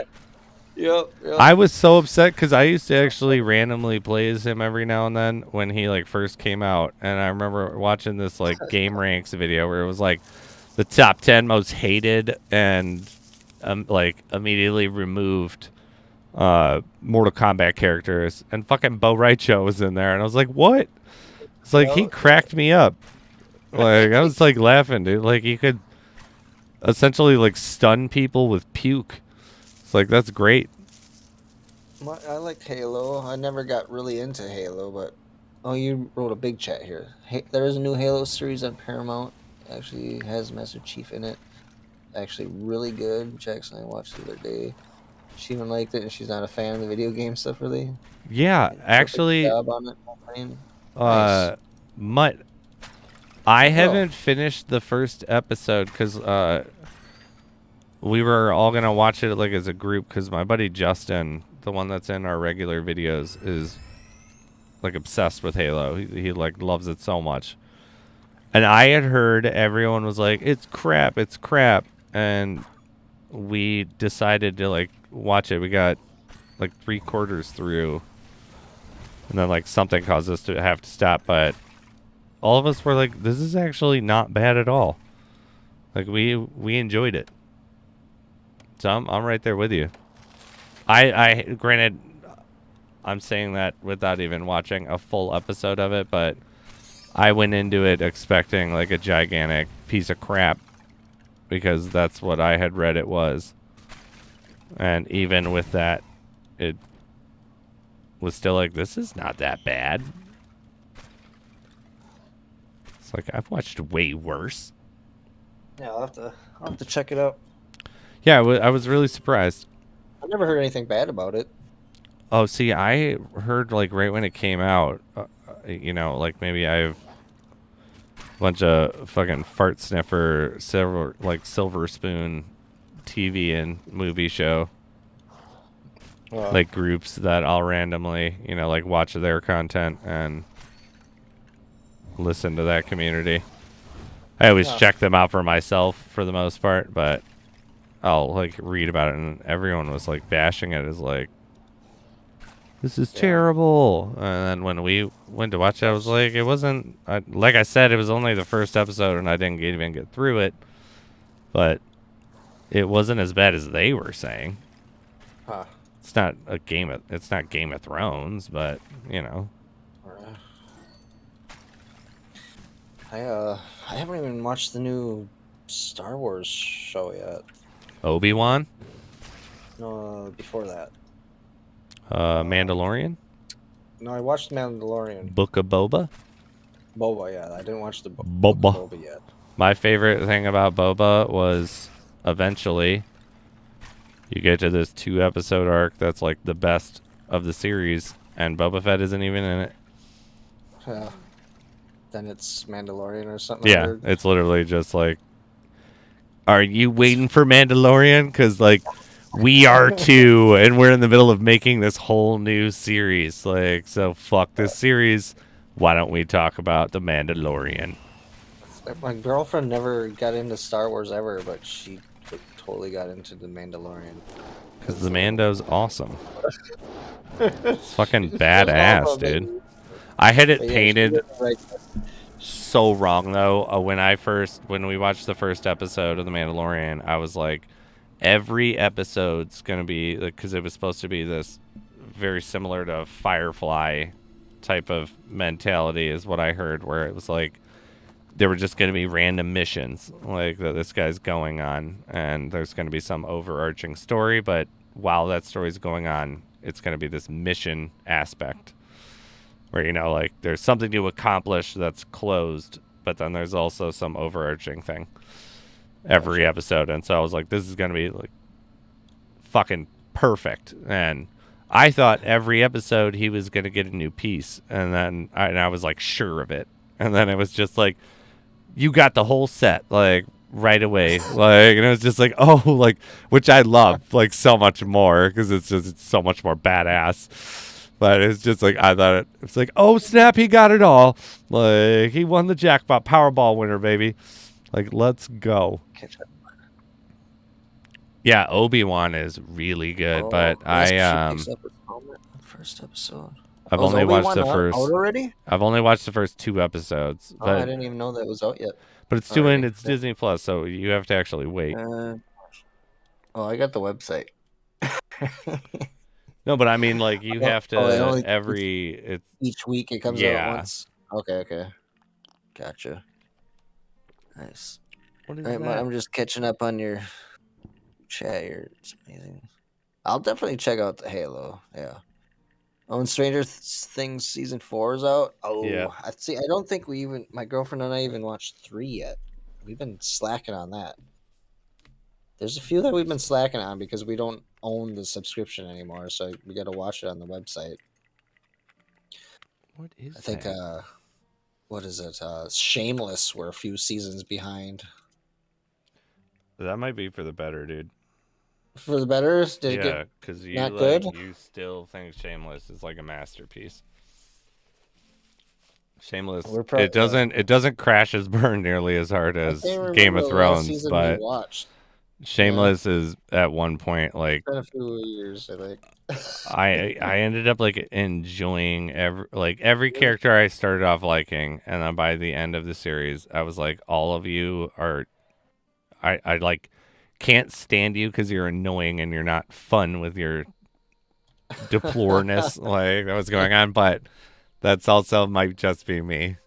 Yep. I was so upset because I used to actually randomly play as him every now and then when he like first came out, and I remember watching this like Game Ranks video where it was like the top 10 most hated and like immediately removed Mortal Kombat characters, and fucking Bo Raicho was in there, and I was like, what? It's like, he cracked me up. Like, I was like laughing, dude. Like, he could essentially like stun people with puke. It's like, that's great. I liked Halo. I never got really into Halo, but you wrote a big chat here. There is a new Halo series on Paramount. It actually has Master Chief in it. Actually really good. Jackson and I watched the other day. She even liked it, and she's not a fan of the video game stuff, really. Yeah, actually, job on it. Nice. Mutt, I haven't finished the first episode because we were all gonna watch it like as a group, because my buddy Justin, the one that's in our regular videos, is like obsessed with Halo. He like loves it so much. And I had heard everyone was like, it's crap, and we decided to like watch it. We got like 3/4 through, and then like something caused us to have to stop, but all of us were like, this is actually not bad at all. Like, we enjoyed it. So I'm right there with you. I granted, I'm saying that without even watching a full episode of it, but I went into it expecting like a gigantic piece of crap, because that's what I had read it was. And even with that, it was still like, this is not that bad. It's like, I've watched way worse. Yeah, I'll have to check it out. Yeah, I was really surprised. I never heard anything bad about it. Oh, see, I heard like right when it came out, you know, like maybe I have a bunch of fucking fart sniffer silver spoon TV and movie show like groups that I'll randomly, you know, like watch their content and listen to that community. I always check them out for myself for the most part, but I'll like read about it, and everyone was like bashing it as like, this is terrible. And then when we went to watch it, I was like, it wasn't, like I said, it was only the first episode and I didn't even get through it, but it wasn't as bad as they were saying. It's not a it's not Game of Thrones, but you know. I haven't even watched the new Star Wars show yet. Obi-Wan, No, before that. Mandalorian, No, I watched Mandalorian. Book of Boba. Boba, yeah. I didn't watch the Book of Boba. Boba yet. My favorite thing about Boba was eventually you get to this 2-episode arc that's like the best of the series, and Boba Fett isn't even in it. Yeah. Then it's Mandalorian or something. Yeah, weird. it's literally just like, are you waiting for Mandalorian? Because like, we are too, and we're in the middle of making this whole new series. Like, so fuck this series. Why don't we talk about the Mandalorian? My girlfriend never got into Star Wars ever, but she totally got into the Mandalorian. Because the Mando's awesome. It's fucking badass, dude. I had it painted so wrong though. When we watched the first episode of The Mandalorian, I was like, every episode's gonna be because it was supposed to be this very similar to Firefly type of mentality, is what I heard, where it was like there were just gonna be random missions like that this guy's going on, and there's gonna be some overarching story, but while that story's going on, it's gonna be this mission aspect. Where, you know, like, there's something to accomplish that's closed, but then there's also some overarching thing every episode. And so I was like, this is going to be, like, fucking perfect. And I thought every episode he was going to get a new piece. And then I was, like, sure of it. And then it was just like, you got the whole set, like, right away. Like, and it was just like, oh, like, which I love, like, so much more, because it's so much more badass. But it's just like, I thought it's like, oh snap, he got it all. Like, he won the jackpot, Powerball winner, baby. Like, let's go. Yeah, Obi-Wan is really good, but first episode. I've only watched the first. Out already? I've only watched the first 2 episodes. But, I didn't even know that was out yet. But it's it's Disney Plus, so you have to actually wait. I got the website. No, but I mean, like, you have to each week it comes out once. Okay. Gotcha. Nice. What is that? I'm just catching up on your chat here. It's amazing. I'll definitely check out the Halo. Yeah. Oh, and Stranger Things season 4 is out. Oh, yeah. I don't think my girlfriend and I even watched 3 yet. We've been slacking on that. There's a few that we've been slacking on because we don't own the subscription anymore, so we got to watch it on the website. What is I think, what is it? Shameless, we're a few seasons behind. That might be for the better, dude. For the better? Because you still think Shameless is like a masterpiece. Shameless, it doesn't crash as burn nearly as hard as Game of Thrones, but Shameless is at one point like. It's been a few years, I think. I ended up like enjoying every character I started off liking, and then by the end of the series, I was like, all of you are, I like can't stand you because you're annoying and you're not fun with your deploreness like that was going on, but that's also might just be me.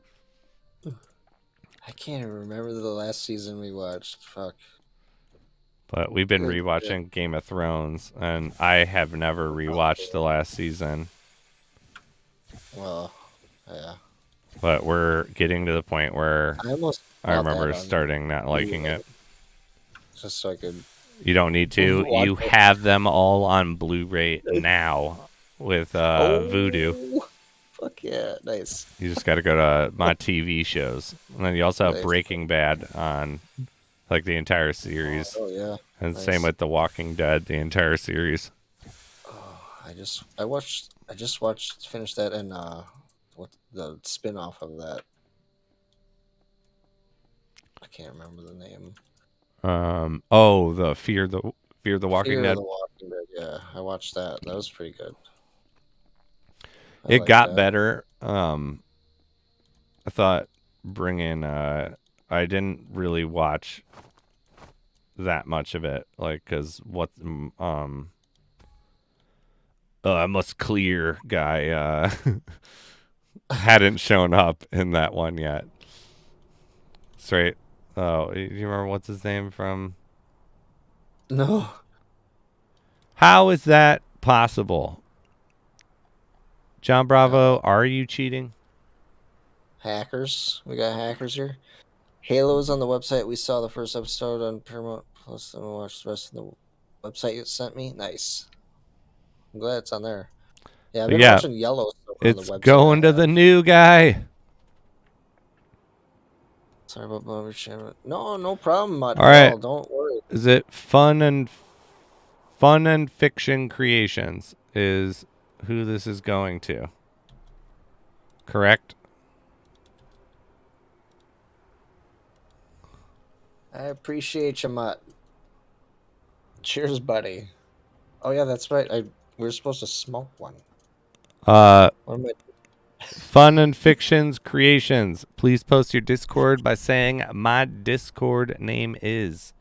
I can't even remember the last season we watched. Fuck. But we've been rewatching Game of Thrones, and I have never rewatched the last season. Well, yeah. But we're getting to the point where I remember starting not liking it. Just so I could. You don't need to. You have them all on Blu-ray now with Vudu. Fuck yeah, nice. You just got to go to my TV shows, and then you also have Breaking Bad on, like the entire series. Oh yeah. And same with The Walking Dead, the entire series. Oh, I just finished that and what the spin-off of that. I can't remember the name. The Fear the Walking Dead. The Walking Dead, yeah. I watched that. That was pretty good. It got better. I thought I didn't really watch that much of it, like, because I must clear guy hadn't shown up in that one yet. Straight. Oh, you remember what's his name from? No. How is that possible? John Bravo, No. are you cheating? Hackers. We got hackers here. Halo is on the website. We saw the first episode on Paramount Plus, and we watched the rest of the website you sent me. Nice. I'm glad it's on there. Yeah, I've been watching Yellowstone on the It's website. going to the new guy. Sorry about Bobby Shannon. No problem, Mutt. All right. Don't worry. Is it Fun and Fiction Creations is who this is going to? Correct? I appreciate you, Mutt. Cheers, buddy. Oh yeah, that's right. We were supposed to smoke one. What am I? Fun and Fictions Creations. Please post your Discord by saying my Discord name is.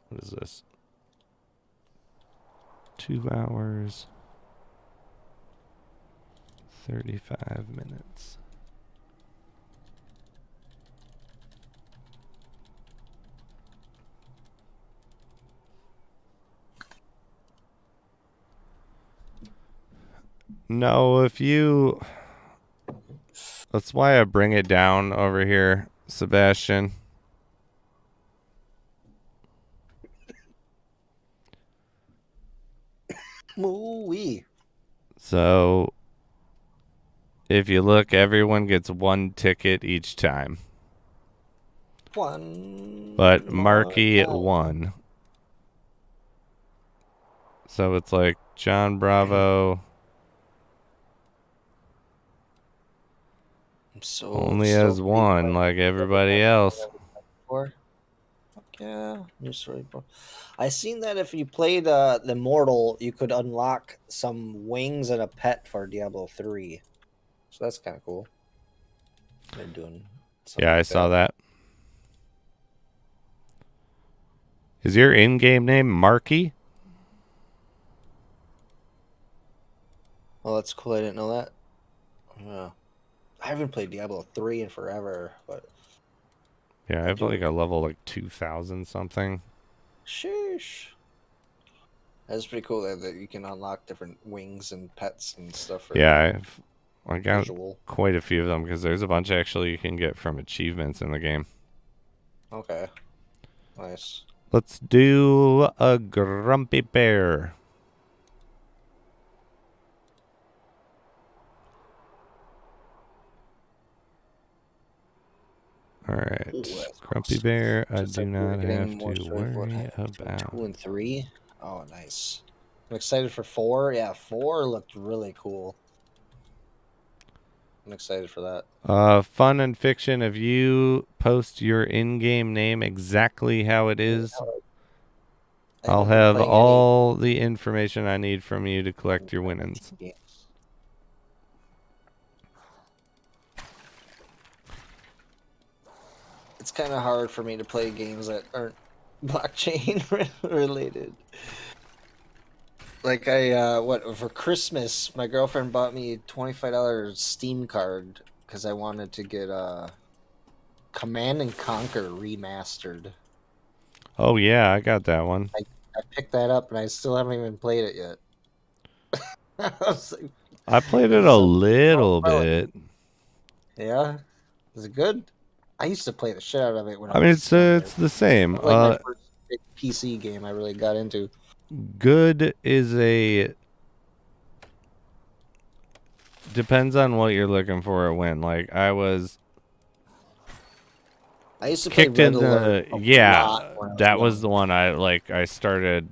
What is this? 2 hours, 35 minutes. No, if you... That's why I bring it down over here, Sebastian. Moo-wee. So, if you look, everyone gets 1 ticket each time. One. But Marky more time. won. So it's like John Bravo only has 1, like everybody else. Yeah, new story. I seen that if you played the Mortal, you could unlock some wings and a pet for Diablo 3. So that's kind of cool. They're doing. Yeah, I saw that. Is your in-game name Marky? Oh, that's cool. I didn't know that. Yeah. I haven't played Diablo 3 in forever, but Yeah, I have like a level like 2,000 something. sheesh. That's pretty cool that you can unlock different wings and pets and stuff. For Yeah, I got visual. quite a few of them because there's a bunch actually you can get from achievements in the game. Okay. Nice. Let's do a grumpy bear. All right, grumpy bear. I do not have to worry about. 2 and 3. Oh, nice. I'm excited for 4. Yeah, 4 looked really cool. I'm excited for that. Fun and Fiction. If you post your in-game name exactly how it is, I'll have all the information I need from you to collect your winnings. It's kind of hard for me to play games that aren't blockchain related. Like for Christmas, my girlfriend bought me a $25 Steam card because I wanted to get Command and Conquer remastered. Oh yeah, I got that one. I picked that up and I still haven't even played it yet. I played it a little bit. Yeah, is it good? I used to play the shit out of it when I mean, it's the same. It was like my first big PC game I really got into. Good is depends on what you're looking for at when. Like I used to play kicked Red in Alert the that was the one I started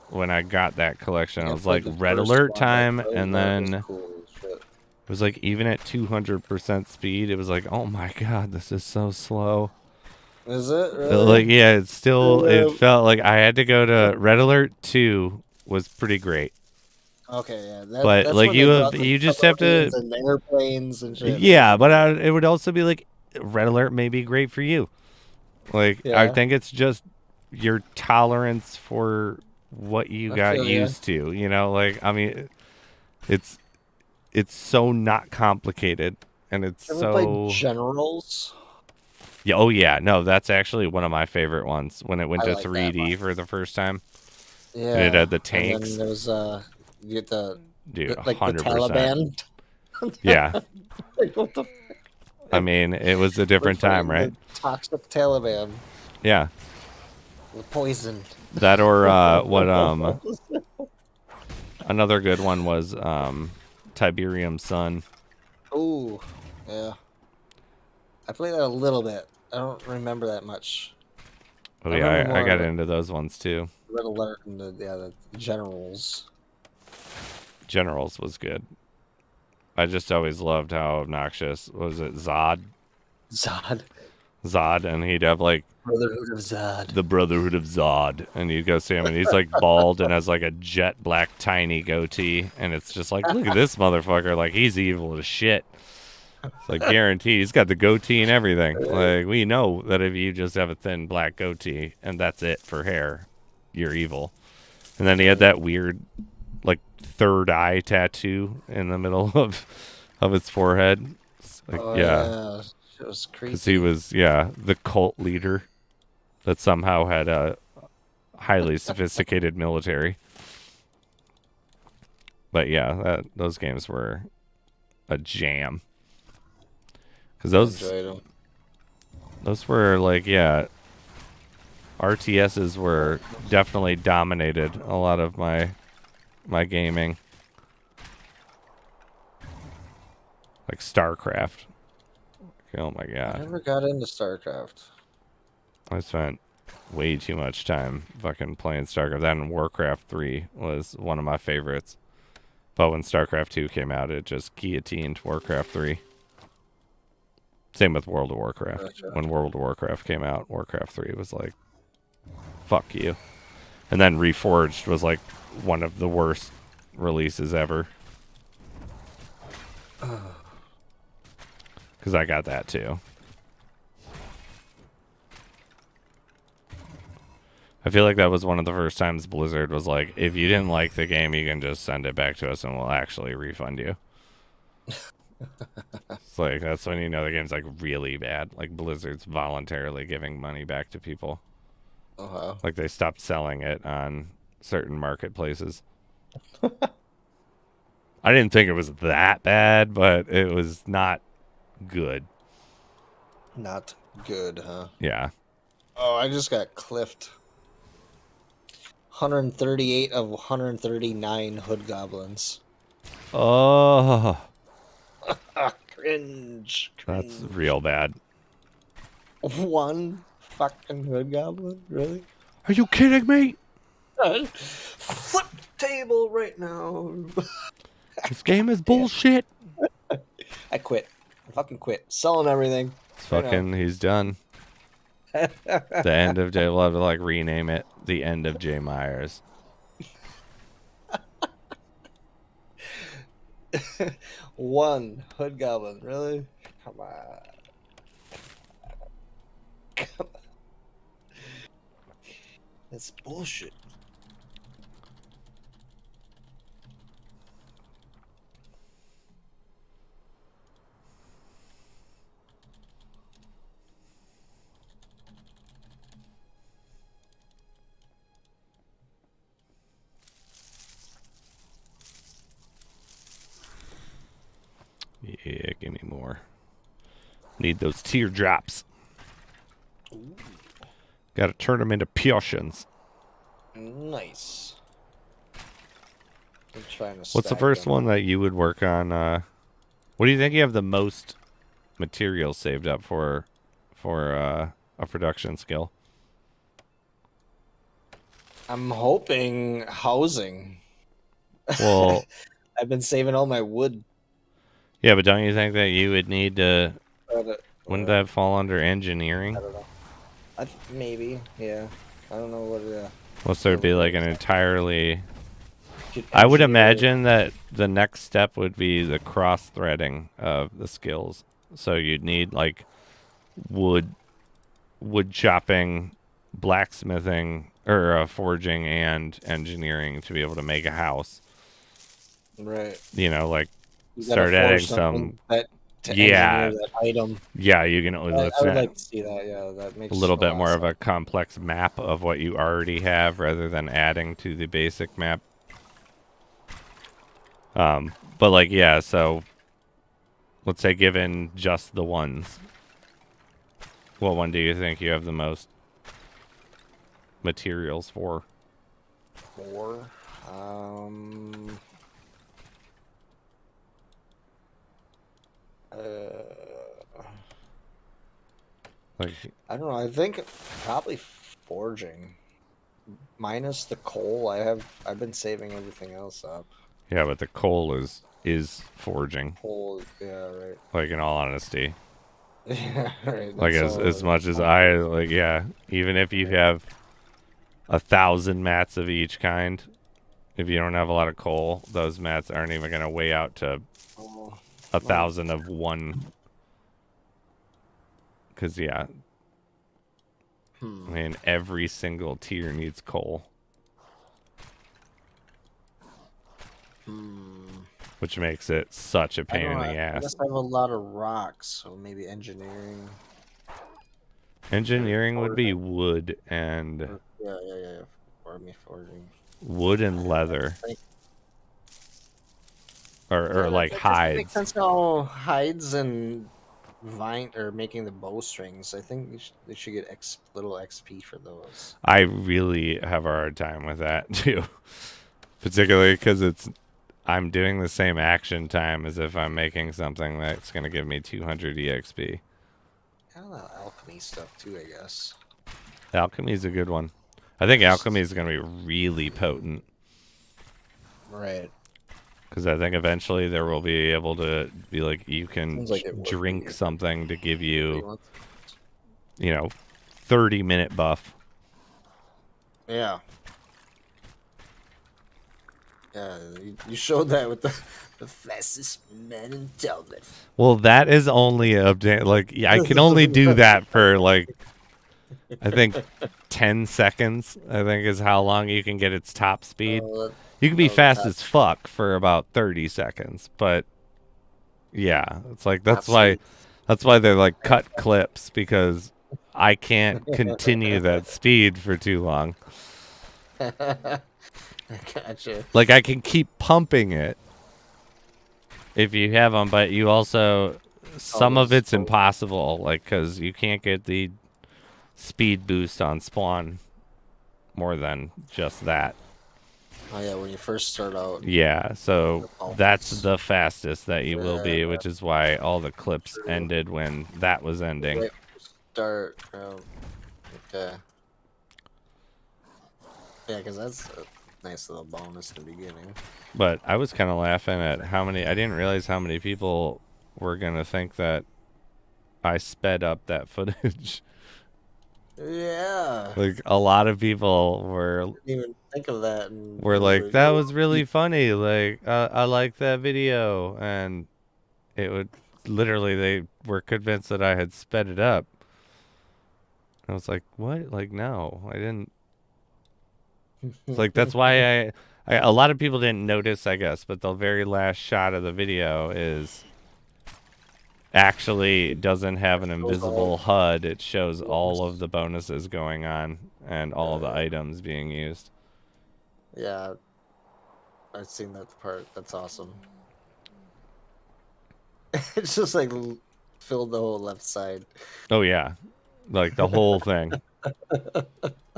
when I got that collection. Yeah, I was like Red Alert time, and then cool it was like even at 200% speed, it was like, oh my god, this is so slow. Is it really? Like yeah, it felt like I had to go to Red Alert 2 was pretty great. Okay, yeah. But that's like when you just have to and airplanes and shit. Yeah, but it would also be like Red Alert may be great for you. Like I think it's just your tolerance for what you I got feel ya. used to. You know, like I mean, it's so not complicated, and it's Ever played so Generals? yeah. Oh yeah, no, that's actually one of my favorite ones when it went I to like that 3D one. for the first time, and it Yeah, had the and then tanks. there was you get Dude, like the 100%. Taliban. Yeah, Like, what the? I mean, it was a We're different time, fighting right? the toxic Taliban, Yeah, the poison. that or what another good one was Tiberium Sun. Ooh, yeah. I played that a little bit. I don't remember that much. Oh I remember yeah, I more got of into those ones too. the Red Alert and the Generals. Generals was good. I just always loved how obnoxious was it Zod, Zod. and he'd have like Brotherhood of Zod. the Brotherhood of Zod, and you'd go see him, and he's like bald and has like a jet black tiny goatee, and it's just like, look at this motherfucker, like he's evil as shit. It's like guaranteed, he's got the goatee and everything. Like we know that if you just have a thin black goatee and that's it for hair, you're evil. And then he had that weird, like third eye tattoo in the middle of his forehead. It's like, Oh yeah, yeah, it was creepy. because he was the cult leader that somehow had a highly sophisticated military. But yeah, those games were a jam. Because Enjoyed them. those were like, yeah, RTSs were definitely dominated a lot of my gaming. Like StarCraft. Oh my I god. never got into StarCraft. I spent way too much time fucking playing StarCraft. Then Warcraft 3 was one of my favorites. But when StarCraft 2 came out, it just guillotined Warcraft 3. Same with World of Warcraft. Gotcha. When World of Warcraft came out, Warcraft 3 was like, fuck you. And then Reforged was like one of the worst releases ever. Because I got that too. I feel like that was one of the first times Blizzard was like, if you didn't like the game, you can just send it back to us and we'll actually refund you. It's like, that's when you know the game's like really bad. Like Blizzard's voluntarily giving money back to people. Uh-huh. Like they stopped selling it on certain marketplaces. I didn't think it was that bad, but it was not good. Not good, huh? Yeah. Oh, I just got cliffed. 138 of 139 hood goblins. Oh, Cringe. that's real bad. One fucking hood goblin? Really? Are you kidding me? Flip the table right now. This game is bullshit. I quit. I fucking quit. Selling everything. It's fucking, he's done. The end of J. We'll have to like rename it the end of J. Myers. One hood goblin, really? Come on. Come on. That's bullshit. Yeah, give me more. Need those teardrops. Got to turn them into potions. Nice. I'm trying to. What's the stack first them. one that you would work on? What do you think you have the most material saved up for a production skill? I'm hoping housing. Well, I've been saving all my wood. yeah, but don't you think that you would need to? But, Wouldn't that fall under engineering? I don't know. Maybe, yeah. I don't know what. Unless there'd be like an entirely. Could I would engineer- imagine that the next step would be the cross-threading of the skills. So you'd need like wood chopping blacksmithing or forging and engineering to be able to make a house. Right. You know, like You gotta start forge adding something some. that to Yeah, engineer that item. yeah. You can. I Let's would not like to see that. Yeah, that a makes little a bit lot of more of sense. a complex map of what you already have rather than adding to the basic map. But like, yeah. So let's say given just the ones, what one do you think you have the most materials for? 4. Like, I don't know. I think probably forging. Minus the coal, I've been saving everything else up. yeah, but the coal is forging. Coal, yeah, right. Like in all honesty, Yeah, right. like That's as all. much as I like, yeah. Even if you have 1,000 mats of each kind, if you don't have a lot of coal, those mats aren't even gonna weigh out to Oh, 1,000 of one. Because yeah, I mean every single tier needs coal, which makes it such a I pain don't in know. the I guess ass. I have a lot of rocks, so maybe engineering. Engineering would be Forging. wood and Yeah. For me, forging. leather, Like, or yeah, like that doesn't make hides. sense how hides and vine or making the bowstrings. I think they should get little XP for those. I really have a hard time with that too, particularly because I'm doing the same action time as if I'm making something that's gonna give me 200 EXP. I don't know, alchemy stuff too, I guess. Alchemy is a good one. I think alchemy Just is gonna be really potent. right. Because I think eventually there will be able to be like you can Seems like it would drink be. something to give Nobody you, wants- 30-minute buff. Yeah. Yeah, you showed that with the fastest man in Delvet. Well, that is only like yeah, I can only do that for like I think 10 seconds. I think is how long you can get its top speed. You can be The fast top, as fuck for about 30 seconds, but yeah, it's like top speed. that's why they're like cut clips because I can't continue that speed for too long. I gotcha. Like I can keep pumping it if you have them, but you also some of Always. it's impossible, like because you can't get the speed boost on spawn more than just that. Oh yeah, when you first start out. Yeah, so that's Always. the fastest that you will Yeah, be, which is why all the clips true. ended when that was ending. Right. Start. Okay. Yeah, because that's a nice little bonus in the beginning. But I was kind of laughing at I didn't realize how many people were going to think that I sped up that footage. Yeah. Like a lot of people Didn't even think of that. were like, that was really funny. Like, I like that video. And it would literally, they were convinced that I had sped it up. I was like, what? Like, no, I didn't. It's like, that's why a lot of people didn't notice, I guess, but the very last shot of the video is actually doesn't have an invisible HUD. It shows all of the bonuses going on and all of the items being used. Yeah, I've seen that part. That's awesome. It's just like filled the whole left side. Oh, yeah. Like the whole thing.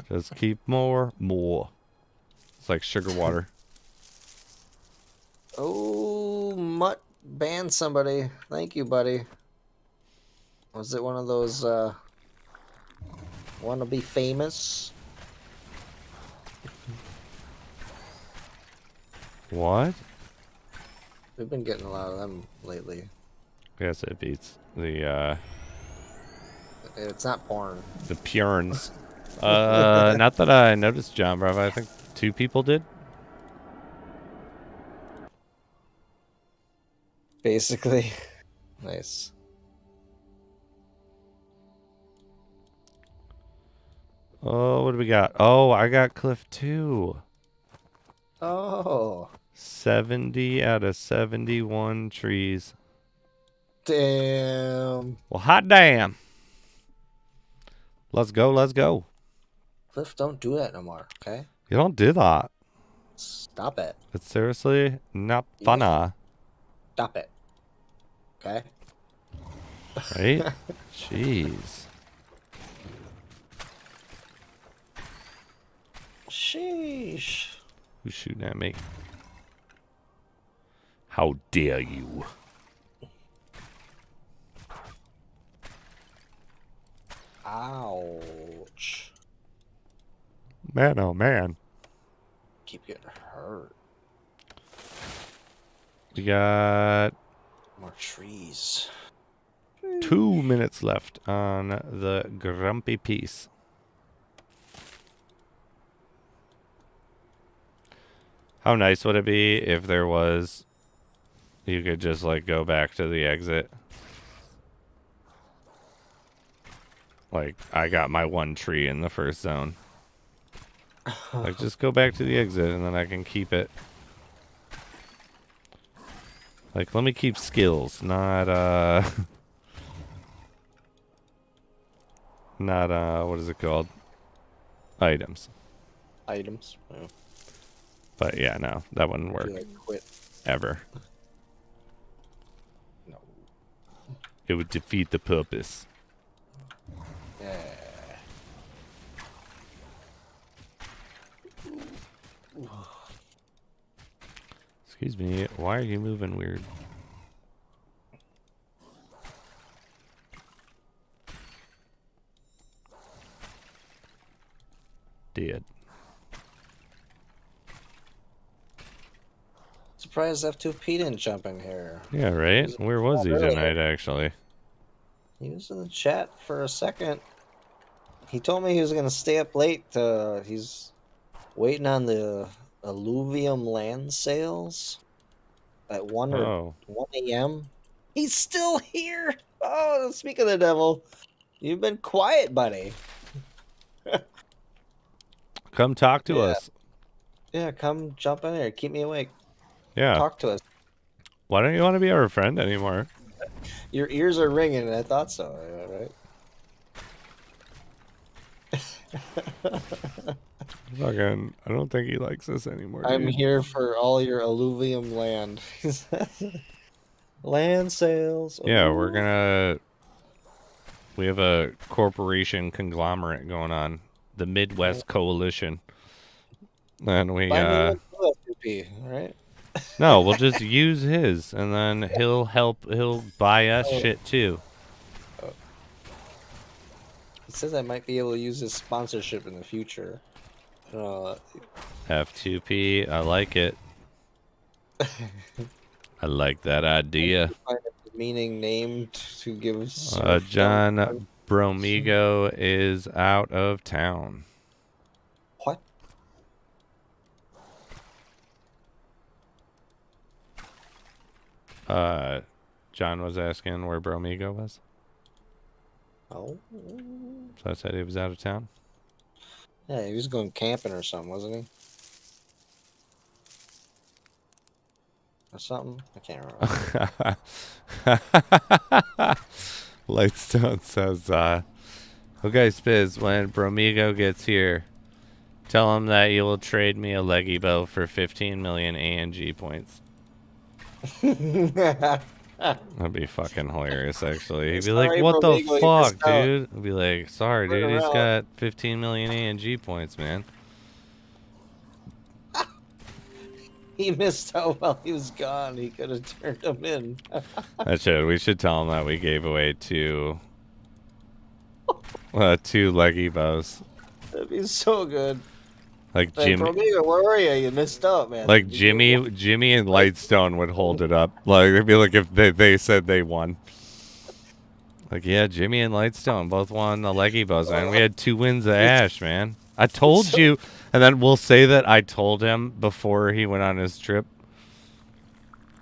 Just keep more. It's like sugar water. Oh, Mutt banned somebody. Thank you, buddy. Was it one of those want to be famous? What? We've been getting a lot of them lately. Yes, it beats the It's not porn. Purns. Not that I noticed, John, bro. I think 2 people did. Basically. Nice. Oh, what do we got? Oh, I got Cliff too. Oh. 70 out of 71 trees. Damn. Well, hot damn. Let's go, let's go. Cliff, don't do that no more, okay? You don't do that. Stop it. It's seriously not Yeah. funna, Stop it. Okay? right? Jeez. Sheesh. Who's shooting at me? How dare you? Ouch. Man, oh man. Keep getting hurt. We got More trees. 2 minutes left on the grumpy piece. How nice would it be if there was, you could just like go back to the exit. Like, I got my one tree in the first zone. Like, just go back to the exit and then I can keep it. Like, let me keep skills, not, not, what is it called? Items. Items. Yeah. But yeah, no, that wouldn't I work feel like quit. ever. No. It would defeat the purpose. Yeah. Excuse me, why are you moving weird? Dead. Surprised F2P didn't jump in here. Yeah, right? He's- Where was he earlier. tonight, actually? He was in the chat for a second. He told me he was gonna stay up late. He's waiting on the alluvium land sales at 1 Oh. 1 a.m. He's still here. Oh, speak of the devil, you've been quiet, buddy. Come talk to Yeah. us. Yeah, come jump in here. Keep me awake. Yeah. Talk to us. Why don't you want to be our friend anymore? Your ears are ringing, and I thought so. Right? Fucking, I don't think he likes us anymore. I'm dude. here for all your alluvium land. Land sales. Yeah, Ooh. we have a corporation conglomerate going on. The Midwest Coalition. And we, Buy me one too, FTP, all right? no, we'll just use his, and then he'll buy us shit too. He says I might be able to use his sponsorship in the future. F2P, I like it. I like that idea. Find a demeaning name to give. John Bromigo is out of town. What? John was asking where Bromigo was. Oh. So I said he was out of town. Yeah, he was going camping or something, wasn't he? Or something? I can't remember. Lightstone says, okay, Spiz, when Bromigo gets here, tell him that you will trade me a leggy bow for 15 million ANG points. That'd be fucking hilarious, actually. He'd be like, Sorry, what the Bromigo, you fuck, missed out." dude? I'd be like, sorry, Turn dude, he's around. got 15 million ANG points, man. He missed out while he was gone. He could have turned him in. We should tell him that we gave away two leggy bows. That'd be so good. Like Like, Jimmy, Bromigo, where were you? You missed out, man. like Did you get Jimmy and Lightstone would hold it up. Like it'd be like if they said they won. Like, yeah, Jimmy and Lightstone both won the leggy bows, man. We had 2 wins of Ash, man. I told you, and then we'll say that I told him before he went on his trip,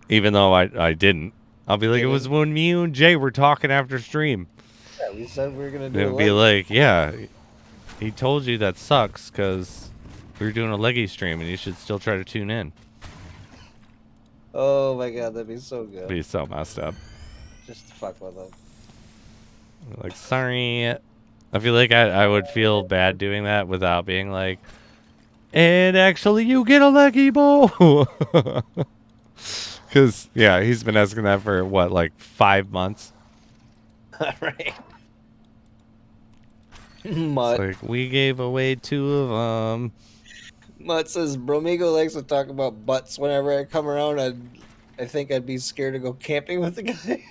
even though I didn't. I'll be like, it was when me and Jay were talking after stream. Yeah, we said we were gonna do. It would be like, yeah, He told you that sucks because we were doing a leggy stream and you should still try to tune in. Oh my god, that'd be so good. Be so messed up. Just to fuck with them. Like, sorry. I feel like I would feel bad doing that without being like, and actually you get a leggy bow. Because, yeah, he's been asking that for, what, like 5 months? Right. It's Mutt. like, we gave away 2 of them. Mutt says, Bromigo likes to talk about butts whenever I come around. I think I'd be scared to go camping with the guy.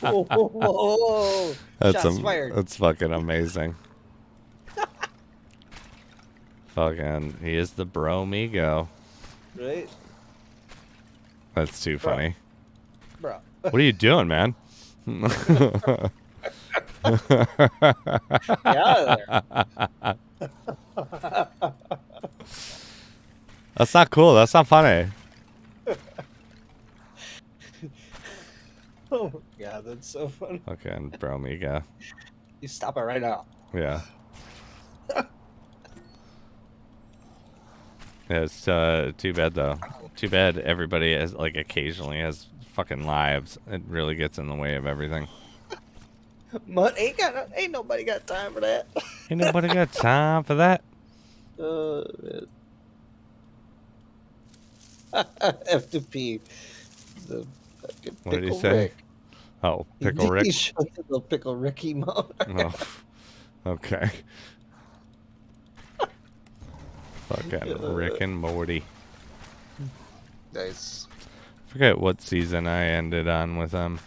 Whoa. Shots fired. That's fucking amazing. Fucking, he is the Bromigo. Right? That's too funny. Bro. What are you doing, man? Get out of there. That's not cool. That's not funny. Oh my god, that's so funny. Fucking Bromigo. You stop it right now. Yeah. Yeah, it's too bad though. Too bad everybody has like occasionally has fucking lives. It really gets in the way of everything. Mutt ain't nobody got time for that. Ain't nobody got time for that. Man. F2P. The fucking What did he Pickle say? Rick. Oh, Pickle He Rick. showed the little Pickle Rick emote. Oh, okay. Fucking Rick and Morty. Nice. Forget what season I ended on with them.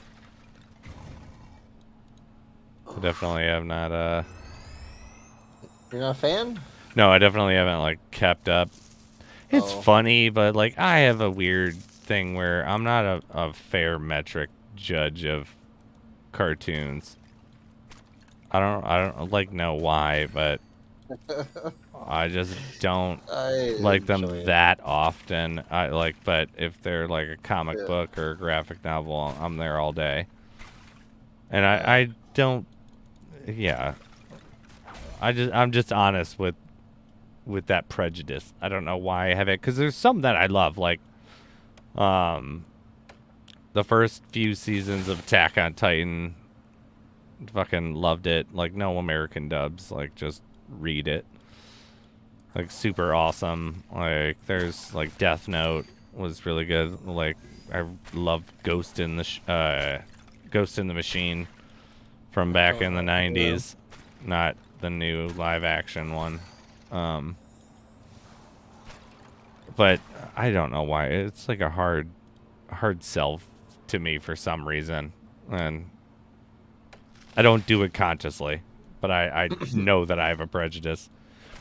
I definitely have not. You're not a fan? No, I definitely haven't like kept up. It's Oh. funny, but like I have a weird thing where I'm not a fair metric judge of cartoons. I don't like know why, but I just don't I like them enjoy it. that often. But if they're like a comic Yeah. book or a graphic novel, I'm there all day. And I don't. Yeah. I'm just honest with that prejudice. I don't know why I have it, because there's some that I love, like the first few seasons of Attack on Titan. Fucking loved it. Like, no American dubs. Like, just read it. Like, super awesome. Like, there's like Death Note was really good. Like, I love Ghost in the Machine from back in the 90s, not the new live action one. But I don't know why. It's like a hard sell to me for some reason. And I don't do it consciously, but I know that I have a prejudice.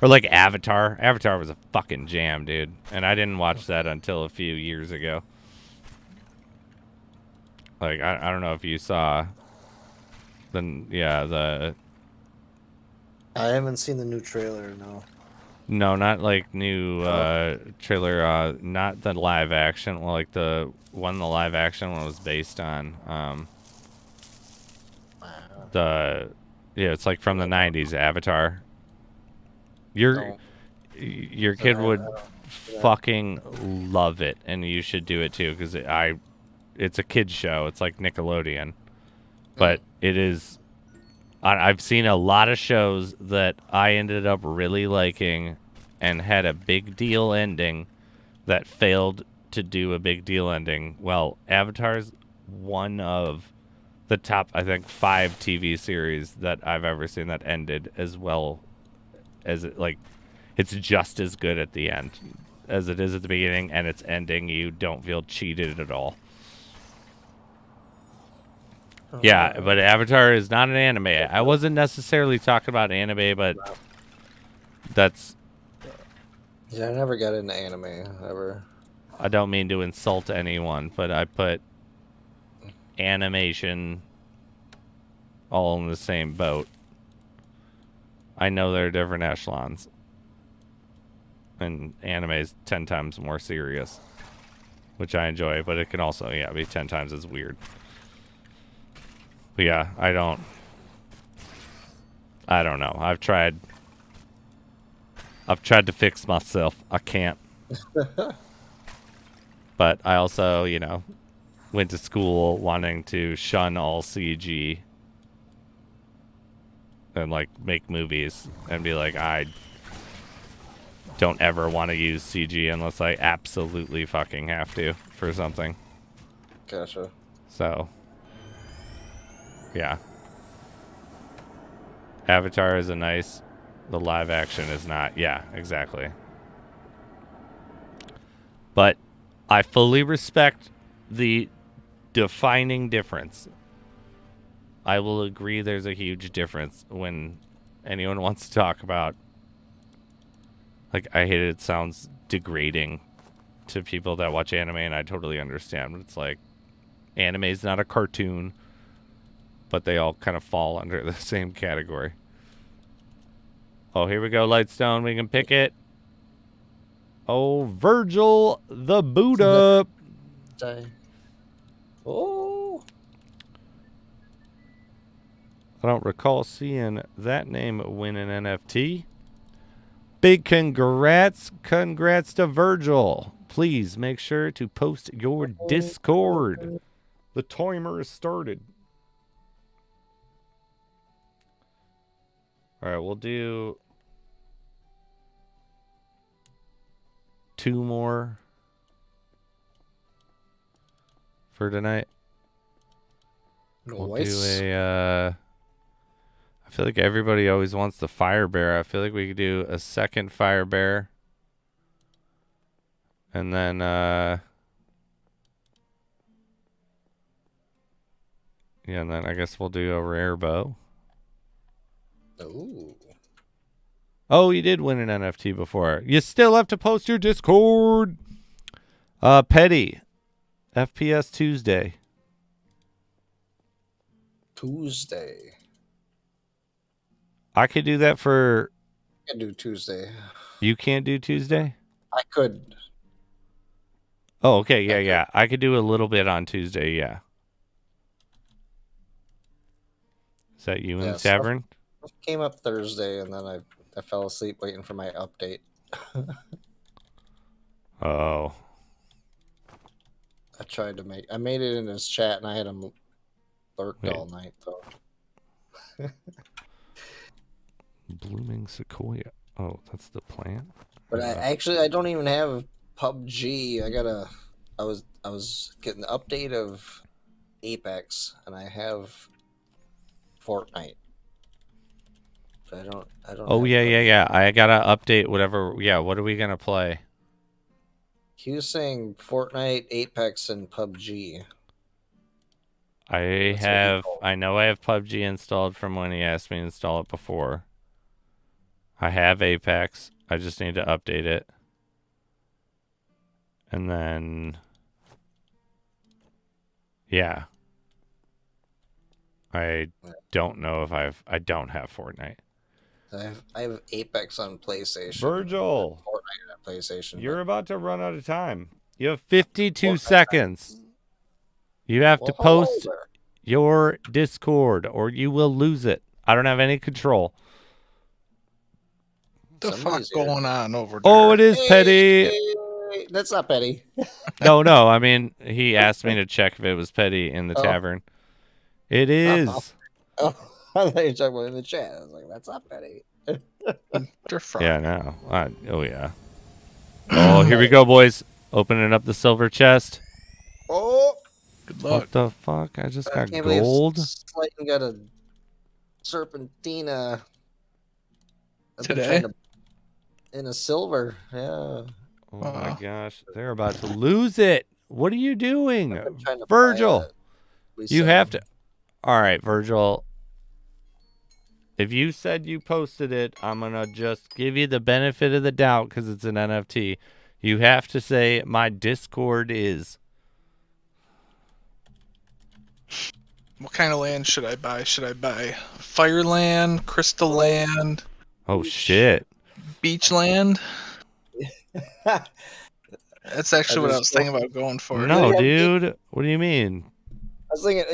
Or like Avatar. Avatar was a fucking jam, dude. And I didn't watch that until a few years ago. Like, I don't know if you saw the I haven't seen the new trailer, no. no, not like new trailer, not the live action, well, like the live action one was based on. It's like from the 90s, Avatar. Your kid would fucking love it, and you should do it too, because it's a kid's show. It's like Nickelodeon, but it is. I've seen a lot of shows that I ended up really liking and had a big deal ending that failed to do a big deal ending. Well, Avatar's one of the top, I think, 5 TV series that I've ever seen that ended as well as it, like, it's just as good at the end as it is at the beginning, and its ending, you don't feel cheated at all. Yeah, but Avatar is not an anime. I wasn't necessarily talking about anime, but that's... Yeah, I never got into anime, ever. I don't mean to insult anyone, but I put animation all in the same boat. I know there are different echelons. And anime is 10 times more serious, which I enjoy, but it can also, be 10 times as weird. But yeah, I don't I don't know. I've tried to fix myself. I can't. But I also, you know, went to school wanting to shun all CG and like make movies and be like, I don't ever want to use CG unless I absolutely fucking have to for something. Gotcha. So, yeah. Avatar is the live action is not. Yeah, exactly. But I fully respect the defining difference. I will agree there's a huge difference when anyone wants to talk about, like, I hate it sounds degrading to people that watch anime, and I totally understand. But it's like, anime is not a cartoon, but they all kind of fall under the same category. Oh, here we go, Lightstone. We can pick it. Oh, Virgil the Buddha. Oh. I don't recall seeing that name win an NFT. Big congrats. Congrats to Virgil. Please make sure to post your Discord. The timer is started. All right, we'll do 2 more for tonight. We'll do a I feel like everybody always wants the fire bear. I feel like we could do a second fire bear. And then yeah, and then I guess we'll do a rare bow. Ooh. Oh, you did win an NFT before. You still have to post your Discord. Petty. FPS Tuesday. Tuesday. I could do that for... I can do Tuesday. You can't do Tuesday? I could. Oh, okay. Yeah. I could do a little bit on Tuesday, yeah. Is that you in the tavern? Stuff came up Thursday, and then I fell asleep waiting for my update. Oh. I made it in his chat, and I had him lurked all night, though. Blooming Sequoia. Oh, that's the plant? But I don't even have PUBG. I was getting the update of Apex, and I have Fortnite. But I don't. Oh, have yeah. I gotta update whatever. Yeah, what are we gonna play? He was saying Fortnite, Apex, and PUBG. I know I have PUBG installed from when he asked me to install it before. I have Apex. I just need to update it. And then... yeah. I don't know if I don't have Fortnite. I have Apex on PlayStation. Virgil! Fortnite on PlayStation. You're about to run out of time. You have 52 seconds. You have to post your Discord or you will lose it. I don't have any control. The fuck going on over there? Oh, it is Petty. Hey, that's not Petty. No. I mean, he asked me to check if it was Petty in the tavern. It is. Oh, I thought you were talking about in the chat. I was like, that's not Petty. Yeah, no. Oh, yeah. Oh, here we go, boys. Opening up the silver chest. Oh! Good luck. What the fuck? I just got can't gold. believe Slayton got a Serpentina. Today? In a silver. Yeah. Oh, my gosh. They're about to lose it. What are you doing? Trying to Virgil, you have to. to... All right, Virgil. If you said you posted it, I'm going to just give you the benefit of the doubt because it's an NFT. You have to say, my Discord is... What kind of land should I buy? Should I buy Fireland, Crystal Land, Oh, shit. Beachland? That's actually what I was thinking about going for. No, dude. What do you mean? I was thinking,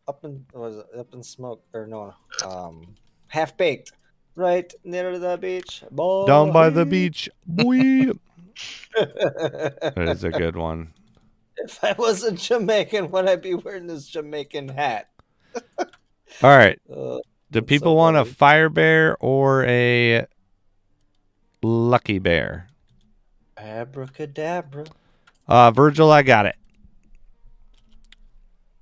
up in smoke or no, half baked, right near the beach. Boy. Down by the beach. Boy. That is a good one. If I wasn't Jamaican, would I be wearing this Jamaican hat? All right. Uh, Do that's people so want a funny. fire bear or a lucky bear? Abracadabra. Virgil, I got it.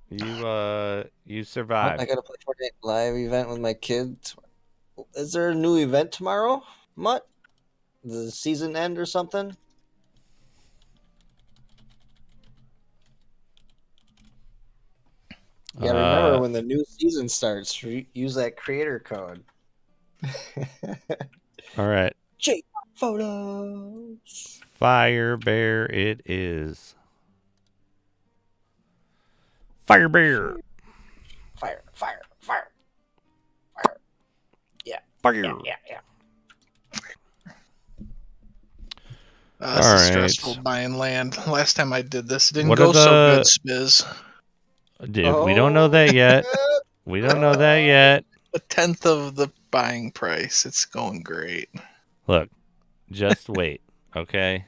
You I survived. gotta play Fortnite live event with my kids. Is there a new event tomorrow? Mutt? The season end or something? You gotta remember when the new season starts, use that creator code. All right. Jmeyerphotos. Fire bear it is. Fire bear. Fire. Fire. Yeah. This All is right. stressful buying land. Last time I did this, it didn't What go are so good, the- Spiz. Dude, we don't know that yet. We don't know that yet. A tenth of the buying price. It's going great. Look, just wait, okay?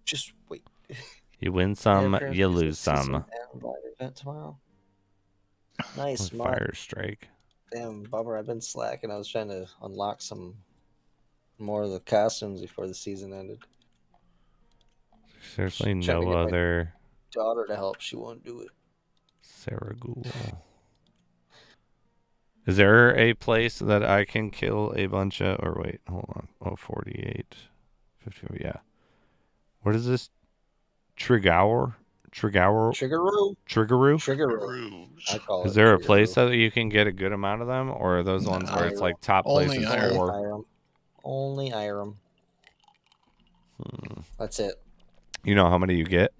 Just wait. You win some, Yeah, you there's a lose season some. end live event tomorrow. Nice, Mutt. Fire strike. Damn, bummer. I've been slacking. I was trying to unlock some more of the costumes before the season ended. Seriously, Trying to no get my other daughter to help. She won't do it. Sarah Ghoul. Is there a place that I can kill a bunch of... Or wait, hold on. Oh, 48. 50, yeah. What is this? Trigger? Triggeroo. Triggeroo? Rouge. I call Is it. there a Triggeroo. place that you can get a good amount of them? Or are those ones where it's like top Only places Iron. for... Only Irem. That's it. You know how many you get?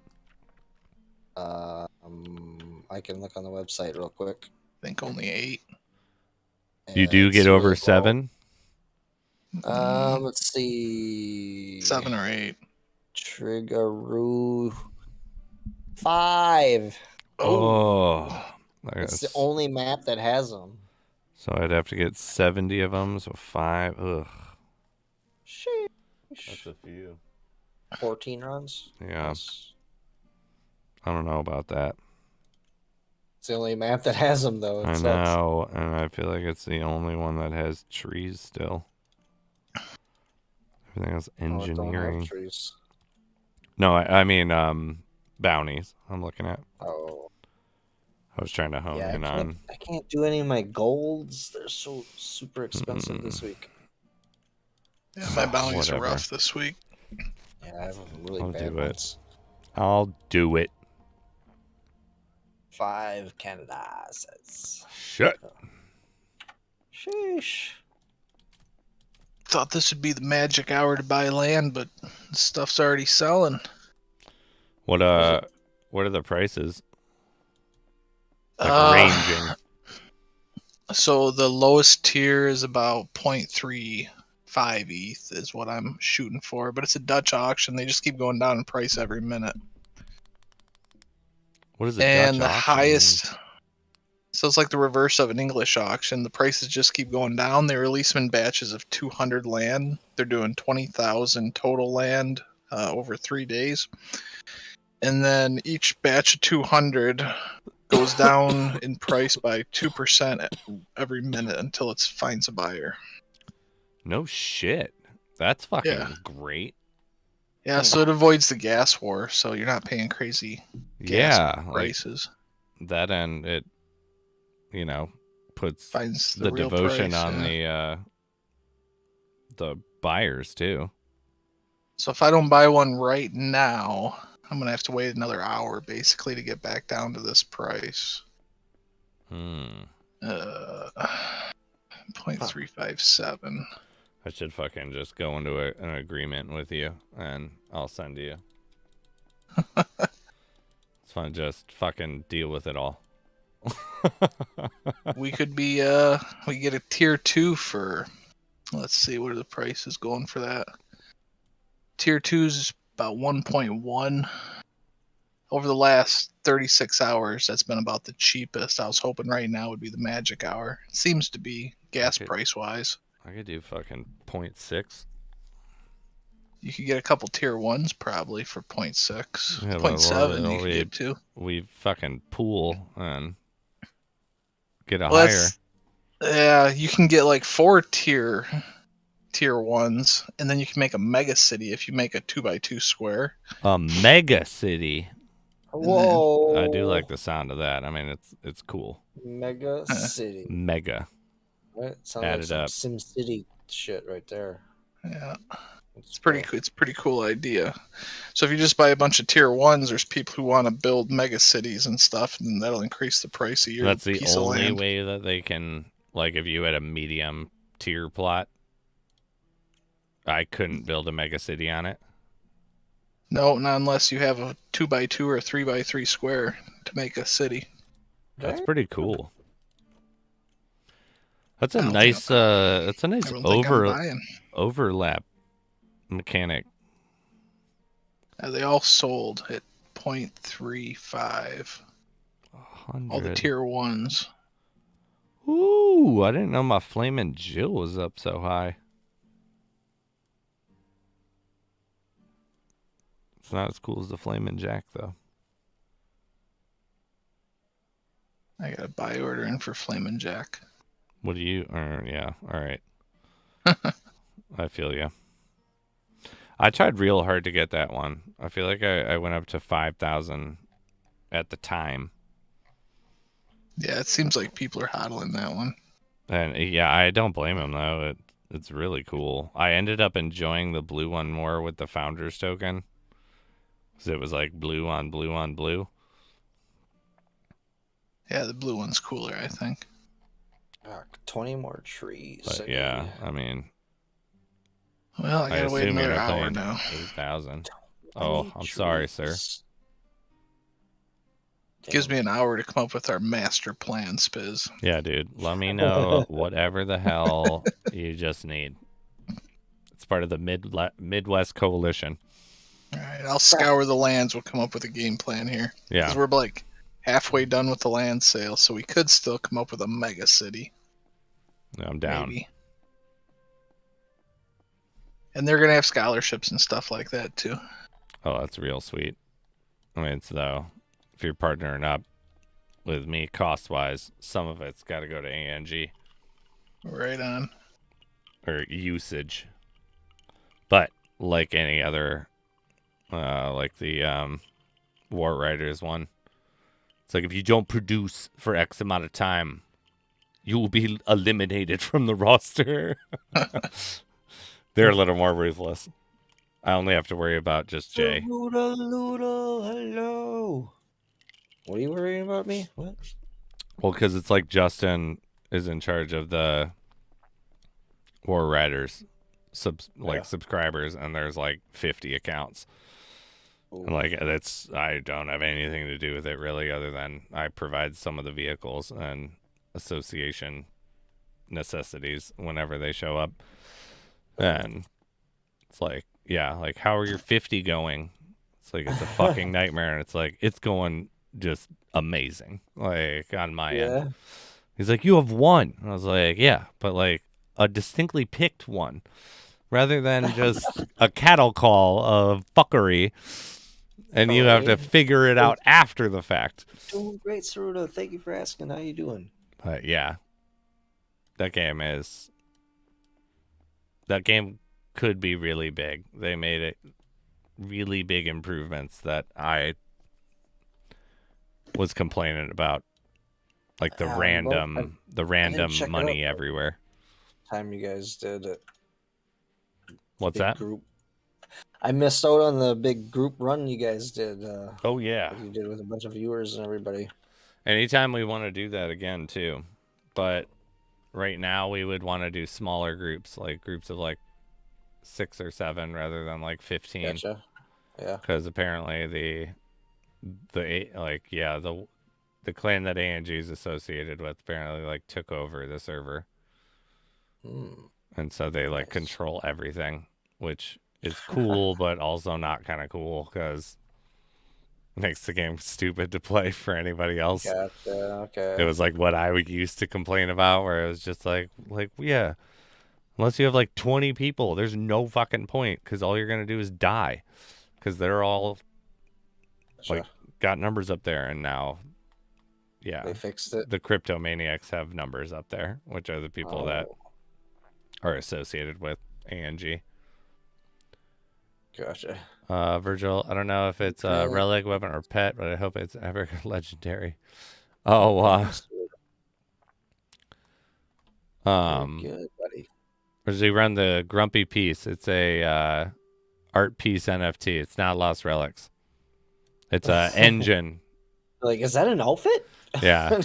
I can look on the website real quick. I think only 8. You do It's get over really 7? low. Let's see. 7 or 8. Triggeroo 5. Oh. It's the only map that has them. So I'd have to get 70 of them, so 5. Ugh. Sheesh. That's a few. 14 runs. Yeah. Nice. I don't know about that. It's the only map that has them, though. It I sucks. know, and I feel like it's the only one that has trees still. Everything else Oh, it don't have engineering. trees. No, I mean bounties. I'm looking at. Oh. I was trying to hone in on. I can't do any of my golds. They're so super expensive this week. Yeah, my bounties are Whatever. rough this week. Yeah, I have really I'll bad do it. ones. I'll do it. 5 Canada says. Shut. Sheesh. Thought this would be the magic hour to buy land, but stuff's already selling. What are the prices? Like ranging. So the lowest tier is about 0.35 ETH is what I'm shooting for, but it's a Dutch auction. They just keep going down in price every minute. What is it? And Dutch the auction highest, mean? so it's like the reverse of an English auction. The prices just keep going down. They release them in batches of 200 land. They're doing 20,000 total land over 3 days. And then each batch of 200 goes down in price by 2% every minute until it finds a buyer. No shit. That's fucking Yeah. great. Yeah, so it avoids the gas war, so you're not paying crazy gas prices. Like that, and it, puts Finds the real devotion price, on yeah. the buyers too. So if I don't buy one right now, I'm gonna have to wait another hour basically to get back down to this price. 0.357. I should fucking just go into an agreement with you, and I'll send you. It's fun, just fucking deal with it all. We could be we get a tier 2 for, let's see, what are the prices going for that? Tier 2 is about 1.1. over the last 36 hours, that's been about the cheapest. I was hoping right now would be the magic hour. It seems to be gas Okay. price wise. I could do fucking 0.6. You could get a couple tier 1s probably for 0.6. Yeah, 0.7 you could get too. We fucking pool and get a Well, higher. yeah, you can get like 4 tier 1s, and then you can make a mega city if you make a 2x2 square. A mega city. Whoa! I do like the sound of that. I mean, it's cool. Mega City. Mega. Right? Sounds Add like it some up. Sim City shit right there. Yeah. It's It's pretty. It's a pretty cool idea. So if you just buy a bunch of tier 1s, there's people who want to build mega cities and stuff, and that'll increase the price of your That's the piece of only land. way that they can, like, if you had a medium tier plot, I couldn't build a mega city on it. No, not unless you have a 2x2 or a 3x3 square to make a city. That's pretty cool. That's I a don't nice that's a I nice don't think I'm buying. overlap mechanic. They all sold at 0.35. 100. All the tier 1s. Ooh, I didn't know my Flamin' Jill was up so high. It's not as cool as the Flamin' Jack, though. I got a buy order in for Flamin' Jack. What do you... yeah, all right. I feel you. I tried real hard to get that one. I feel like I went up to 5,000 at the time. Yeah, it seems like people are hodling that one. And yeah, I don't blame him, though. It's really cool. I ended up enjoying the blue one more with the Founders token. Because it was like blue on blue on blue. Yeah, the blue one's cooler, I think. 20 more trees. But yeah, I mean... Well, I gotta wait assume another you're hour paying now. 8,000. Oh, I'm sorry, sir. Gives me an hour to come up with our master plan, Spiz. Yeah, dude. Let me know whatever the hell you just need. It's part of the Midwest Coalition. All right, I'll scour the lands. We'll come up with a game plan here. Yeah. Because we're like halfway done with the land sale, so we could still come up with a mega city. I'm down. Maybe. And they're gonna have scholarships and stuff like that too. Oh, that's real sweet. I mean, it's though, if you're partnering up with me cost-wise, some of it's got to go to ANG. Right on. Or usage. But like any other, like the War Riders one, it's like if you don't produce for X amount of time, you will be eliminated from the roster. They're a little more ruthless. I only have to worry about just Jay. Hello. What are you worrying about me? What? Well, because it's like Justin is in charge of the War Riders subscribers, and there's like 50 accounts. And like I don't have anything to do with it really, other than I provide some of the vehicles and association necessities whenever they show up. And it's like, yeah, like how are your 50 going? It's like it's a fucking nightmare, and it's like it's going just amazing, like on my end. He's like, you have one. I was like, yeah, but like a distinctly picked one, rather than just a cattle call of fuckery, and you have to figure it out after the fact. Doing great, Saruda. Thank you for asking. How you doing? But yeah, that game could be really big. They made it really big improvements that I was complaining about, like the random money everywhere. Time you guys did it. What's that? Group. I missed out on the big group run you guys did. Oh yeah, you did with a bunch of viewers and everybody. Anytime we want to do that again too, but right now we would want to do smaller groups, like groups of like 6 or 7 rather than like 15. Gotcha. Yeah. Because apparently the clan that ANG is associated with apparently like took over the server. And so they like control everything, which is cool, but also not kind of cool because makes the game stupid to play for anybody else. Gotcha. Okay. It was like what I would used to complain about, where it was just like yeah, unless you have like 20 people, there's no fucking point because all you're gonna do is die because they're all Gotcha. like got numbers up there, and now, yeah, They fixed it. the cryptomaniacs have numbers up there, which are the people that Oh, are associated with ANG. gotcha. Virgil, I don't know if it's a Okay. relic, weapon, or pet, but I hope it's ever legendary. Oh, Very good, buddy. does he run the Grumpy piece? It's a art piece NFT. It's not Lost Relics. It's a engine. Like, is that an outfit? Yeah.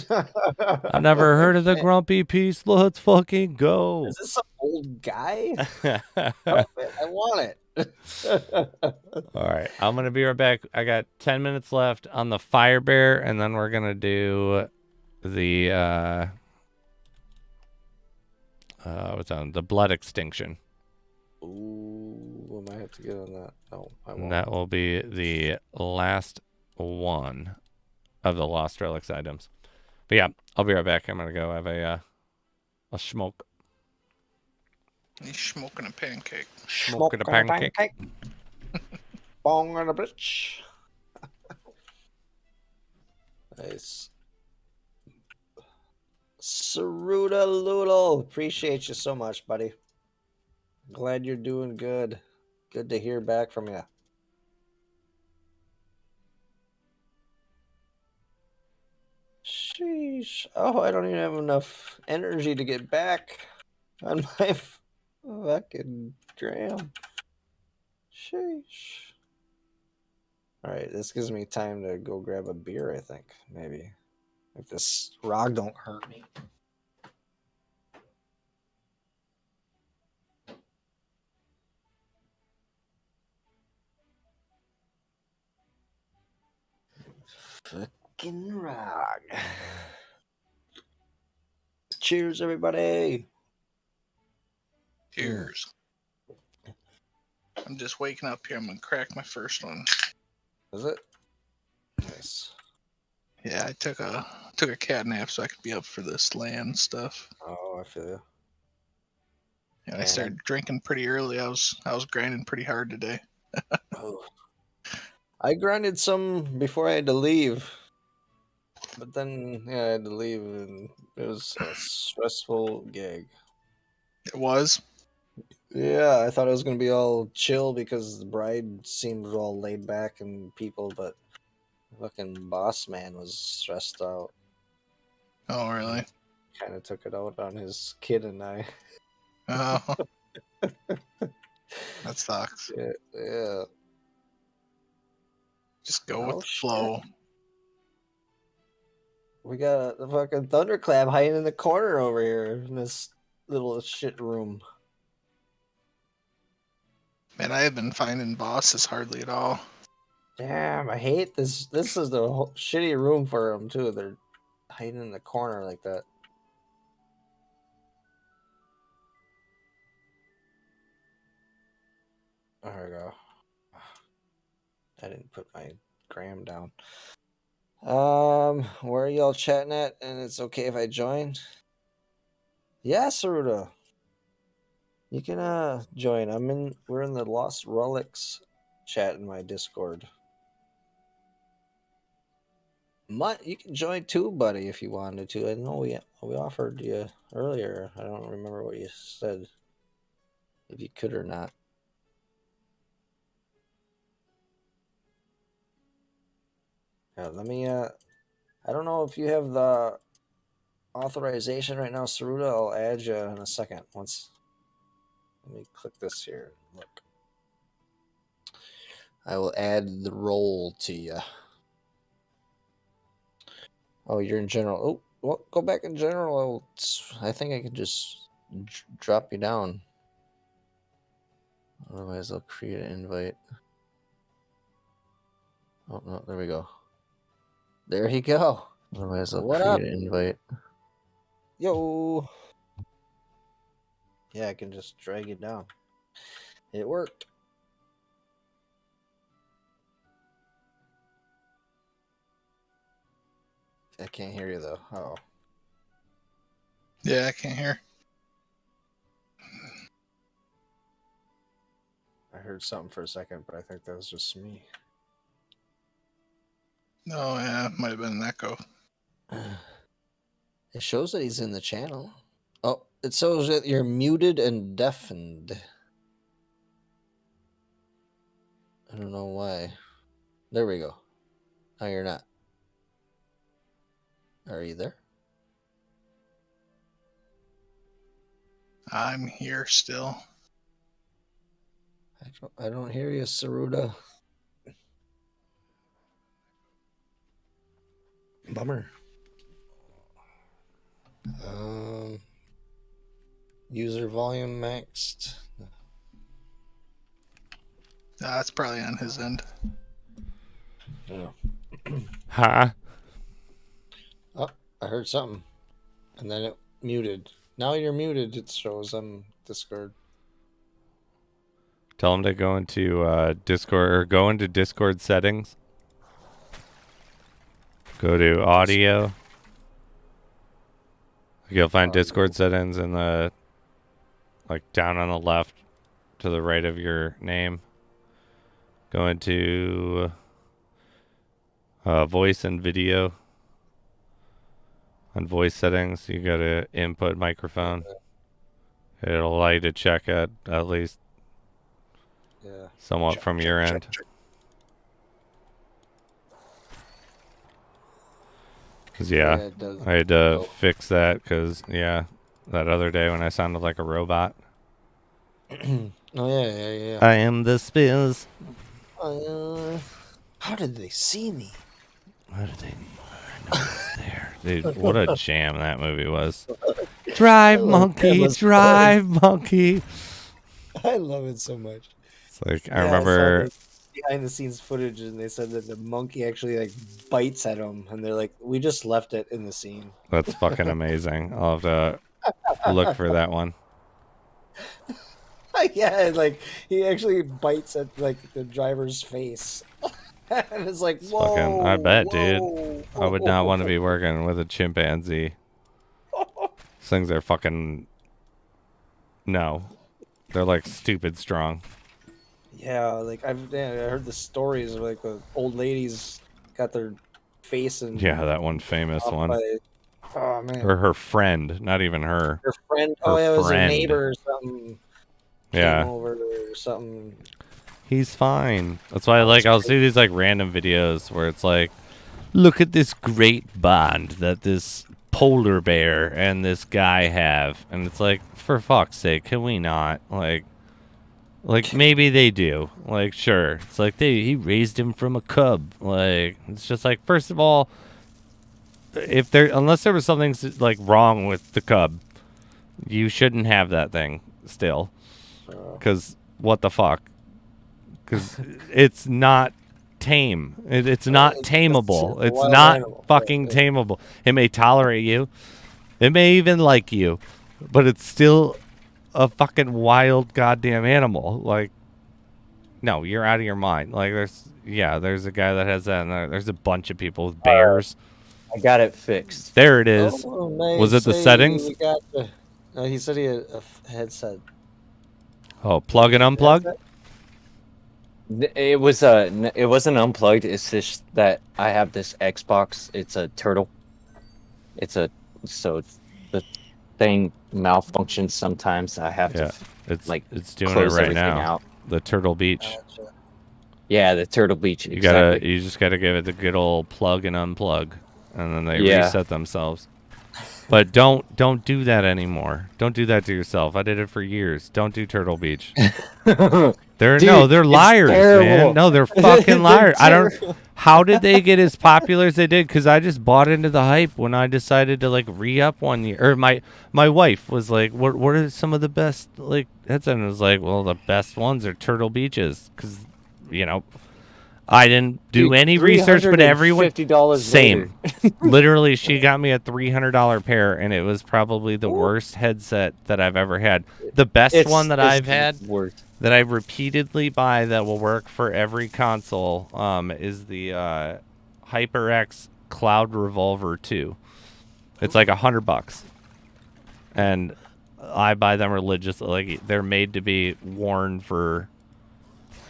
I've never heard of the Shit. Grumpy piece. Let's fucking go. Is this some old guy outfit? I want it. All right, I'm gonna be right back. I got 10 minutes left on the fire bear, and then we're gonna do the what's on the blood extinction. Ooh, I might have to get on that. No, I And won't. that will be the last one of the Lost Relics items. But yeah, I'll be right back. I'm gonna go have a smoke. He's smoking a pancake. Smoking a pancake. Bong on a bitch. Nice. Saruda Loodle. Appreciate you so much, buddy. Glad you're doing good. Good to hear back from you. Sheesh. Oh, I don't even have enough energy to get back on my fucking gram. Sheesh. Alright, this gives me time to go grab a beer, I think. Maybe. If this rock don't hurt me. Fucking rock. Cheers, everybody. Cheers. I'm just waking up here. I'm gonna crack my first one. Is it? Nice. Yeah, I took a cat nap so I could be up for this land stuff. Oh, I feel you. And I Man. started drinking pretty early. I was grinding pretty hard today. Oh. I grinded some before I had to leave. But then, yeah, I had to leave, and it was a stressful gig. It was. Yeah, I thought it was going to be all chill because the bride seemed all laid back and people, but fucking boss man was stressed out. Oh, really? Kind of took it out on his kid and I. Oh, that sucks. Yeah. Just go Oh, with the flow. We got a fucking thunderclap hiding in the corner over here in this little shit room. Man, I have been finding bosses hardly at all. Damn, I hate this. This is the shitty room for them too. They're hiding in the corner like that. There we go. I didn't put my gram down. Where are y'all chatting at? And it's okay if I join? Yeah, Saruda. You can join. We're in the Lost Relics chat in my Discord. You can join too, buddy, if you wanted to. I know we offered you earlier. I don't remember what you said. If you could or not. Yeah, let me I don't know if you have the authorization right now, Saruda. I'll add you in a second. Let me click this here. Look. I will add the role to you. Oh, you're in general. Oh, well, go back in general. I think I can just drop you down. Otherwise, I'll create an invite. Oh, no, there we go. There you go. Otherwise, I'll create an invite. Yo. Yeah, I can just drag it down. It worked. I can't hear you though. Oh. Yeah, I can't hear. I heard something for a second, but I think that was just me. No, yeah, might have been an echo. It shows that he's in the channel. Oh, it shows that you're muted and deafened. I don't know why. There we go. No, you're not. Are you there? I'm here still. I don't hear you, Saruda. Bummer. User volume maxed. That's probably on his end. Yeah. Huh? Oh, I heard something. And then it muted. Now you're muted, it shows on Discord. Tell him to go into Discord or go into Discord settings. Go to audio. You'll find Audio. Discord settings in the like down on the left to the right of your name. Go into voice and video. On voice settings, you go to input microphone. It'll allow you to check at least Yeah. somewhat from your end. Cause yeah, it does. I had to fix that because that other day when I sounded like a robot. Oh yeah. I am the Spiz. How did they see me? How did they know I was there? Dude, what a jam that movie was. Drive, monkey, drive, monkey. I love it so much. It's like, I remember... behind the scenes footage, and they said that the monkey actually like bites at him, and they're like, we just left it in the scene. That's fucking amazing. I'll have to look for that one. Yeah, like he actually bites at like the driver's face. And it's like, whoa, Fucking, I bet, whoa. dude. I would not want to be working with a chimpanzee. These things are fucking... No. They're like stupid strong. Yeah, like I heard the stories of like the old ladies got their face and Yeah, that one famous one. Oh man. Or her friend, not even her. Her friend. Her It was friend. a neighbor or something. Yeah. Came over or something. He's fine. That's why I'll see these like random videos where it's like, look at this great bond that this polar bear and this guy have. And it's like, for fuck's sake, can we not? Like maybe they do. Like, sure. It's like he raised him from a cub. Like, it's just like, first of all, unless there was something like wrong with the cub, you shouldn't have that thing still. Because what the fuck? Because it's not tame. It's not tameable. It's not fucking tameable. It may tolerate you. It may even like you. But it's still a fucking wild goddamn animal. Like, no, you're out of your mind. Like, there's a guy that has that, and there's a bunch of people with bears. I got it fixed. There it is. Was it the settings? No, he said he had a headset. Oh, plug and unplug? It wasn't unplugged. It's just that I have this Xbox. It's a turtle. So the thing malfunctions sometimes. I have to it's doing it close right everything now. out. The Turtle Beach. Yeah, the Turtle Beach. You Exactly. you just gotta give it the good old plug and unplug, and then they reset themselves. But don't do that anymore. Don't do that to yourself. I did it for years. Don't do Turtle Beach. They're liars, man. No, they're fucking liars. I don't. How did they get as popular as they did? Because I just bought into the hype when I decided to like re-up one year. Or my wife was like, "What are some of the best like headsets?" And I was like, "Well, the best ones are Turtle Beaches," because I didn't do any research, but everyone $50 same. Literally, she got me a $300 pair, and it was probably the worst headset that I've ever had. The best one that I've had that I repeatedly buy that will work for every console is the HyperX Cloud Revolver 2. It's like $100, and I buy them religiously. Like they're made to be worn for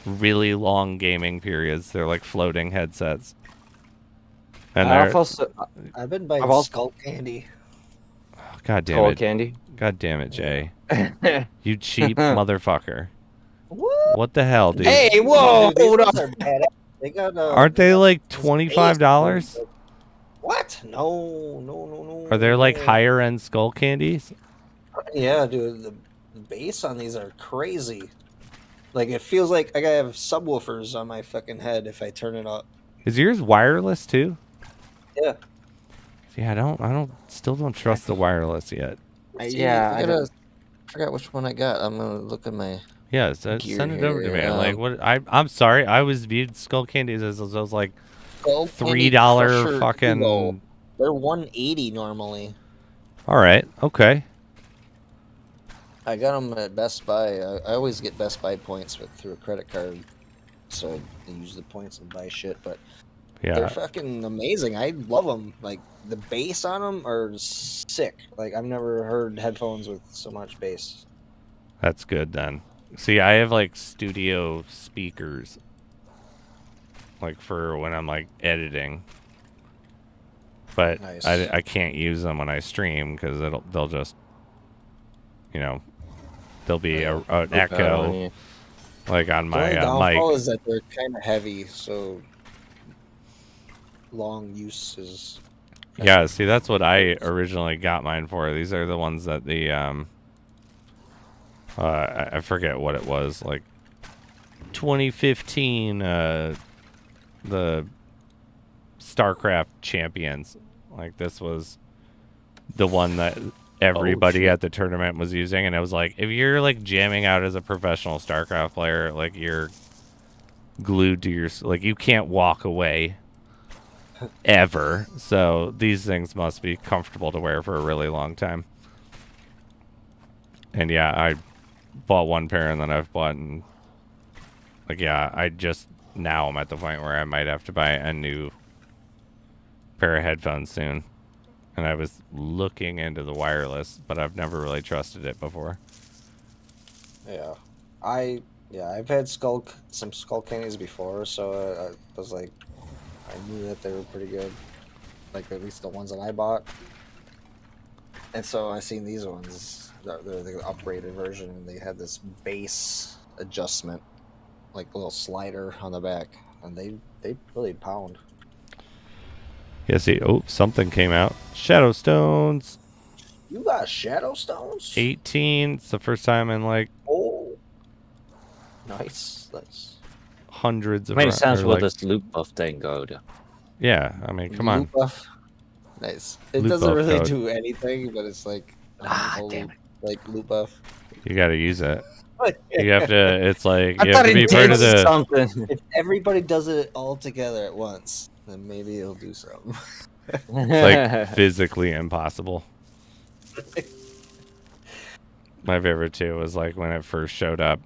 really long gaming periods. They're like floating headsets, and I've they're also I've been buying I've also- skull candy. God damn Skull it, Candy. God damn it, Jay, you cheap motherfucker! What? What the hell, dude? Hey, whoa, Dude, these hold ones on. are badass. They got. Aren't they like $25? What? No, no, no, no. Are there like no. higher end skull candies? Yeah, dude. The bass on these are crazy. Like it feels like I gotta have subwoofers on my fucking head if I turn it up. Is yours wireless too? Yeah. See, still don't trust the wireless yet. Yeah, I forgot which one I got. I'm gonna look at my. Yeah, Gear send it over to me. here, Like what? I'm sorry. I was viewed skull candies as those like Skull Candy $3 Crusher fucking. Duo. They're $180 normally. All right. Okay. I got them at Best Buy. I always get Best Buy points through a credit card, so I use the points and buy shit. But Yeah. they're fucking amazing. I love them. Like the bass on them are sick. Like I've never heard headphones with so much bass. That's good then. See, I have like studio speakers, like for when I'm like editing, but Nice. I can't use them when I stream because they'll just, there'll be an echo like on The only my downfall mic. is that they're kind of heavy, so long use is. Yeah, see, that's what I originally got mine for. These are the ones that I forget what it was, like 2015, the StarCraft champions. Like this was the one that everybody at the tournament was using, and it was like, if you're like jamming out as a professional StarCraft player, like you're glued to your, like you can't walk away ever. So these things must be comfortable to wear for a really long time. And yeah, I bought one pair, and then I've bought, I just now I'm at the point where I might have to buy a new pair of headphones soon. And I was looking into the wireless, but I've never really trusted it before. Yeah, I've had some skull candies before, so I was like, I knew that they were pretty good, like at least the ones that I bought. And so I seen these ones. They're the upgraded version, and they had this bass adjustment, like a little slider on the back, and they really pound. Yeah, see, something came out. Shadow Stones. You got Shadow Stones? 18. It's the first time in like Oh, nice. hundreds of Many rounds. times or, will like- this loot buff thing go to? Yeah, I mean, come on. Loot buff. Nice. It Loot doesn't buff really code. do anything, but it's like Damn it. like loot buff. You got to use it. You have to. It's like I you thought have to it be part did of the. something. If everybody does it all together at once, then maybe it'll do something. It's like physically impossible. My favorite too was like when it first showed up,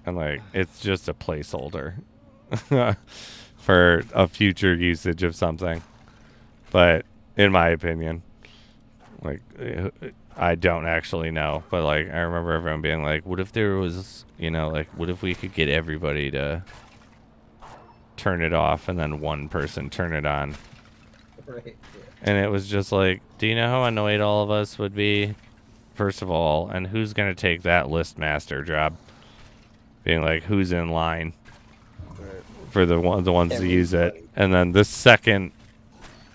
and like it's just a placeholder for a future usage of something. But in my opinion, like I don't actually know. But like I remember everyone being like, "What if there was, like what if we could get everybody to turn it off and then one person turn it on?" Right. Yeah. And it was just like, do you know how annoyed all of us would be? First of all, and who's going to take that list master job? Being like, who's in line Right. for the ones to use it? Everybody. And then the second,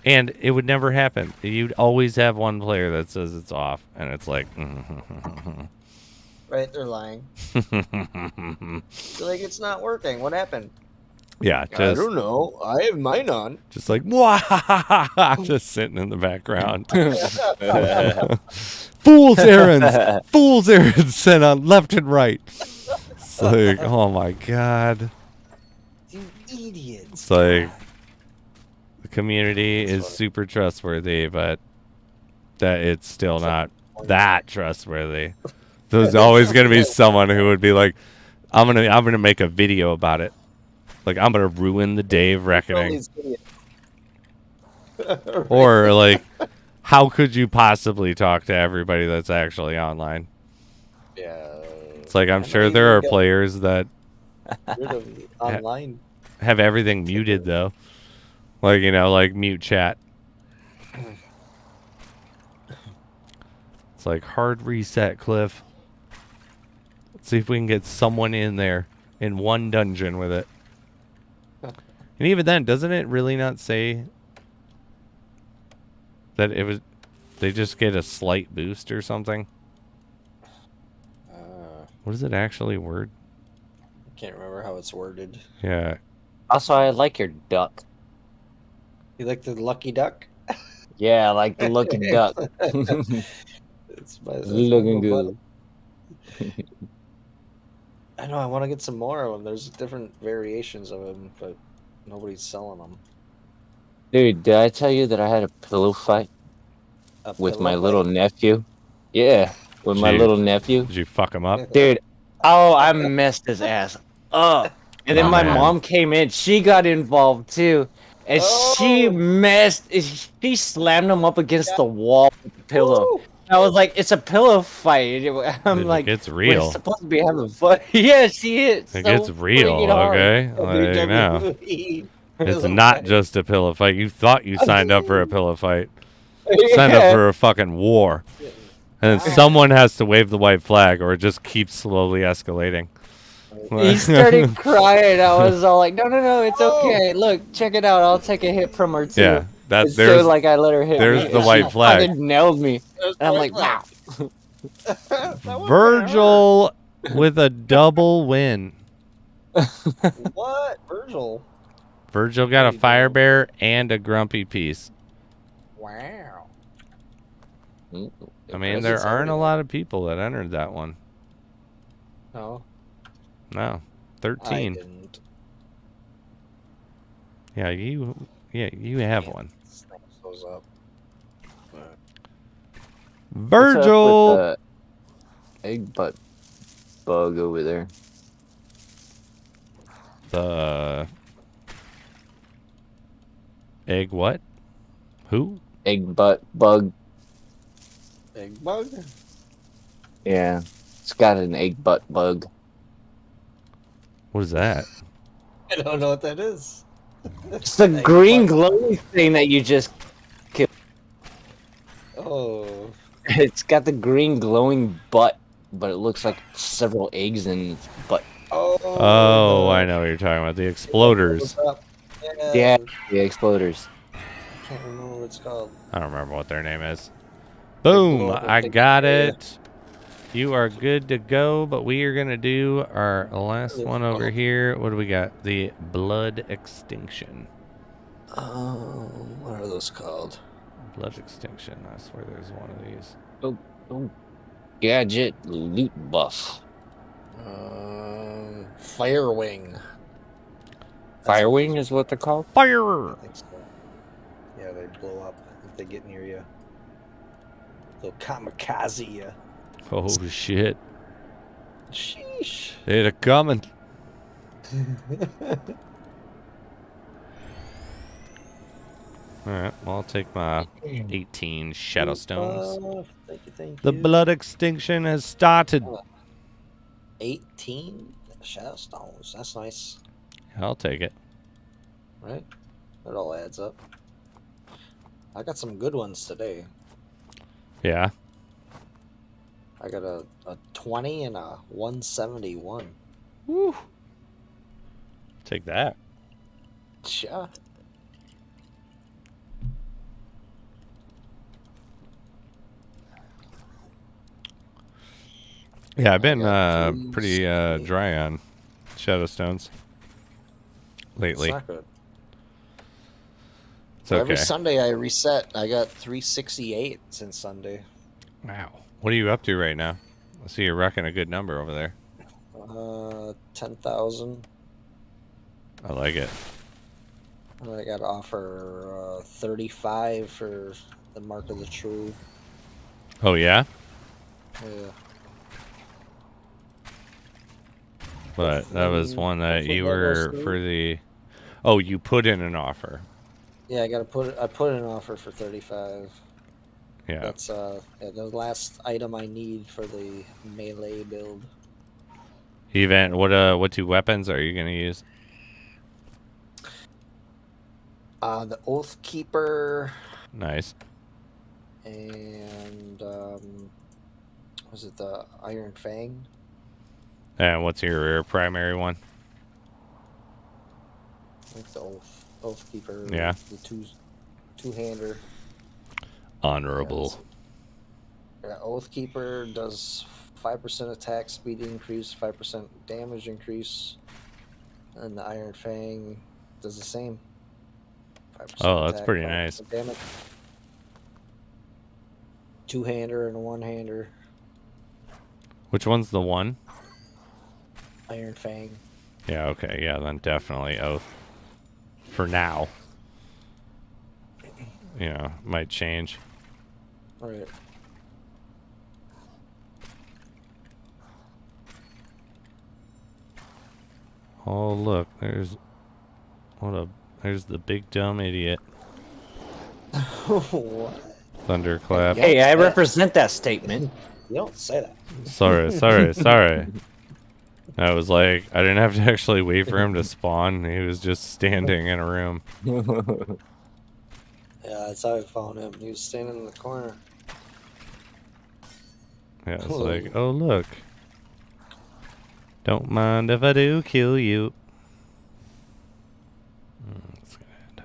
and it would never happen. You'd always have one player that says it's off, and it's like, Right, they're lying. They're like, it's not working. What happened? yeah, I just don't know. I have mine on. just like, "Mwah!" Just sitting in the background. Fool's errands sent on left and right. It's like, oh my god. You idiots. It's like the community is super trustworthy, but that it's still not that trustworthy. There's always gonna be someone who would be like, I'm gonna make a video about it. Like I'm gonna ruin the day of reckoning. Or like, how could you possibly talk to everybody that's actually online? Yeah. It's like I'm I sure might there even are get players that rid of the online. have everything muted though. Like, you know, like mute chat. It's like hard reset, Cliff. Let's see if we can get someone in there in one dungeon with it. And even then, doesn't it really not say that it was they just get a slight boost or something? What is it actually word? I can't remember how it's worded. Yeah. Also, I like your duck. You like the lucky duck? Yeah, I like the looking duck. It's that's my Looking little good. buddy. I know. I want to get some more of them. There's different variations of them, but nobody's selling them. Dude, did I tell you that I had a pillow fight with my little nephew? Yeah, with my Gee. little nephew. Did you fuck him up? Dude, oh, I messed his ass up. And then Oh, my man. mom came in. She got involved too. And she slammed him up against the wall with the pillow. Woo! I was like, it's a pillow fight. I'm Dude, like, it gets we're real. supposed to be having fun. Yeah, she is. It gets real, okay? Like, no. WWE. It's Pillow not fight. just a pillow fight. You thought you signed up for a pillow fight. Signed up for a fucking war. And then someone has to wave the white flag or it just keeps slowly escalating. He started crying. I was all like, no, it's okay. Look, check it out. I'll take a hit from her too. Yeah, that It's there's so like I let her hit there's me. the and white she flag. fucking nailed me. There's And I'm the like, white wow. That wasn't Virgil with a double win. gonna hurt. What? Virgil? Virgil got a fire bear and a grumpy piece. Wow. I mean, there aren't a lot of people that entered that one. No, No, I 13. didn't. Yeah, you have one. Snap those up. Virgil. What's up with the egg butt bug over there? The egg what? Who? Egg butt bug. Egg bug? Yeah, it's got an egg butt bug. What is that? I don't know what that is. It's the Egg green butt. glowing thing that you just. Oh. It's got the green glowing butt, but it looks like several eggs in its butt. Oh, I know what you're talking about. The exploders. Yeah, the exploders. I can't remember what it's called. I don't remember what their name is. Boom! I got it. You are good to go, but we are going to do our last one over here. What do we got? The blood extinction. What are those called? Blood extinction. I swear there's one of these. Oh, gadget loot buff. Firewing. Firewing is what they're called? Fire! I think so. Yeah, they blow up if they get near you. They'll kamikaze you. Oh, shit. Sheesh. They're coming. Alright, well, I'll take my 18 shadow stones. Thank The you. blood extinction has started. 18 shadow stones. That's nice, I'll take it. right? It all adds up. I got some good ones today. Yeah. I got a 20 and a 171. Woo. Take that. Yeah. Yeah, I've been got three pretty dry on shadow stones lately. It's not good. It's okay. Every Sunday I reset. I got 368 since Sunday. Wow. What are you up to right now? I see you're wrecking a good number over there. 10,000. I like it. And I got to offer 35 for the Mark of the True. Oh, yeah? Yeah. But that was one that you were for the... Oh, you put in an offer. Yeah, I put in an offer for 35. Yeah. That's yeah, the last item I need for the melee build. Event. What two weapons are you gonna use? The Oath Keeper Nice. and was it the Iron Fang? And what's your primary one? I think the Oath Keeper. Yeah. The two-hander. Honorable. Yeah, Oath Keeper does 5% attack speed increase, 5% damage increase, and the Iron Fang does the same. 5% Oh, that's attack, pretty 5% nice. damage. Two-hander and a one-hander. Which one's the one? Iron Fang. Yeah. Okay. Yeah. Then definitely Oath. For now. You know, might change. Right. Oh look, there's the big dumb idiot. What? Thunderclap. Hey, I represent that statement. You don't say that. Sorry. I was like, I didn't have to actually wait for him to spawn. He was just standing in a room. Yeah, that's how I found him. He was standing in the corner. Yeah, it's like, oh look. Don't mind if I do kill you. That's good.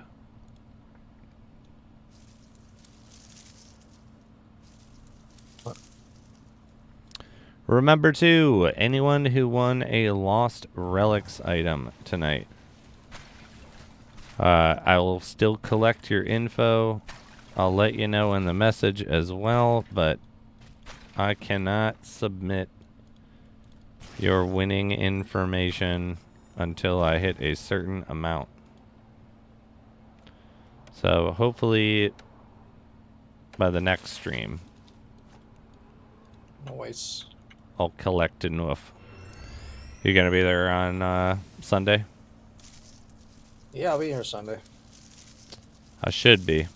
Remember too, anyone who won a lost relics item tonight, I will still collect your info. I'll let you know in the message as well, but I cannot submit your winning information until I hit a certain amount. So hopefully by the next stream, Noise. I'll collect enough. You gonna be there on Sunday? Yeah, I'll be here Sunday. I should be.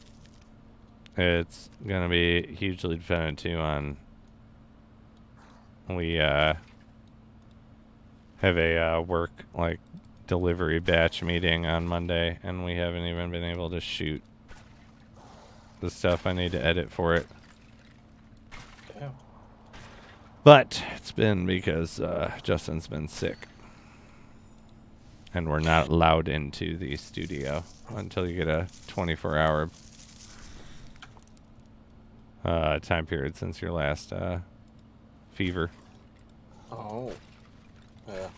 It's gonna be hugely dependent too on we have a work like delivery batch meeting on Monday, and we haven't even been able to shoot the stuff I need to edit for it. Yeah. But it's been because Justin's been sick. And we're not allowed into the studio until you get a 24-hour time period since your last fever. Oh. Yeah.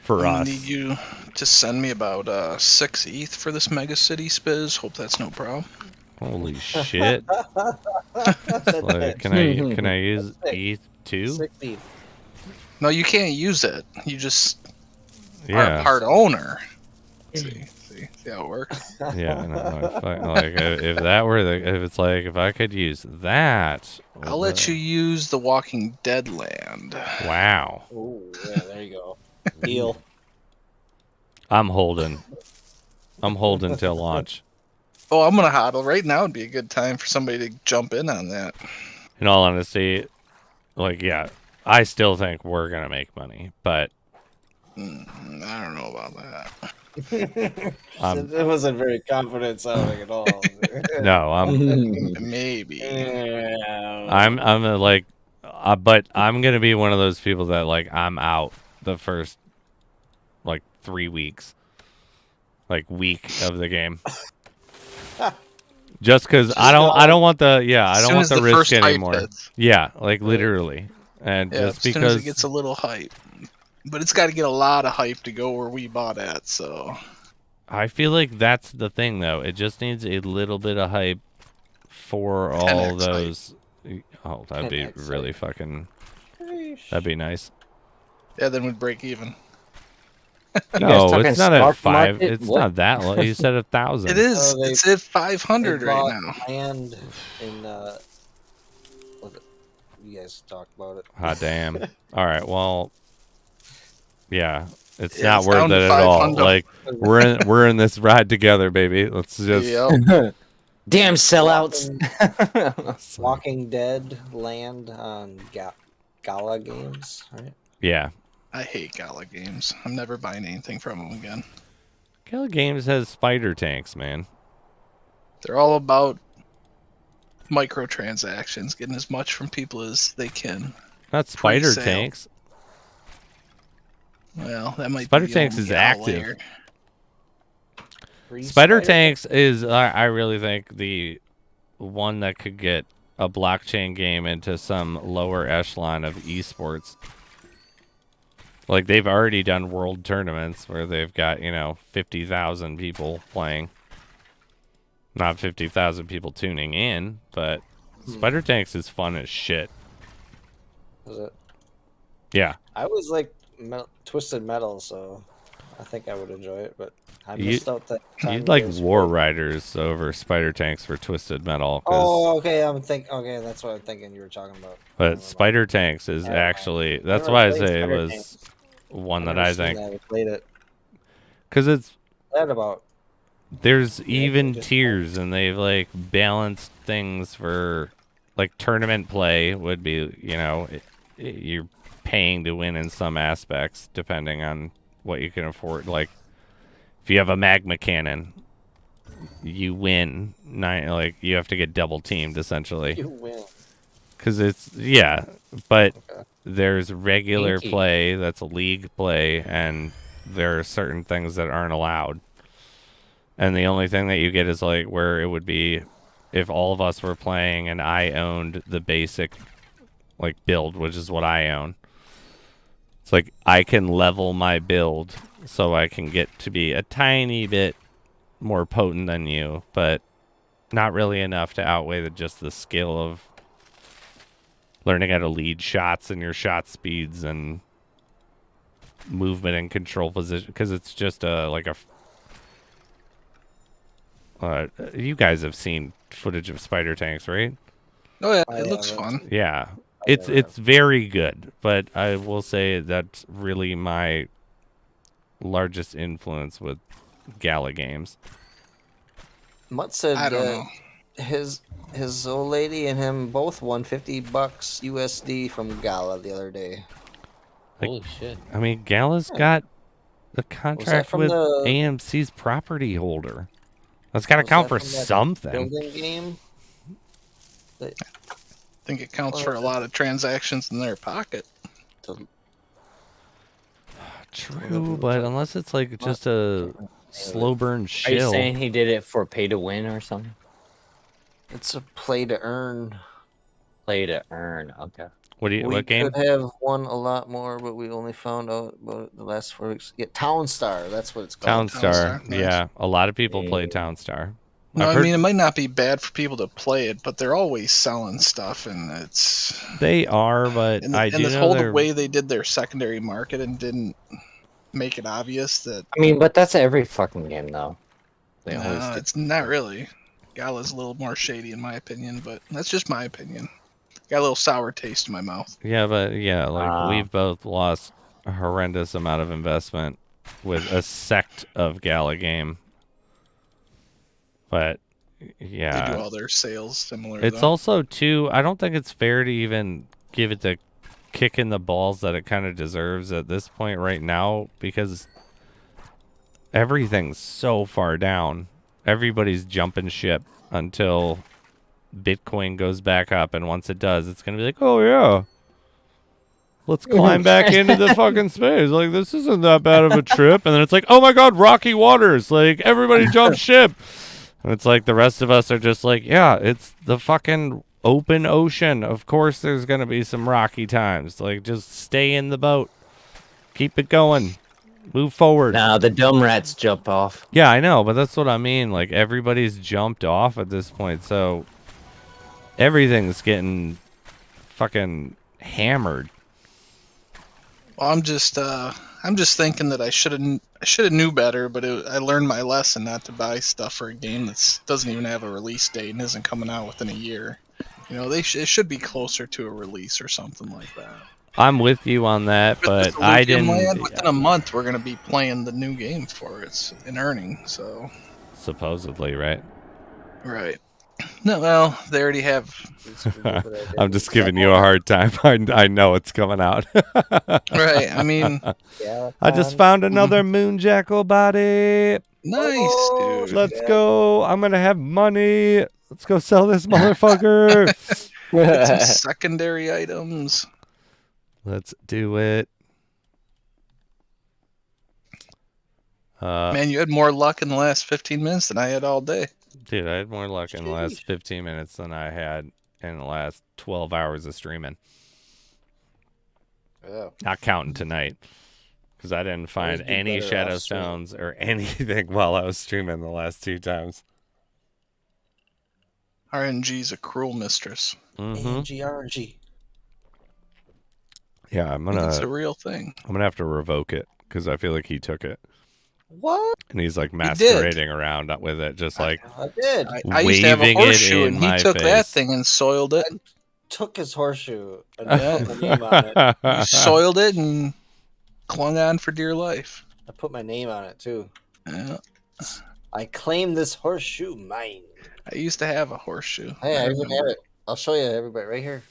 For I'm gonna us. need you to send me about 6 ETH for this Mega City Spiz. Hope that's no problem. Holy shit. Like, can I use ETH too? 60. No, you can't use it. You just are Yeah. a part owner. See how it works. Yeah, no, if that were if I could use that. I'll let you use the Walking Dead land. Wow. Oh, yeah, there you go. Deal. I'm holding till launch. Oh, I'm gonna hodl right now. Would be a good time for somebody to jump in on that. In all honesty, like, yeah, I still think we're gonna make money, but I don't know about that. It wasn't very confident sounding at all. no, Maybe. but I'm gonna be one of those people that like I'm out the first like 3 weeks, like week of the game, just because I don't want the risk first hype anymore. hits. Yeah, like literally, and Yeah, just as soon as because it gets a little hype. But it's got to get a lot of hype to go where we bought at, so... I feel like that's the thing, though. It just needs a little bit of hype for all 10x those. Oh, that'd be 10x really fucking. That'd be nice. Yeah, then we'd break even. No, talking it's not at stock 5. market? It's What? not that low. You said 1,000. It is. they- It's at 500 They right bought now. land in you guys talked about it. Ah, damn. All right. Well, yeah. It's Yeah, not it's worth down it to at all. 500. Like we're in this ride together, baby. Let's just Damn sellouts. Walking Dead land on Gala Games, right? yeah. I hate Gala games. I'm never buying anything from them again. Kill Games has spider tanks, man. They're all about microtransactions, getting as much from people as they can. Not spider Pre-sale. tanks. Well, that might Spider be the Tanks only is active. outlier. Free Spider Tanks is, I really think, the one that could get a blockchain game into some lower echelon of esports. Like, they've already done world tournaments where they've got, 50,000 people playing. Not 50,000 people tuning in, but Spider Tanks is fun as shit. Was it? Yeah. I was like Twisted Metal, so I think I would enjoy it, but I You- missed out that time. You'd like guys War played. Riders over Spider Tanks for Twisted Metal. 'Cause, Oh, okay. Okay, that's what I'm thinking you were talking about. but Spider Tanks is Yeah. actually, that's Never why I played say it Spider was Tanks. one I've that never I seen think, that. I played it. because it's, That about there's even just- tiers, and they've like balanced things for like tournament play would be, you're paying to win in some aspects depending on what you can afford. Like if you have a magma cannon, you win like you have to get double teamed essentially. you win. Because it's, but Okay. there's regular Pinky. play that's league play, and there are certain things that aren't allowed. And the only thing that you get is like where it would be if all of us were playing and I owned the basic like build, which is what I own. It's like I can level my build so I can get to be a tiny bit more potent than you, but not really enough to outweigh just the skill of learning how to lead shots and your shot speeds and movement and control position, because it's just you guys have seen footage of Spider Tanks, right? Oh yeah, I it looks haven't. fun. Yeah. never It's very good, but I will say that's really my largest influence with Gala games. Mutt said I don't know. his old lady and him both won $50 USD from Gala the other day. Like- Holy shit. I mean, Gala's got the contract from with the- AMC's property holder. That's got to Was count that for from that something. Building game. I think it counts for a lot of transactions in their pocket. True, but unless it's like just a slow burn Are you shill. saying he did it for pay to win or something? It's a play to earn. Play to earn. Okay. We What game? could have won a lot more, but we only found out about it the last 4 weeks. Yeah, Town Star. That's what it's called. Townstar. Townstar, nice. Yeah, a lot of people play Mm. Townstar. No, I've I heard mean it might not be bad for people to play it, but they're always selling stuff, and it's they are, but and, I and do the know whole they're way they did their secondary market and didn't make it obvious that I mean, but that's every fucking game, though. They always no, do. it's not really. Gala's a little more shady in my opinion, but that's just my opinion. Got a little sour taste in my mouth. Yeah, but yeah, like Ah. we've both lost a horrendous amount of investment with a sect of Gala game. But They do yeah, all their sales similar. it's though. also too. I don't think it's fair to even give it the kick in the balls that it kind of deserves at this point right now, because everything's so far down. Everybody's jumping ship until Bitcoin goes back up, and once it does, it's gonna be like, oh yeah, let's climb back into the fucking space. Like, this isn't that bad of a trip. And then it's like, oh my god, rocky waters. Like, everybody jump ship. And it's like the rest of us are just like, yeah, it's the fucking open ocean. Of course there's gonna be some rocky times. Like, just stay in the boat. Keep it going. Move forward. Now the dumb rats jump off. Yeah, I know, but that's what I mean. Like, everybody's jumped off at this point, so everything's getting fucking hammered. Well, I'm just thinking that I should have knew better, but I learned my lesson not to buy stuff for a game that doesn't even have a release date and isn't coming out within a year. You know, it should be closer to a release or something like that. I'm with you on that, With but the I Lithium didn't. Land, within a month, we're going to be playing the new game for it and earning. So Supposedly, right? right. No, well, they already have. I'm just giving you a hard time. I know it's coming out. Right. I mean, Yeah. I just found another moon jackal body. nice, dude. Let's go. I'm gonna have money. Let's go sell this motherfucker. Get some secondary items. Let's do it. Man, you had more luck in the last 15 minutes than I had all day. Dude, I had more luck in the last 15 minutes than I had in the last 12 hours of streaming. Yeah. Not counting tonight. Because I didn't find Always be any better shadow off streaming. stones or anything while I was streaming the last 2 times. RNG's a cruel mistress. Mm-hmm. RNG. Yeah, It's a real thing. I'm gonna have to revoke it because I feel like he took it. What? And he's like did. masquerading around with it, just like I did. I used to have a waving it horseshoe, in and he my took that face. thing and soiled it. Took his horseshoe and put my name on it. He soiled it and clung on for dear life. I put my name on it too. Yeah. I claim this horseshoe mine. I used to have a horseshoe. Hey, I even have it. I'll show you, everybody, right here.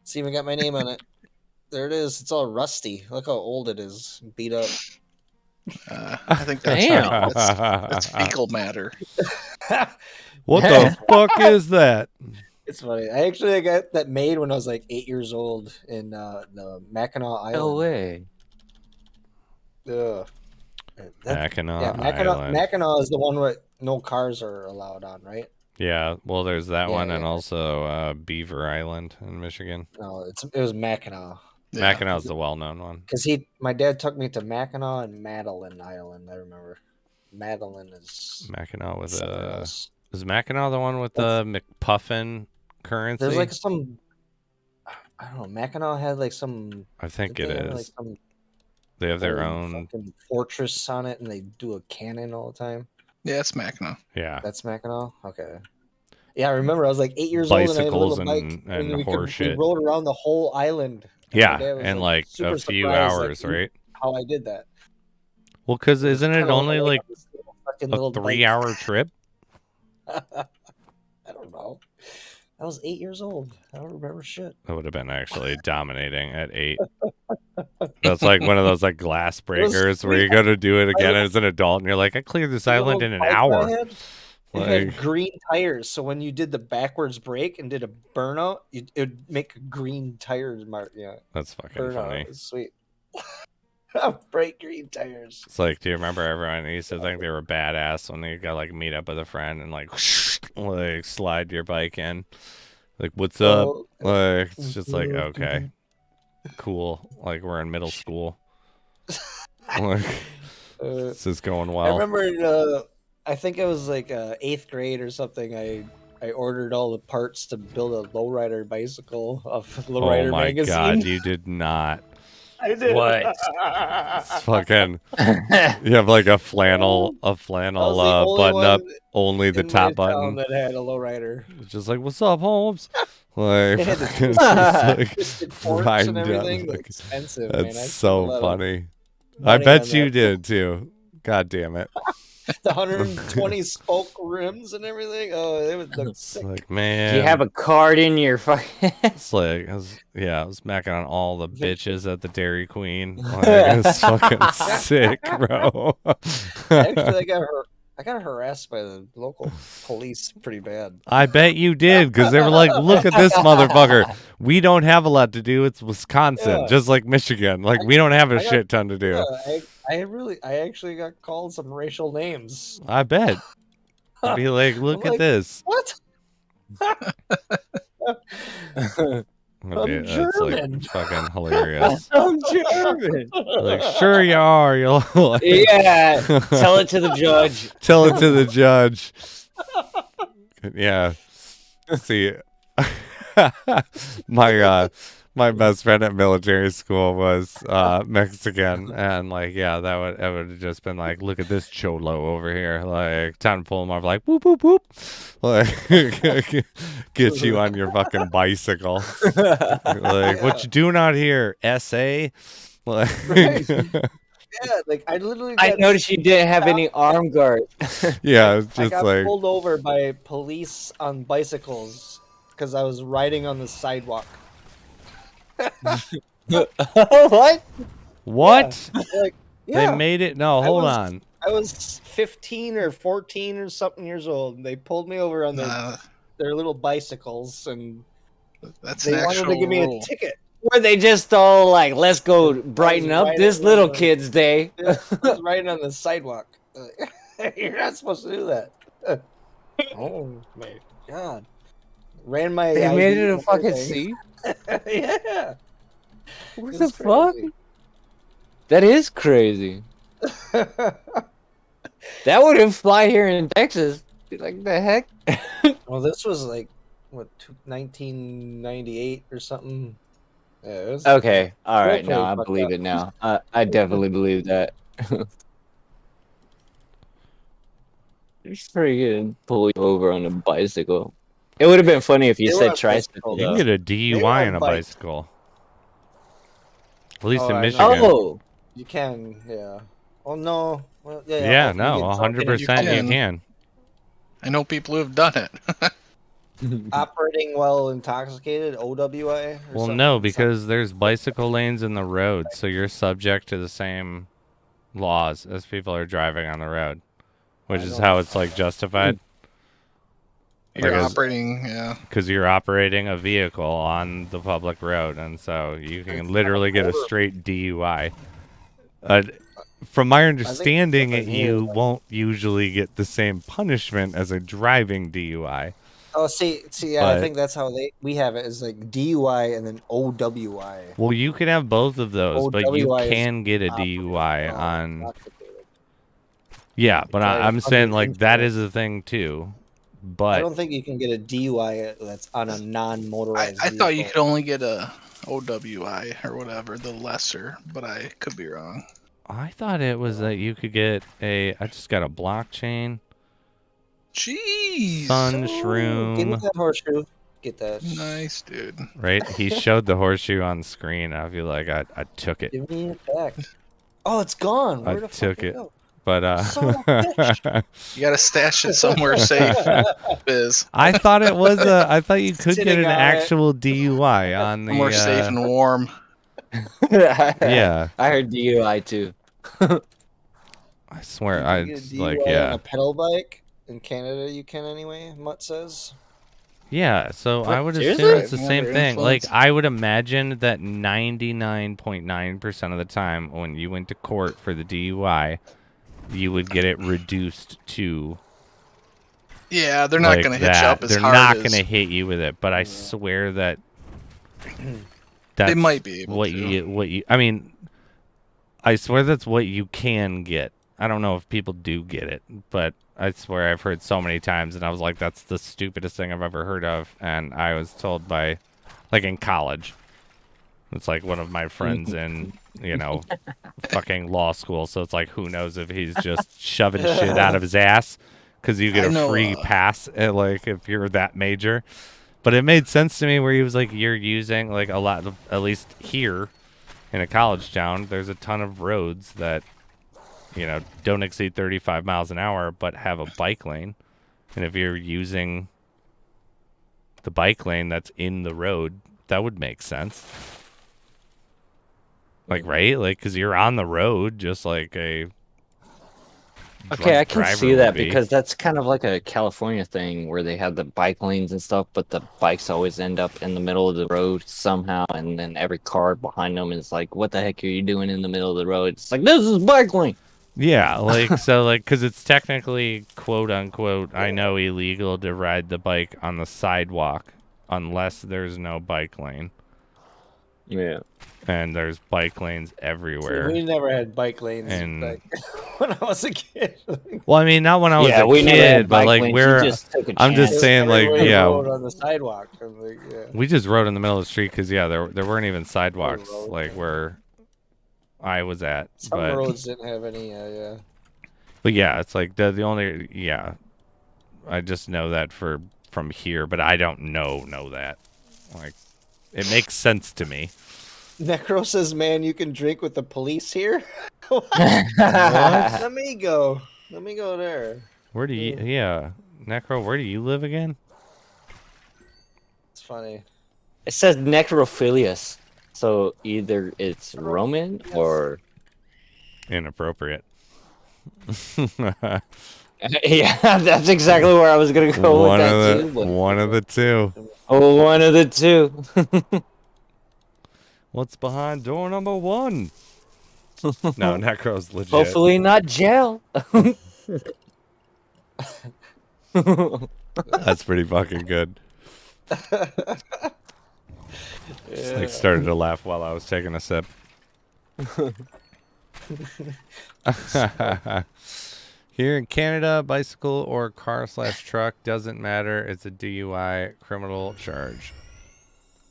See, we got my name on it. There it is. It's all rusty. Look how old it is. Beat up. I think that's, Damn. that's fecal matter. What the fuck is that? It's funny. I got that made when I was like 8 years old in the Mackinac Island. No way. Ugh. Mackinac Yeah, Island. Mackinac is the one where no cars are allowed on, right? Yeah, well, there's that Yeah, one, and yeah. also Beaver Island in Michigan. No, it was Mackinac. Yeah. Mackinac's the well-known one. Because my dad took me to Mackinac and Madeline Island. I remember. Madeline is Mackinac with somewhere else. is Mackinac the one with the McPuffin currency? There's like some. I don't know. Mackinac had like some. I think did it they have, is. like, some They have their old own. fucking fortress on it, and they do a cannon all the time. Yeah, it's Mackinac. Yeah, That's Mackinac. Okay. Yeah, I remember. I was like 8 years old, and I had a bicycles little bike, and we horse we shit. rode around the whole island. And Yeah, my dad was, and like super a few surprised, like, hours, right? How I did that. Well, because isn't it Kinda only went like on this fucking a little bike. 3-hour trip? I don't know. I was 8 years old. I don't remember shit. That would have been actually dominating at 8. That's like one of those like glass breakers where you go to do it again as an adult, and you're like, I cleared this The island little in an bike that I hour. had, it had green tires, so when you did the backwards brake and did a burnout, it would make a green tires mark. Yeah, That's fucking burnout. funny. It was sweet. Bright green tires. It's like, do you remember everyone used to think they were badass when they got like meet up with a friend and like slide your bike in? Like, what's up? Oh, Like, it's just like, okay, cool. Like, we're in middle school. Like, this is going I well. remember. I think it was like 8th grade or something. I ordered all the parts to build a lowrider bicycle off Lowrider Oh my magazine. god, you did not. I did. What? It's fucking. You have like a flannel I was the button only up, one only the in my top town button. that had a lowrider. It's just like, what's up, Holmes? Like, It had the fucking just, like, twisted forks grind and down, everything. like, Expensive, man. I that's spent a so lot of funny. I money bet on you that. did too. God damn it. The 120 spoke rims and everything. Oh, it was the It's sick. like, man. Do you have a card in your fucking? It's like, I was macking on all the bitches at the Dairy Queen. Like, it's fucking sick, bro. Actually, I got harassed by the local police pretty bad. I bet you did, because they were like, look at this motherfucker. We don't have a lot to do. It's Wisconsin, Yeah. just like Michigan. Like, we don't have a I got- shit ton to do. Yeah, I actually got called some racial names. I bet. I'd be like, look I'm at like, this. What? I'm That's German. like fucking hilarious. I'm German. Like, sure you are. You'll like, Yeah. Tell it to the judge. tell it to the judge. Yeah. See, my my best friend at military school was Mexican, and like, yeah, that would have just been like, look at this cholo over here, like, time to pull him off, like, whoop whoop whoop, like, get you on your fucking bicycle, like, what you doing out here, SA, like, Right. Yeah, like I literally I got noticed you didn't have any arm guard. yeah, it's I just got like, pulled over by police on bicycles because I was riding on the sidewalk. What? what? Like, They yeah, made it. No, hold was- on. I was 15 or 14 or something years old. And they pulled me over on their little bicycles, and That's they an wanted actual to give me rule. a ticket. Were they just all like, let's go brighten up riding this on little the- kid's day? Yeah, I was riding on the sidewalk. You're not supposed to do that. Oh my god! Ran my. They ID made it a and fucking everything. C? Yeah. What It's the fuck? crazy. That is crazy. That wouldn't fly here in Texas. Be like, the heck? Well, this was like what 1998 or something. Yeah, it was Okay, all right, Definitely now I fucked believe up. it now. I definitely believe that. It's pretty good. Pull you over on a bicycle. It would have been funny if you They were said on tricycle. bicycles. You can though. get a DUI on on a bikes. bicycle. At least Oh, in I know. Michigan. Oh, You can, yeah. Oh no. Well, Yeah, you no, get drunk and 100% you can. can. I know people who have done it. operating while intoxicated, OWI. Or Well, something. no, because there's bicycle lanes in the road, so you're subject to the same laws as people are driving on the road, which I is know. how it's like justified You're Like, operating, yeah. because you're operating a vehicle on the public road, and so you can literally get a straight DUI. From my understanding, different here, you but- won't usually get the same punishment as a driving DUI. Oh, see, yeah. But- I think that's how we have it. Is like DUI and then OWI. Well, you can have both of those, but you OWI is can get a operating DUI while on. intoxicated. Yeah, but Sorry, I'm saying under like that influence. is a thing too. I But don't think you can get a DUI that's on a non-motorized. I thought you vehicle. could only get a OWI or whatever, the lesser, but I could be wrong. I thought it was that you could get a. I just got a blockchain, Jeez. sun Give me shroom. that horseshoe. Get that. Nice, dude. Right? He showed the horseshoe on screen. I feel like I took it, Give me it back. Oh, it's gone. I Where the fuck took did it. go? but Son of a You gotta stash it somewhere safe, Biz. I thought it was a. I thought you could get Sitting an on it. actual DUI on the. Somewhere safe and warm. Yeah, I heard DUI too. I swear, You I can get a it's like DUI on yeah, a pedal bike in Canada. You can anyway. Mutt says. yeah. So I would seriously? assume it's the Yeah, same under thing. Like influence. I would imagine that 99.9% of the time when you went to court for the DUI, you would get it reduced to. Yeah, they're not like gonna hit that. you up as They're hard not as gonna hit you with it, but I swear that that's might be able what to. you. I mean, I swear that's what you can get. I don't know if people do get it, but I swear I've heard so many times, and I was like, that's the stupidest thing I've ever heard of. And I was told by, like in college, it's like one of my friends in, fucking law school. So it's like, who knows if he's just shoving shit out of his ass because you get I a know, free pass, like if you're that major. But it made sense to me where he was like, you're using like a lot of, at least here in a college town, there's a ton of roads that, don't exceed 35 miles an hour, but have a bike lane. And if you're using the bike lane that's in the road, that would make sense. Like, right? Like, because you're on the road, just like a. Okay, I can driver see would that be. because that's kind of like a California thing where they have the bike lanes and stuff, but the bikes always end up in the middle of the road somehow, and then every car behind them is like, "What the heck are you doing in the middle of the road?" It's like, "This is bike lane." Yeah, like, so, like, because it's technically, quote unquote, I know illegal to ride the bike on the sidewalk unless there's no bike lane. Yeah. and there's bike lanes See, everywhere. we never had bike lanes And- like, when I was a kid. Well, I mean, not when I was a we never had kid, but bike like lanes. where You just took a I'm just chance. saying, like, Everybody yeah, rode on the sidewalk. I'm like, yeah. we just rode in the middle of the street because there weren't even sidewalks road, like yeah. where I was at. Some But roads didn't have any. Yeah. yeah, it's like the only I just know that from here, but I don't know that. Like, it makes sense to me. Necro says, "Man, you can drink with the police here." Let me go. Let me go there. Where do you? Yeah, Necro, where do you live again? It's funny. It says necrophilius, so either it's Roman or Inappropriate. yeah, that's exactly where I was gonna go with that too. But one of the two. oh, one of the two. What's behind door number 1? No, Necro's legit. Hopefully not jail. That's pretty fucking good. Just like started to laugh while I was taking a sip. Here in Canada, bicycle or car/truck doesn't matter. It's a DUI criminal charge.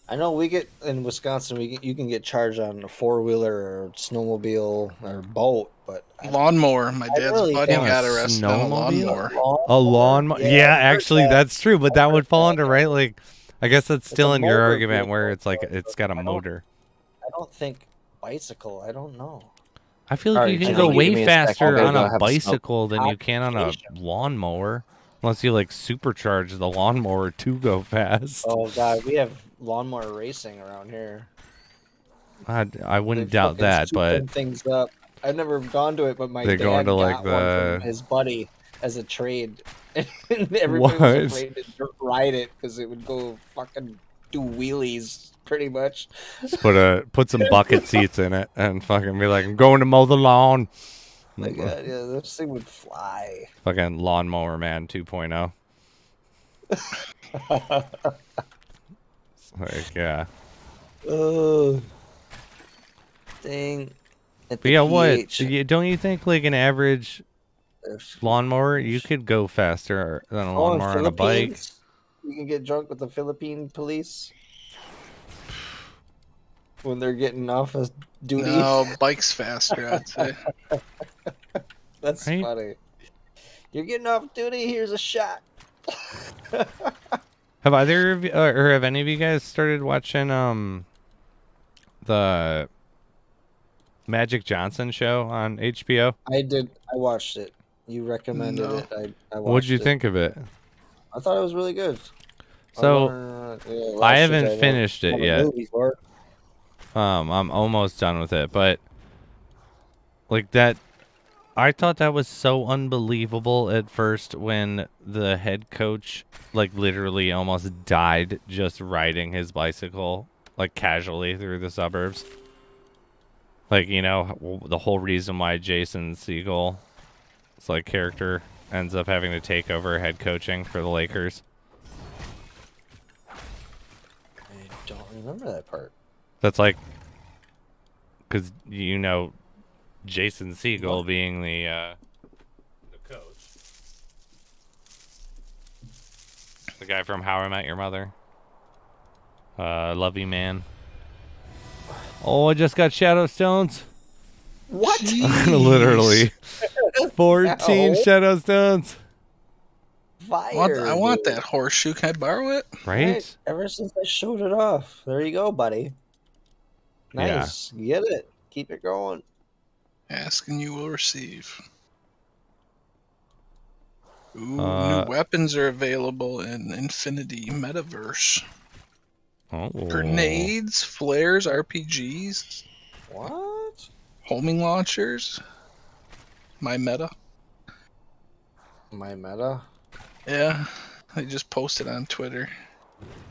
I know we get in Wisconsin. You can get charged on a 4-wheeler or snowmobile or boat, but Lawnmower. My I dad's really buddy don't. got arrested on a Snowmobile? lawnmower. A lawnmower? Yeah, I've heard actually, that. that's true. But that would fall under, right? Like, I guess that's It's still a in your motor argument where vehicle, it's like though, it's got a I don't- motor. I don't think bicycle. I don't know. I feel like Alright, you can I go think give me way a sec, I'll faster go on go a have a smoke. bicycle than you can on a Modification. lawnmower, unless you like supercharge the lawnmower to go fast. Oh god, we have lawnmower racing around here. I wouldn't They doubt fucking that, shoot but them things up. I've never gone to it, but my They're dad going to, got like, one the- from his buddy as a trade, and everybody was What? afraid to ride it because it would go fucking do wheelies, pretty much. just put some bucket seats in it and fucking be like, I'm going to mow the lawn. Like, yeah, this thing would fly. Fucking lawnmower man 2.0. It's like, yeah. Oh, dang. At But the yeah, what? PH, Don't you think like an average if- lawnmower, you could go faster than a Oh, in lawnmower on a bike? Philippines, you can get drunk with the Philippine police when they're getting off of duty. No, bike's faster, I'd say. That's Right? funny. You're getting off duty. Here's a shot. Have either of you, or have any of you guys started watching the Magic Johnson show on HBO? I did. I watched it. You recommended No. it. I watched What'd you it. think of it? I thought it was really good. So Yeah, I watched haven't know finished it all the yet. movies were. I'm almost done with it, but like that, I thought that was so unbelievable at first when the head coach like literally almost died just riding his bicycle like casually through the suburbs. Like, you know, the whole reason why Jason Segel, it's like character, ends up having to take over head coaching for the Lakers. I don't remember that part. That's like, because you know, Jason Segel being the coach, the guy from How I Met Your Mother. Love you, man. Oh, I just got Shadow Stones. What? Literally, 14 Ow. Shadow Stones. Fire! I want dude. that horseshoe. Can I borrow it? Right? Ever since I showed it off. There you go, buddy. Yeah. Nice. Get it. Keep it going. Ask and you will receive. Ooh, Uh, new weapons are available in Infinity Metaverse. Oh. Grenades, flares, RPGs, What? homing launchers. My meta. My meta. Yeah, they just posted on Twitter.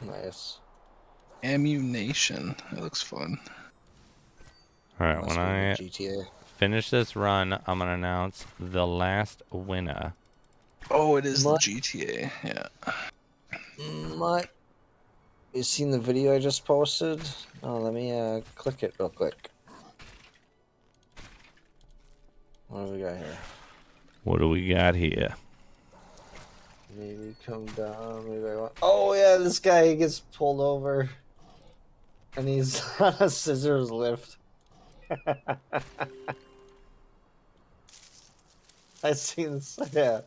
Nice. Ammunition. It looks fun. All right, Must when be I GTA. finish this run, I'm gonna announce the last winner. Oh, it is the What? GTA. Yeah. My. You seen the video I just posted? Oh, let me click it real quick. What do we got here? What do we got here? Maybe come down. Maybe I want. Oh yeah, this guy gets pulled over, and he's on a scissors lift. I seen this. Yeah,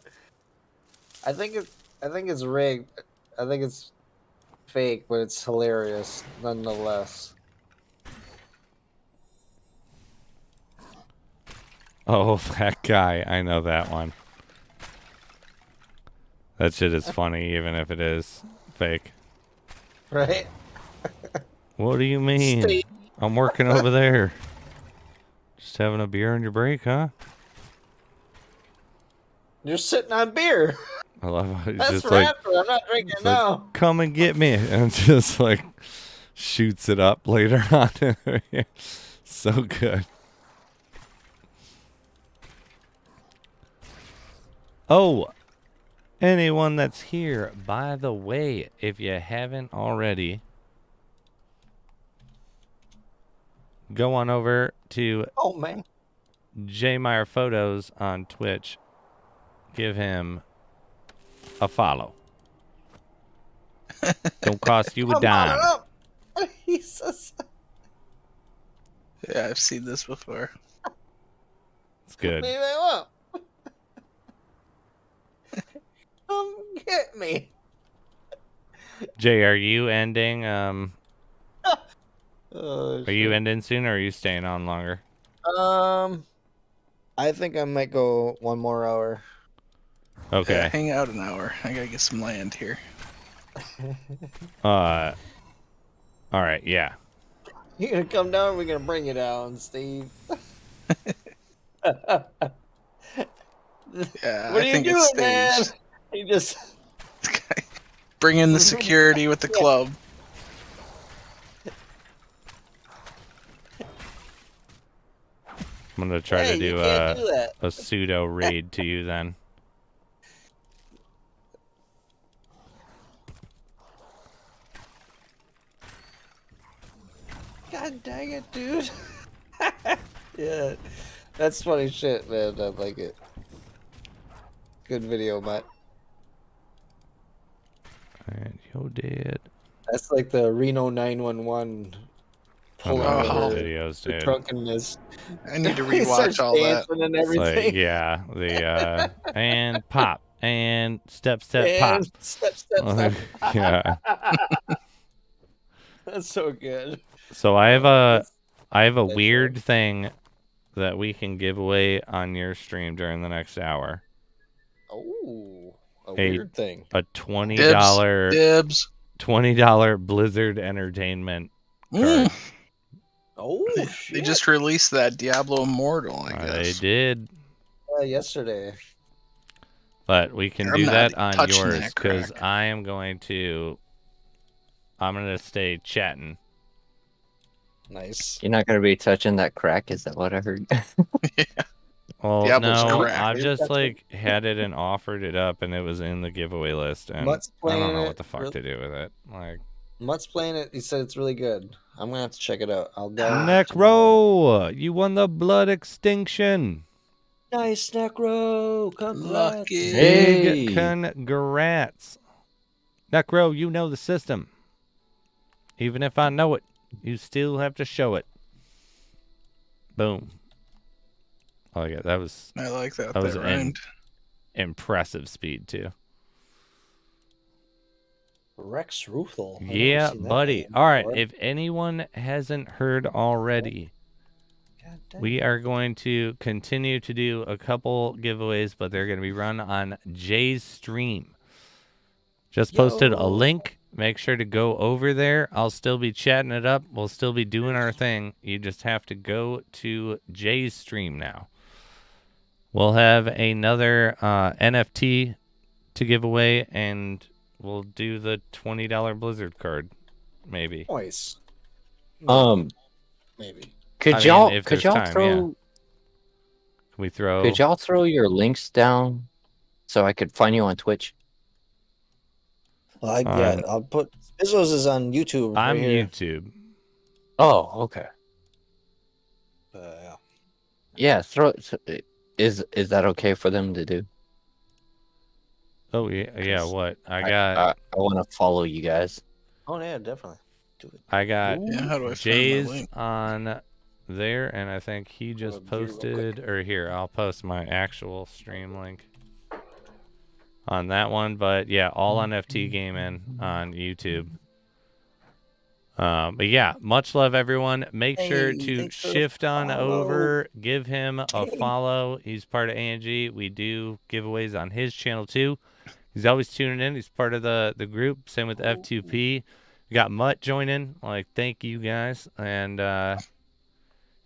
I think it's rigged. I think it's fake, but it's hilarious nonetheless. Oh, that guy. I know that one. That shit is funny, even if it is fake. Right? What do you mean? Stay- I'm working over there. Just having a beer on your break, huh? You're sitting on beer. I love how he's That's just for like, after. I'm not drinking it's like, now. come and get me. And just like shoots it up later on. So good. Oh, anyone that's here, by the way, if you haven't already, go on over to Oh man. Jmeyerphotos on Twitch. Give him a follow. Don't cost you a Come dime. on up. He says. Yeah, I've seen this before. It's good. Maybe I won't. Come get me. Jay, are you ending? Oh, Are you ending soon, or are you staying on longer? I think I might go one more hour. Yeah, Okay. hang out an hour. I gotta get some land here. All right. Yeah. You gonna come down? We're gonna bring you down, Steve. What Yeah, are I you think doing, it's man? staged. You just. Bring in the security with the Yeah. club. I'm gonna try Hey, to do you can't do that. a pseudo raid to you then. God dang it, dude. Yeah, that's funny shit, man. I like it. Good video, Matt. And yo, did. That's like the Reno 911 I pulling love Oh. those over videos, the dude. drunkenness. I need to He starts rewatch all that. dancing and It's like, everything. yeah, the and pop and step pop. And step. Yeah. That's so good. So I have a That's weird thing that we can give away on your stream during the next hour. Oh, a Hey, weird thing. A $20 Dibs. $20 Blizzard Entertainment card. Mm. Oh, They shit. just released that Diablo Immortal, I They guess. did, Yesterday. but we can I'm do not that on touching yours that because crack. I'm gonna stay chatting. Nice. You're not gonna be touching that crack, is that what I heard? Well, Diablo's no, crack. I've just like had it and offered it up, and it was in the giveaway list, and Mutt's I don't playing know it. what the fuck to do with it. Like, Mutt's playing it. He said it's really good. I'm gonna have to check it out. I'll go. tomorrow. Necro, you won the blood extinction. Nice, Necro. Congrats. Lucky. Hey. Big congrats. Necro, you know the system. Even if I know it, you still have to show it. Boom. I like it. That was I like that. That was That an- rhymed. impressive speed, too. Rex Ruthel. I've never Yeah, seen that buddy. name All right. before. If anyone hasn't heard already, God dang. we are going to continue to do a couple giveaways, but they're going to be run on Jay's stream. Just posted a Yo. link. Make sure to go over there. I'll still be chatting it up. We'll still be doing our thing. You just have to go to Jay's stream now. We'll have another NFT to give away, and we'll do the $20 Blizzard card, maybe. Nice. Could Maybe. I mean, y'all if could there's y'all time, throw yeah. Can we throw? could y'all throw your links down so I could find you on Twitch? Well, I'll put Spizzos is on YouTube. I'm right here. YouTube. Oh, okay. Yeah. Yeah, is that okay for them to do? Oh yeah. 'Cause What I I got? want to follow you guys. Oh yeah, definitely. Do it. I got Yeah, how do I find my Jay's link? on there, and I think he just Go real quick. posted. Or here, I'll post my actual stream link on that one. But yeah, all on FT Gaming on YouTube. But yeah, much love, everyone. Make sure Hey, to thanks for the shift on follow. over, give him a Hey. follow. He's part of ANG. We do giveaways on his channel too. He's always tuning in. He's part of the group. Same with F2P. We got Mutt joining. Like, thank you guys. And yeah,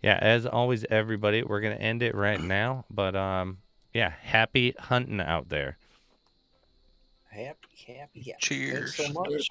as always, everybody, we're gonna end it right now. But yeah, happy hunting out there. Happy. Cheers. Thanks so much.